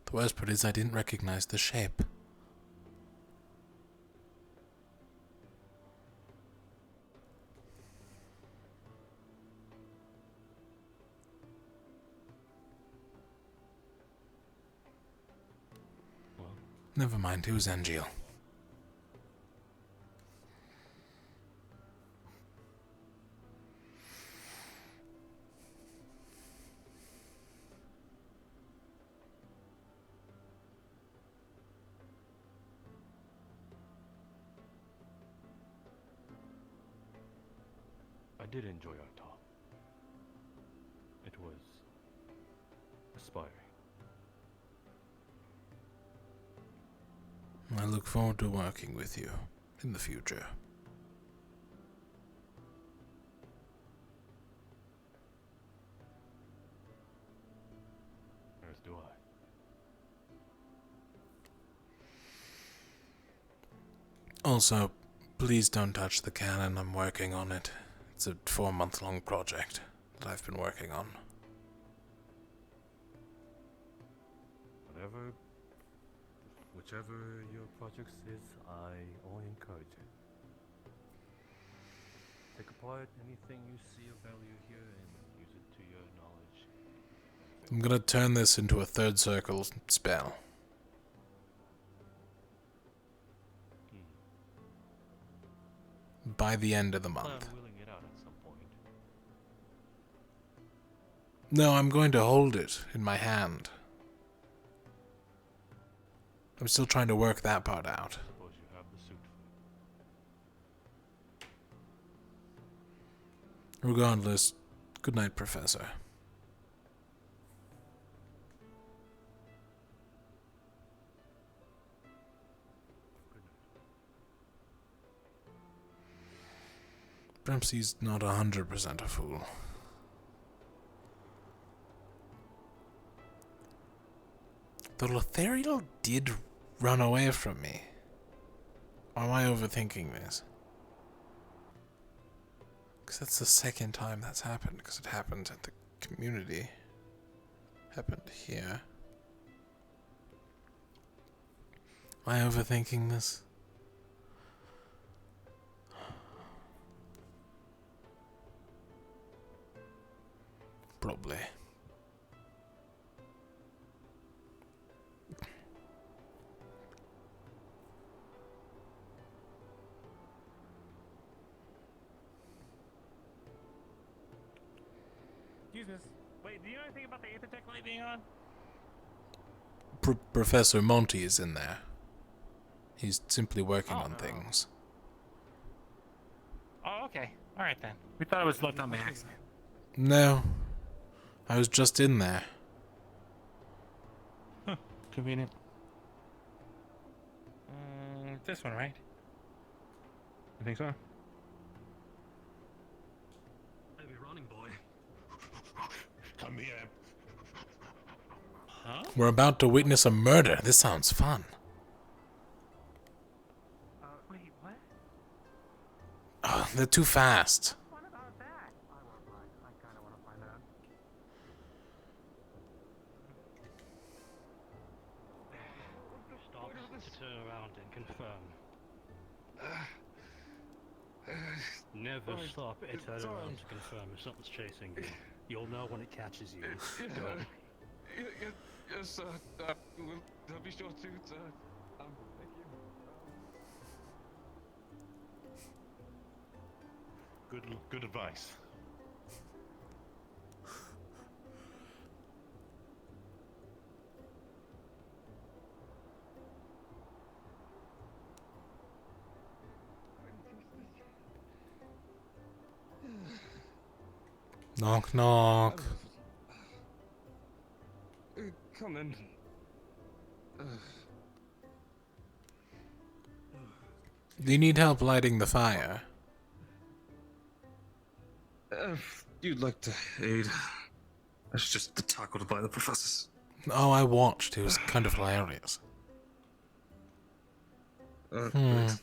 [SPEAKER 1] The worst part is I didn't recognize the shape. Never mind, it was Angeal.
[SPEAKER 21] I did enjoy our talk. It was inspiring.
[SPEAKER 1] I look forward to working with you in the future.
[SPEAKER 21] As do I.
[SPEAKER 1] Also, please don't touch the cannon. I'm working on it. It's a 4-month-long project that I've been working on.
[SPEAKER 21] Whichever your project is, I only encourage it. Take apart anything you see of value here and use it to your knowledge.
[SPEAKER 1] I'm gonna turn this into a third circle spell. By the end of the month.
[SPEAKER 21] Plan wheeling it out at some point.
[SPEAKER 1] No, I'm going to hold it in my hand. I'm still trying to work that part out.
[SPEAKER 21] Suppose you have the suit for it.
[SPEAKER 1] Regardless, good night, Professor. Perhaps he's not 100% a fool. The Lothariel did run away from me. Or am I overthinking this? Because that's the second time that's happened. Because it happened at the community. Happened here. Am I overthinking this? Probably.
[SPEAKER 14] Jesus. Wait, do you know anything about the Aethertech light being on?
[SPEAKER 1] Professor Monty is in there. He's simply working on things.
[SPEAKER 14] Oh, okay. Alright then. We thought it was left on by accident.
[SPEAKER 1] No. I was just in there.
[SPEAKER 14] Huh. Convenient. This one, right? I think so.
[SPEAKER 15] I'll be running, boy.
[SPEAKER 21] Come here.
[SPEAKER 14] Huh?
[SPEAKER 1] We're about to witness a murder. This sounds fun.
[SPEAKER 14] Wait, what?
[SPEAKER 1] Oh, they're too fast.
[SPEAKER 14] What about that? I kinda wanna find out.
[SPEAKER 16] Stop to turn around and confirm. Never stop it turn around to confirm if something's chasing you. You'll know when it catches you. Go.
[SPEAKER 3] Yes, sir. We'll be sure to, sir. Thank you.
[SPEAKER 21] Good advice.
[SPEAKER 1] Knock, knock.
[SPEAKER 3] Come in.
[SPEAKER 1] Do you need help lighting the fire?
[SPEAKER 3] If you'd like to aid, that's just tackled by the professors.
[SPEAKER 1] Oh, I watched. It was kind of hilarious.
[SPEAKER 7] Thanks.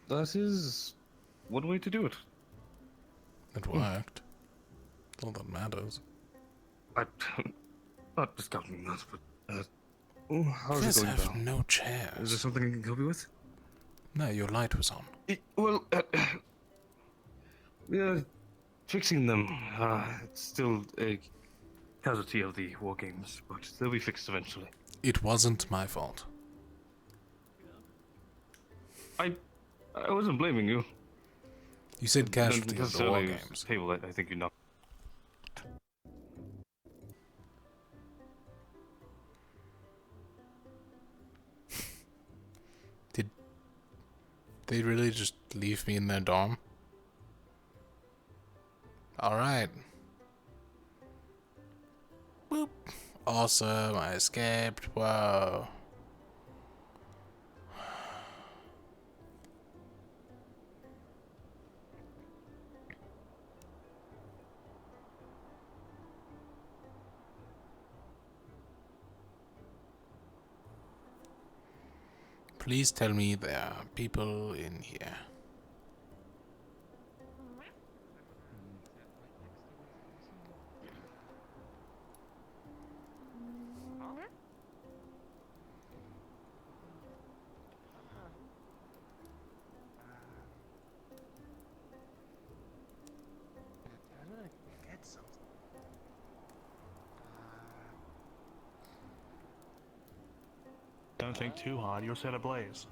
[SPEAKER 7] That is one way to do it.
[SPEAKER 1] It worked. All that matters.
[SPEAKER 7] I'm not discounting that, but how's
[SPEAKER 1] Chris,
[SPEAKER 7] it going,
[SPEAKER 1] have
[SPEAKER 7] Val?
[SPEAKER 1] no chairs.
[SPEAKER 7] Is there something I can help you with?
[SPEAKER 1] No, your light was on.
[SPEAKER 7] We are fixing them. It's still a casualty of the war games, but they'll be fixed eventually.
[SPEAKER 1] It wasn't my fault.
[SPEAKER 7] I wasn't blaming you.
[SPEAKER 1] You said casualty of the war
[SPEAKER 7] Necessarily
[SPEAKER 1] games.
[SPEAKER 7] Table, I think you know.
[SPEAKER 1] Did they really just leave me in their dorm? Alright. Boop. Awesome, I escaped. Whoa. Please tell me there are people in here.
[SPEAKER 15] I'm gonna get something.
[SPEAKER 13] Don't think too hard, you'll set ablaze.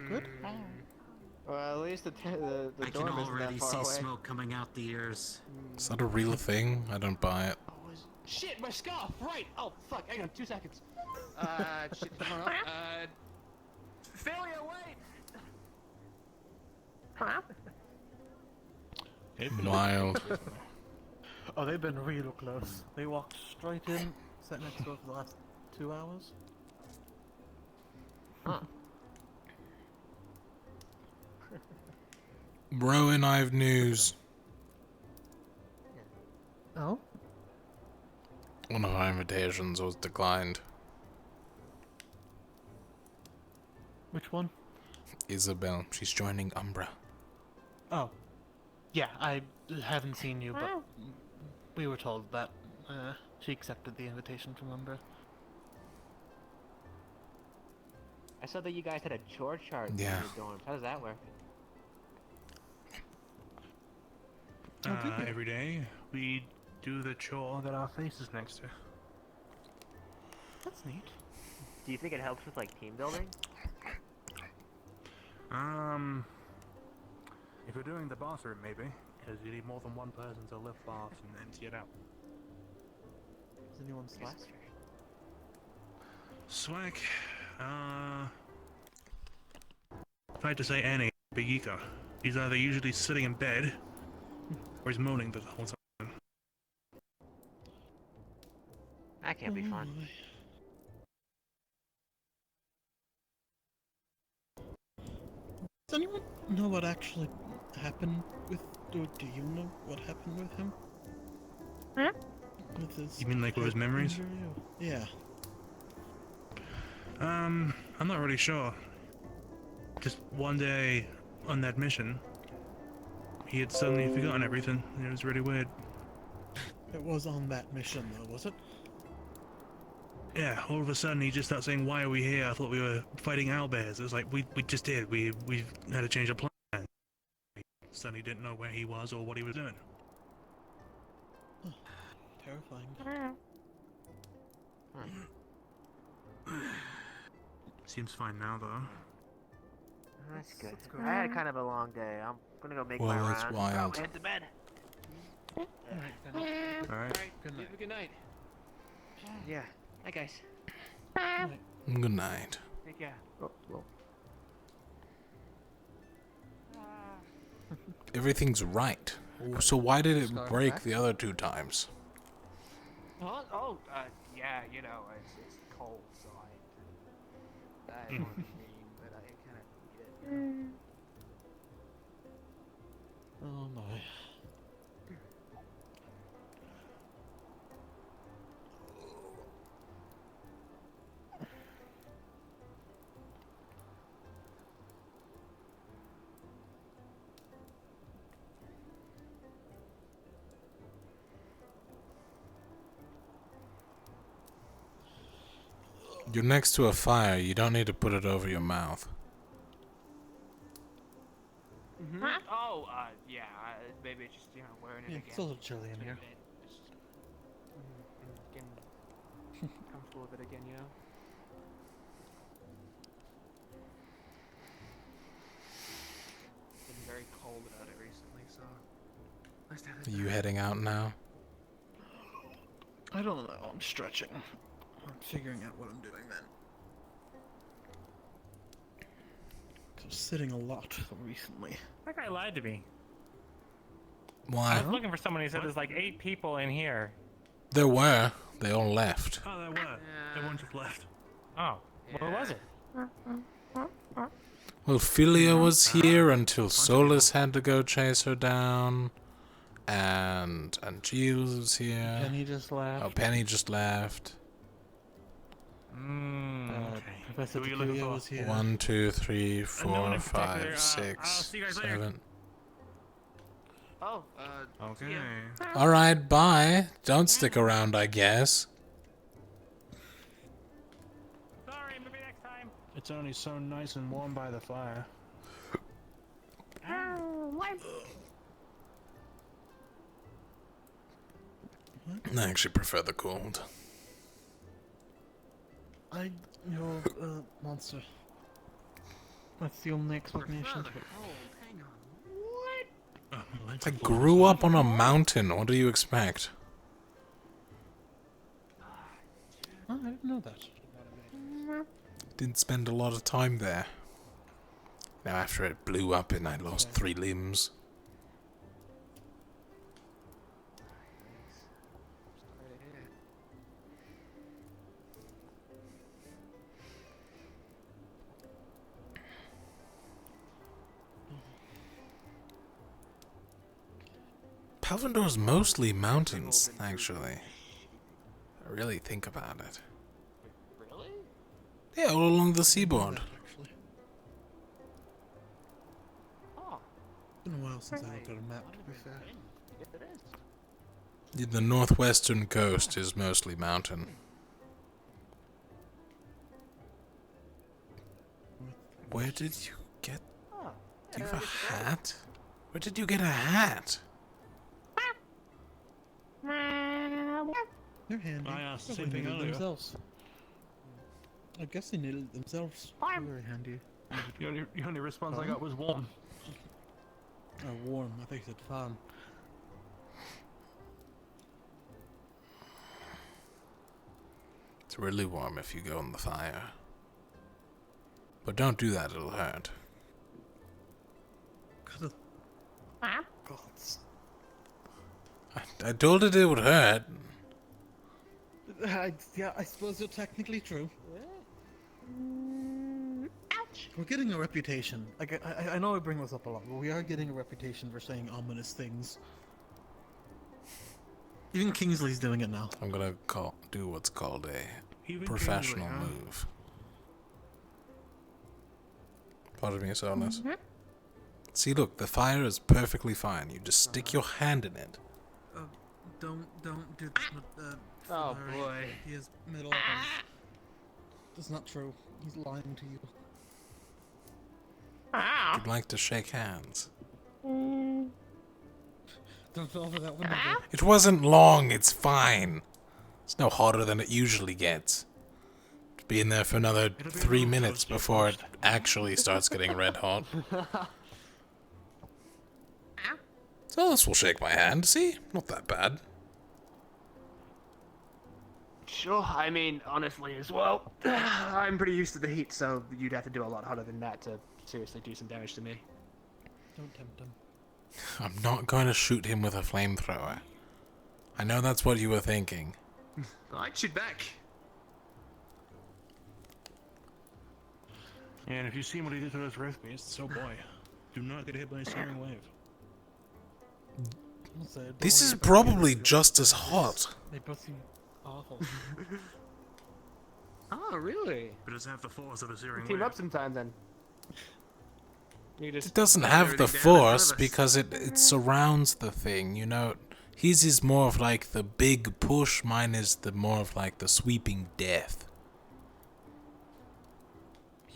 [SPEAKER 2] Good.
[SPEAKER 19] Well, at least the
[SPEAKER 23] I can
[SPEAKER 19] dorm isn't
[SPEAKER 23] already
[SPEAKER 19] that far
[SPEAKER 23] see
[SPEAKER 19] away.
[SPEAKER 23] smoke coming out the ears.
[SPEAKER 1] Is that a real thing? I don't buy it.
[SPEAKER 19] Shit, my scarf! Right! Oh, fuck, hang on, 2 seconds.
[SPEAKER 5] Shit, come on up. Failure, wait!
[SPEAKER 1] Wild.
[SPEAKER 2] Oh, they've been real close. They walked straight in, sat next to us for the last 2 hours.
[SPEAKER 19] Huh.
[SPEAKER 1] Rowan, I have news.
[SPEAKER 2] Oh?
[SPEAKER 1] One of our invitations was declined.
[SPEAKER 2] Which one?
[SPEAKER 1] Isabel. She's joining Umbra.
[SPEAKER 2] Oh. Yeah, I haven't seen you, but we were told that she accepted the invitation from Umbra.
[SPEAKER 19] I saw that you guys had a chore chart in
[SPEAKER 1] Yeah.
[SPEAKER 19] your dorms. How does that work?
[SPEAKER 13] Every day, we do the chore that our face is next to.
[SPEAKER 2] That's neat.
[SPEAKER 19] Do you think it helps with, like, team building?
[SPEAKER 13] If you're doing the bathroom, maybe, because you need more than one person to lift baths and empty it out.
[SPEAKER 2] Is anyone slack?
[SPEAKER 13] Swag, if I had to say any, Big Ika. He's either usually sitting in bed, or he's moaning the whole time.
[SPEAKER 19] That can't be fun.
[SPEAKER 2] Does anyone know what actually happened with... Or do you know what happened with him?
[SPEAKER 9] Huh?
[SPEAKER 2] With his...
[SPEAKER 13] You mean like with his memories?
[SPEAKER 2] injury or- Yeah.
[SPEAKER 13] I'm not really sure. Just one day on that mission, he had suddenly forgotten everything, and it was really weird.
[SPEAKER 2] It was on that mission though, was it?
[SPEAKER 13] Yeah, all of a sudden he just started saying, "Why are we here? I thought we were fighting owlbears." It was like, we just did. We had to change our plan. Suddenly didn't know where he was or what he was doing.
[SPEAKER 2] Terrifying.
[SPEAKER 13] Seems fine now, though.
[SPEAKER 19] That's good. I had kind of a long day. I'm gonna go make
[SPEAKER 1] Well,
[SPEAKER 19] my
[SPEAKER 1] that's
[SPEAKER 19] rounds.
[SPEAKER 1] wild.
[SPEAKER 19] Head to bed.
[SPEAKER 13] Alright.
[SPEAKER 19] Good night. Good night. Yeah. Hi, guys.
[SPEAKER 1] Good night.
[SPEAKER 19] Take care.
[SPEAKER 1] Everything's right. So why did it break the other 2 times?
[SPEAKER 5] Oh, yeah, you know, it's cold, so I don't want to be mean, but I kind of need it. You know?
[SPEAKER 2] Oh my.
[SPEAKER 1] You're next to a fire. You don't need to put it over your mouth.
[SPEAKER 18] Oh, yeah, maybe it's just, wearing it
[SPEAKER 2] Yeah,
[SPEAKER 18] again.
[SPEAKER 2] it's a little chilly in here.
[SPEAKER 18] Just, getting comfortable with it again, Been very cold out it recently, so nice to have it
[SPEAKER 1] Are you
[SPEAKER 18] back.
[SPEAKER 1] heading out now?
[SPEAKER 2] I don't know. I'm stretching. I'm figuring out what I'm doing then. I'm sitting a lot recently.
[SPEAKER 14] That guy lied to me.
[SPEAKER 1] Why?
[SPEAKER 14] I was looking for someone who said there's like 8 people in here.
[SPEAKER 1] There were. They all left.
[SPEAKER 13] Oh, there were. Everyone just left.
[SPEAKER 14] Oh, where was it?
[SPEAKER 1] Well, Philia was here until Solus had to go chase her down. And Giles was here.
[SPEAKER 2] Penny just left.
[SPEAKER 1] Oh, Penny just left.
[SPEAKER 2] Professor Tequila was here.
[SPEAKER 1] 1, 2, 3, 4,
[SPEAKER 14] particular,
[SPEAKER 1] 5, 6,
[SPEAKER 14] see you guys later.
[SPEAKER 1] 7.
[SPEAKER 18] Oh,
[SPEAKER 1] Okay. Alright, bye. Don't stick around, I guess.
[SPEAKER 14] Sorry, maybe next time.
[SPEAKER 13] It's only so nice and warm by the fire.
[SPEAKER 1] I actually prefer the cold.
[SPEAKER 2] You're a monster. That's the only explanation.
[SPEAKER 1] I grew up on a mountain. What do you expect?
[SPEAKER 2] Oh, I didn't know that.
[SPEAKER 1] Didn't spend a lot of time there. Now after it blew up and I lost 3 limbs. Palvindor's mostly mountains, actually. I really think about it.
[SPEAKER 18] Really?
[SPEAKER 1] Yeah, all along the seaboard.
[SPEAKER 18] Oh.
[SPEAKER 2] It's been a while since I looked at a map, to be fair.
[SPEAKER 18] Yes, it is.
[SPEAKER 1] The northwestern coast is mostly mountain. Where did you get... Do you have a hat? Where did you get a hat?
[SPEAKER 2] They're handy.
[SPEAKER 13] I asked the
[SPEAKER 2] Probably
[SPEAKER 13] same thing
[SPEAKER 2] knitted
[SPEAKER 13] earlier.
[SPEAKER 2] themselves. I guess they knitted it themselves. They're very handy.
[SPEAKER 13] The only response I got was warm.
[SPEAKER 2] Oh, warm. I think you said fun.
[SPEAKER 1] It's really warm if you go in the fire. But don't do that, it'll hurt. I told it would hurt.
[SPEAKER 2] Yeah, I suppose you're technically true. Ouch! We're getting a reputation. I know I bring this up a lot, but we are getting a reputation for saying ominous things. Even Kingsley's doing it now.
[SPEAKER 1] I'm gonna do what's called a
[SPEAKER 2] Even
[SPEAKER 1] professional
[SPEAKER 2] Kingsley, huh?
[SPEAKER 1] move. Pardon me, Solus. See, look, the fire is perfectly fine. You just stick your hand in it.
[SPEAKER 2] Don't do this with
[SPEAKER 18] Oh,
[SPEAKER 2] Larry.
[SPEAKER 18] boy.
[SPEAKER 2] He has middle weapons. That's not true. He's lying to you.
[SPEAKER 1] You'd like to shake hands.
[SPEAKER 2] Don't fall for that one.
[SPEAKER 1] It wasn't long, it's fine. It's no hotter than it usually gets. To be in there for another 3 minutes before it actually starts getting red hot. Solus will shake my hand, see? Not that bad.
[SPEAKER 18] Sure, I mean, honestly as well. I'm pretty used to the heat, so you'd have to do a lot harder than that to seriously do some damage to me.
[SPEAKER 2] Don't tempt him.
[SPEAKER 1] I'm not going to shoot him with a flamethrower. I know that's what you were thinking.
[SPEAKER 18] I'd shoot back.
[SPEAKER 13] And if you see what he did to those wrist beasts, so boy, do not get hit by a searing wave.
[SPEAKER 1] This is probably just as hot.
[SPEAKER 2] They both seem awful.
[SPEAKER 18] Oh, really?
[SPEAKER 13] But it doesn't have the force of a searing
[SPEAKER 18] Team
[SPEAKER 13] wave.
[SPEAKER 18] up sometime then. You just
[SPEAKER 1] It doesn't
[SPEAKER 18] knock
[SPEAKER 1] have the
[SPEAKER 18] everything down in front
[SPEAKER 1] force
[SPEAKER 18] of us.
[SPEAKER 1] because it surrounds the thing, you know. His is more of like the big push, mine is the more of like the sweeping death.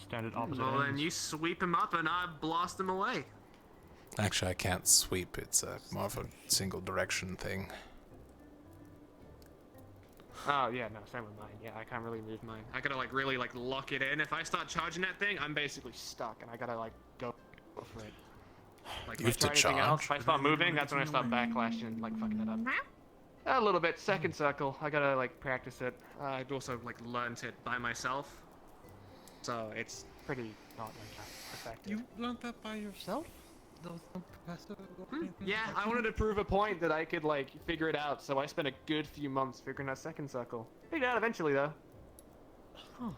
[SPEAKER 7] standard opposite
[SPEAKER 18] Well, then
[SPEAKER 7] ends.
[SPEAKER 18] you sweep him up and I blast him away.
[SPEAKER 1] Actually, I can't sweep. It's more of a single direction thing.
[SPEAKER 18] Oh, yeah, no, same with mine. Yeah, I can't really move mine. I gotta, like, really, like, lock it in. If I start charging that thing, I'm basically stuck, and I gotta, like, go for it. Like,
[SPEAKER 1] You
[SPEAKER 18] if I
[SPEAKER 1] have to
[SPEAKER 18] try anything else,
[SPEAKER 1] charge.
[SPEAKER 18] if I start moving, that's when I start backlashing and, like, fucking it up. A little bit. Second circle. I gotta, like, practice it. I've also, like, learned it by myself. So, it's pretty not, like, effective.
[SPEAKER 2] You learned that by yourself? There was no professor or anything
[SPEAKER 18] Yeah,
[SPEAKER 2] like
[SPEAKER 18] I wanted to prove a point that I could, like, figure it out, so I spent a good few months figuring out second circle. Figured it out eventually, though.
[SPEAKER 2] Huh.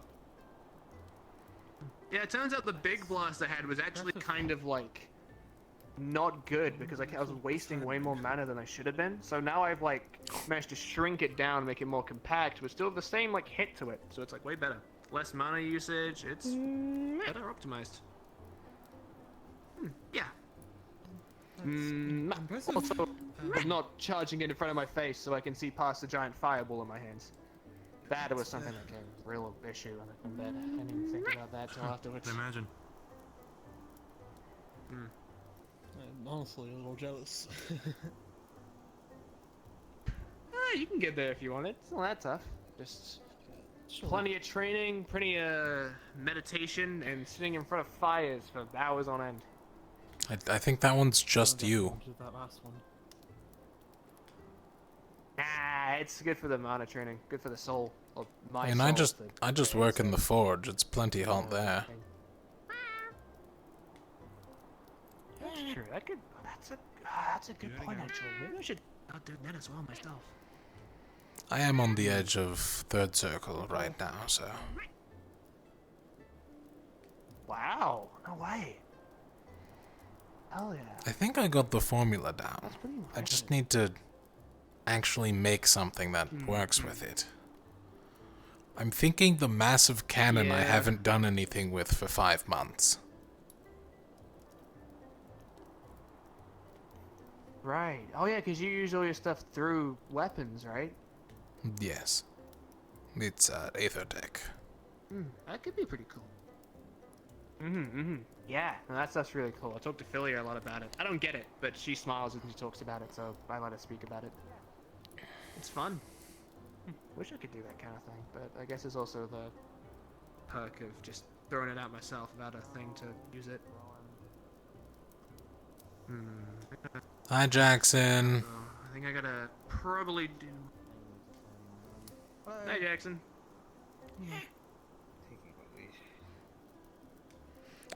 [SPEAKER 18] Yeah, it turns out the big blast I had was actually kind of, like, not good, because I was wasting way more mana than I should have been. So now I've, like, managed to shrink it down, make it more compact, but still have the same, like, hit to it. So it's, like, way better. Less mana usage, it's better optimized. Yeah. Also, I'm not charging it in front of my face so I can see past the giant fireball in my hands. That was something that became a real issue in bed. I didn't even think about that till afterwards.
[SPEAKER 13] Imagine.
[SPEAKER 2] I'm honestly a little jealous.
[SPEAKER 18] You can get there if you want it. It's not that tough. Just plenty of training, plenty of meditation, and sitting in front of fires for hours on end.
[SPEAKER 1] I think that one's just you.
[SPEAKER 2] That last one.
[SPEAKER 18] Nah, it's good for the mana training. Good for the soul. Or my
[SPEAKER 1] And
[SPEAKER 18] soul.
[SPEAKER 1] I just work in the forge. It's plenty hot there.
[SPEAKER 18] That's true. That's a good point, actually. Maybe I should start doing that as well myself.
[SPEAKER 1] I am on the edge of third circle right now, so.
[SPEAKER 18] Wow. No way. Hell yeah.
[SPEAKER 1] I think I got the formula down.
[SPEAKER 18] That's pretty
[SPEAKER 1] I
[SPEAKER 18] impressive.
[SPEAKER 1] just need to actually make something that works with it. I'm thinking the massive cannon I
[SPEAKER 18] Yeah.
[SPEAKER 1] haven't done anything with for 5 months.
[SPEAKER 18] Right. Oh yeah, because you use all your stuff through weapons, right?
[SPEAKER 1] Yes. It's Aether Tech.
[SPEAKER 18] That could be pretty cool. Yeah, no, that stuff's really cool. I talked to Philia a lot about it. I don't get it, but she smiles when she talks about it, so I let her speak about it. It's fun. Wish I could do that kind of thing, but I guess it's also the perk of just throwing it out myself without a thing to use it.
[SPEAKER 1] Hi, Jackson.
[SPEAKER 18] I think I gotta probably do... Hey, Jackson.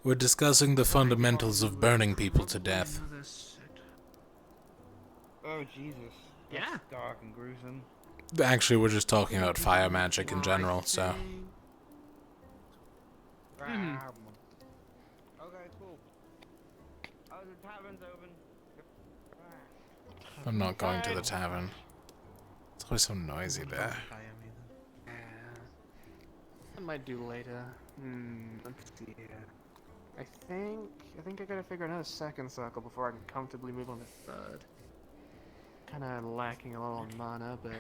[SPEAKER 1] We're discussing the fundamentals of burning people to death.
[SPEAKER 8] Oh, Jesus. That's
[SPEAKER 18] Yeah.
[SPEAKER 8] dark and gruesome.
[SPEAKER 1] Actually, we're just talking about fire magic in general, so.
[SPEAKER 8] Okay, cool. Oh, the tavern's open.
[SPEAKER 1] I'm not going to the tavern. It's always so noisy there.
[SPEAKER 18] I might do later. Let's see here. I think I gotta figure another second circle before I can comfortably move on to third. Kinda lacking a little on mana, but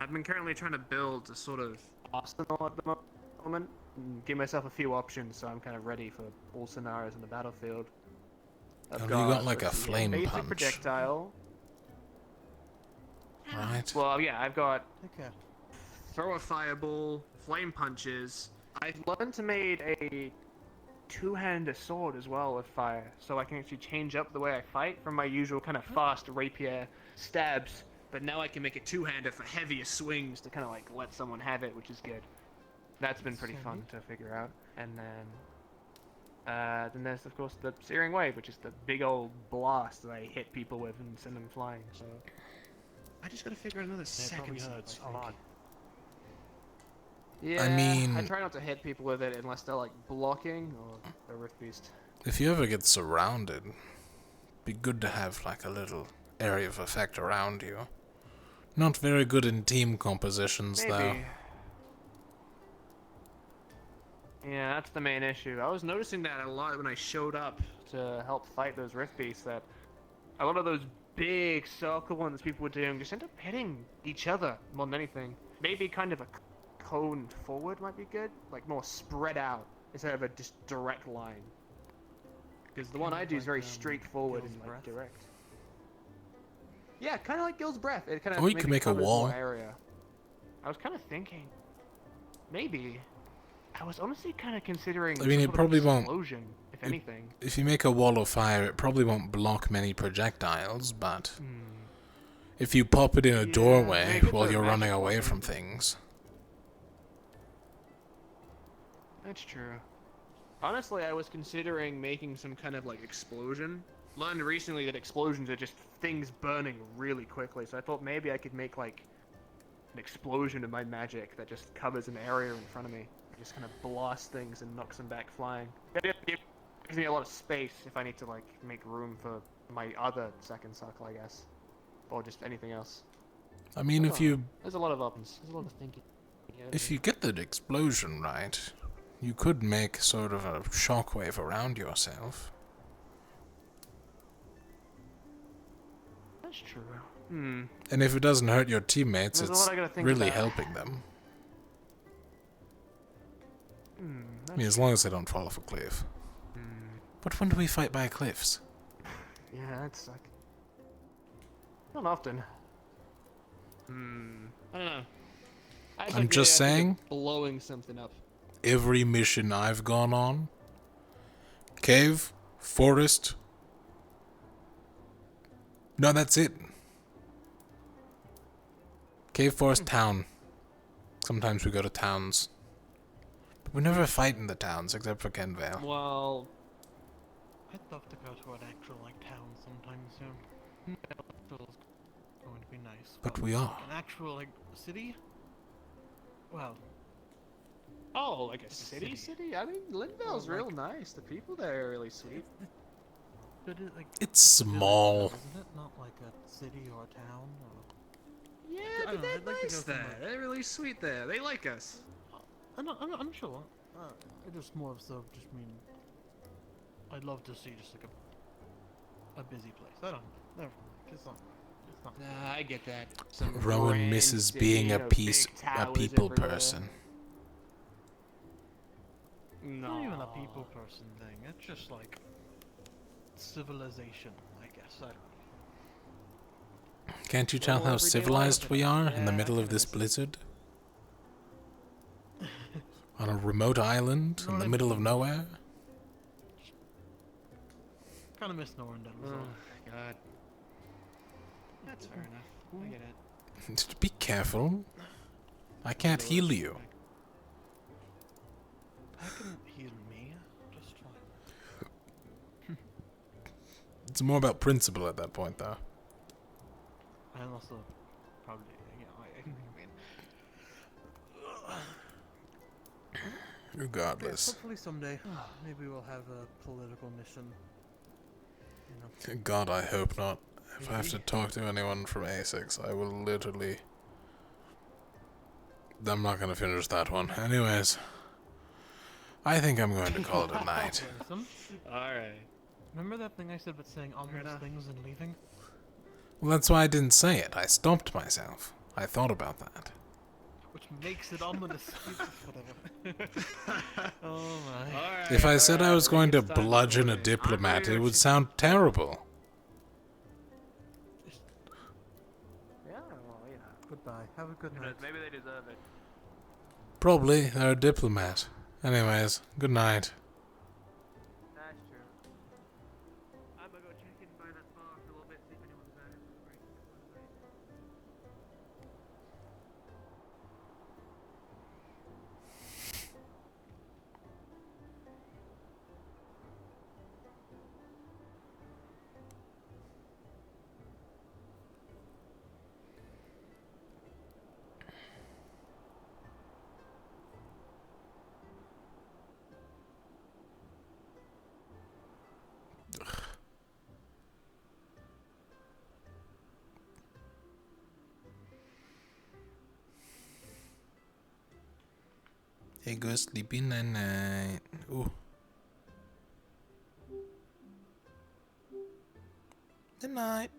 [SPEAKER 18] I've been currently trying to build a sort of arsenal at the moment. And give myself a few options, so I'm kind of ready for all scenarios in the battlefield. I've
[SPEAKER 1] You got like a
[SPEAKER 18] let's see,
[SPEAKER 1] flame
[SPEAKER 18] basic
[SPEAKER 1] punch.
[SPEAKER 18] projectile.
[SPEAKER 1] Right?
[SPEAKER 18] Well, yeah, I've got
[SPEAKER 2] Okay.
[SPEAKER 18] throw a fireball, flame punches. I've learned to make a two-handed sword as well with fire, so I can actually change up the way I fight from my usual kind of fast rapier stabs. But now I can make a two-hander for heavier swings to kind of like let someone have it, which is good. That's been pretty fun to figure out. And then there's of course the Searing Wave, which is the big old blast that I hit people with and send them flying. So I just gotta figure out another second.
[SPEAKER 16] Probably
[SPEAKER 18] step,
[SPEAKER 16] hurts
[SPEAKER 18] I
[SPEAKER 16] a
[SPEAKER 18] think.
[SPEAKER 16] lot.
[SPEAKER 18] Yeah,
[SPEAKER 1] I mean-
[SPEAKER 18] I try not to hit people with it unless they're like blocking or a Rift Beast.
[SPEAKER 1] If you ever get surrounded, be good to have like a little area of effect around you. Not very good in team compositions, though.
[SPEAKER 18] Maybe. Yeah, that's the main issue. I was noticing that a lot when I showed up to help fight those Rift Beasts, that a lot of those big circle ones people were doing just end up hitting each other more than anything. Maybe kind of a cone forward might be good, like more spread out instead of a just direct line. Because the one I do is very straightforward and like direct. Yeah, kind of like Gil's breath. It kind of
[SPEAKER 1] Or you can make a wall.
[SPEAKER 18] more area. I was kind of thinking, maybe. I was honestly kind of considering.
[SPEAKER 1] I mean, it probably won't.
[SPEAKER 18] Explosion, if anything.
[SPEAKER 1] If you make a wall of fire, it probably won't block many projectiles, but if you pop it in a doorway while you're running away from things.
[SPEAKER 18] That's true. Honestly, I was considering making some kind of like explosion. Learned recently that explosions are just things burning really quickly, so I thought maybe I could make like an explosion of my magic that just covers an area in front of me. Just kind of blast things and knocks them back flying. It gives me a lot of space if I need to like make room for my other second circle, I guess, or just anything else.
[SPEAKER 1] I mean, if you
[SPEAKER 18] there's a lot of options. There's a lot of thinking.
[SPEAKER 1] if you get the explosion right, you could make sort of a shockwave around yourself.
[SPEAKER 18] That's true. Hmm.
[SPEAKER 1] And if it doesn't hurt your teammates,
[SPEAKER 18] There's a
[SPEAKER 1] it's
[SPEAKER 18] lot I gotta think
[SPEAKER 1] really
[SPEAKER 18] about.
[SPEAKER 1] helping them. I mean, as long as they don't fall off a cliff. But when do we fight by cliffs?
[SPEAKER 18] Yeah, that suck. Not often. I don't know.
[SPEAKER 1] I'm just saying,
[SPEAKER 18] blowing something up.
[SPEAKER 1] every mission I've gone on, cave, forest. No, that's it. Cave, forest, town. Sometimes we go to towns. But we never fight in the towns except for Kenvale.
[SPEAKER 2] Well, I'd love to go to an actual like town sometime soon. Feels going to be nice.
[SPEAKER 1] But we are.
[SPEAKER 2] An actual like city. Well.
[SPEAKER 18] Oh, like a city? I mean, Linvale's real nice. The people there are really sweet.
[SPEAKER 2] But it, like,
[SPEAKER 1] It's small.
[SPEAKER 2] Isn't it not like a city or a town? Or...
[SPEAKER 18] Yeah,
[SPEAKER 2] I
[SPEAKER 18] but
[SPEAKER 2] don't know,
[SPEAKER 18] they're
[SPEAKER 2] I'd like to
[SPEAKER 18] nice
[SPEAKER 2] go
[SPEAKER 18] there.
[SPEAKER 2] somewhere.
[SPEAKER 18] They're really sweet there. They like us.
[SPEAKER 2] I'm sure. I just more so just mean. I'd love to see just like a busy place. I don't know. Never mind. It's not.
[SPEAKER 18] Nah, I get that.
[SPEAKER 1] Rowan misses being a people person.
[SPEAKER 2] It's not even a people person thing. It's just like civilization, I guess. I don't know.
[SPEAKER 1] Can't you tell how civilized we are in the middle of this blizzard? On a remote island in the middle of nowhere?
[SPEAKER 2] Kind of miss Norndale.
[SPEAKER 18] Oh, God. That's fair enough. I get it.
[SPEAKER 1] Just be careful. I can't heal you.
[SPEAKER 2] I can heal me. Just fine.
[SPEAKER 1] It's more about principle at that point, though.
[SPEAKER 2] And also, probably, I mean.
[SPEAKER 1] Regardless.
[SPEAKER 2] Hopefully someday, maybe we'll have a political mission. You know.
[SPEAKER 1] God, I hope not. If I have to talk to anyone from A6, I will literally... I'm not going to finish that one. Anyways, I think I'm going to call it a night.
[SPEAKER 18] Alright.
[SPEAKER 2] Remember that thing I said about saying ominous things and leaving?
[SPEAKER 1] Well, that's why I didn't say it. I stopped myself. I thought about that.
[SPEAKER 2] Which makes it ominous. Whatever. Oh my.
[SPEAKER 1] If I said I was going to bludgeon a diplomat, it would sound terrible.
[SPEAKER 18] Yeah, well, you know.
[SPEAKER 2] Goodbye. Have a good night.
[SPEAKER 18] Maybe they deserve it.
[SPEAKER 1] Probably, they're a diplomat. Anyways, good night.
[SPEAKER 18] That's true. I'm gonna go check in by that bar for a little bit, see if anyone's there.
[SPEAKER 1] Hey, go sleepy night. Ooh. Good night.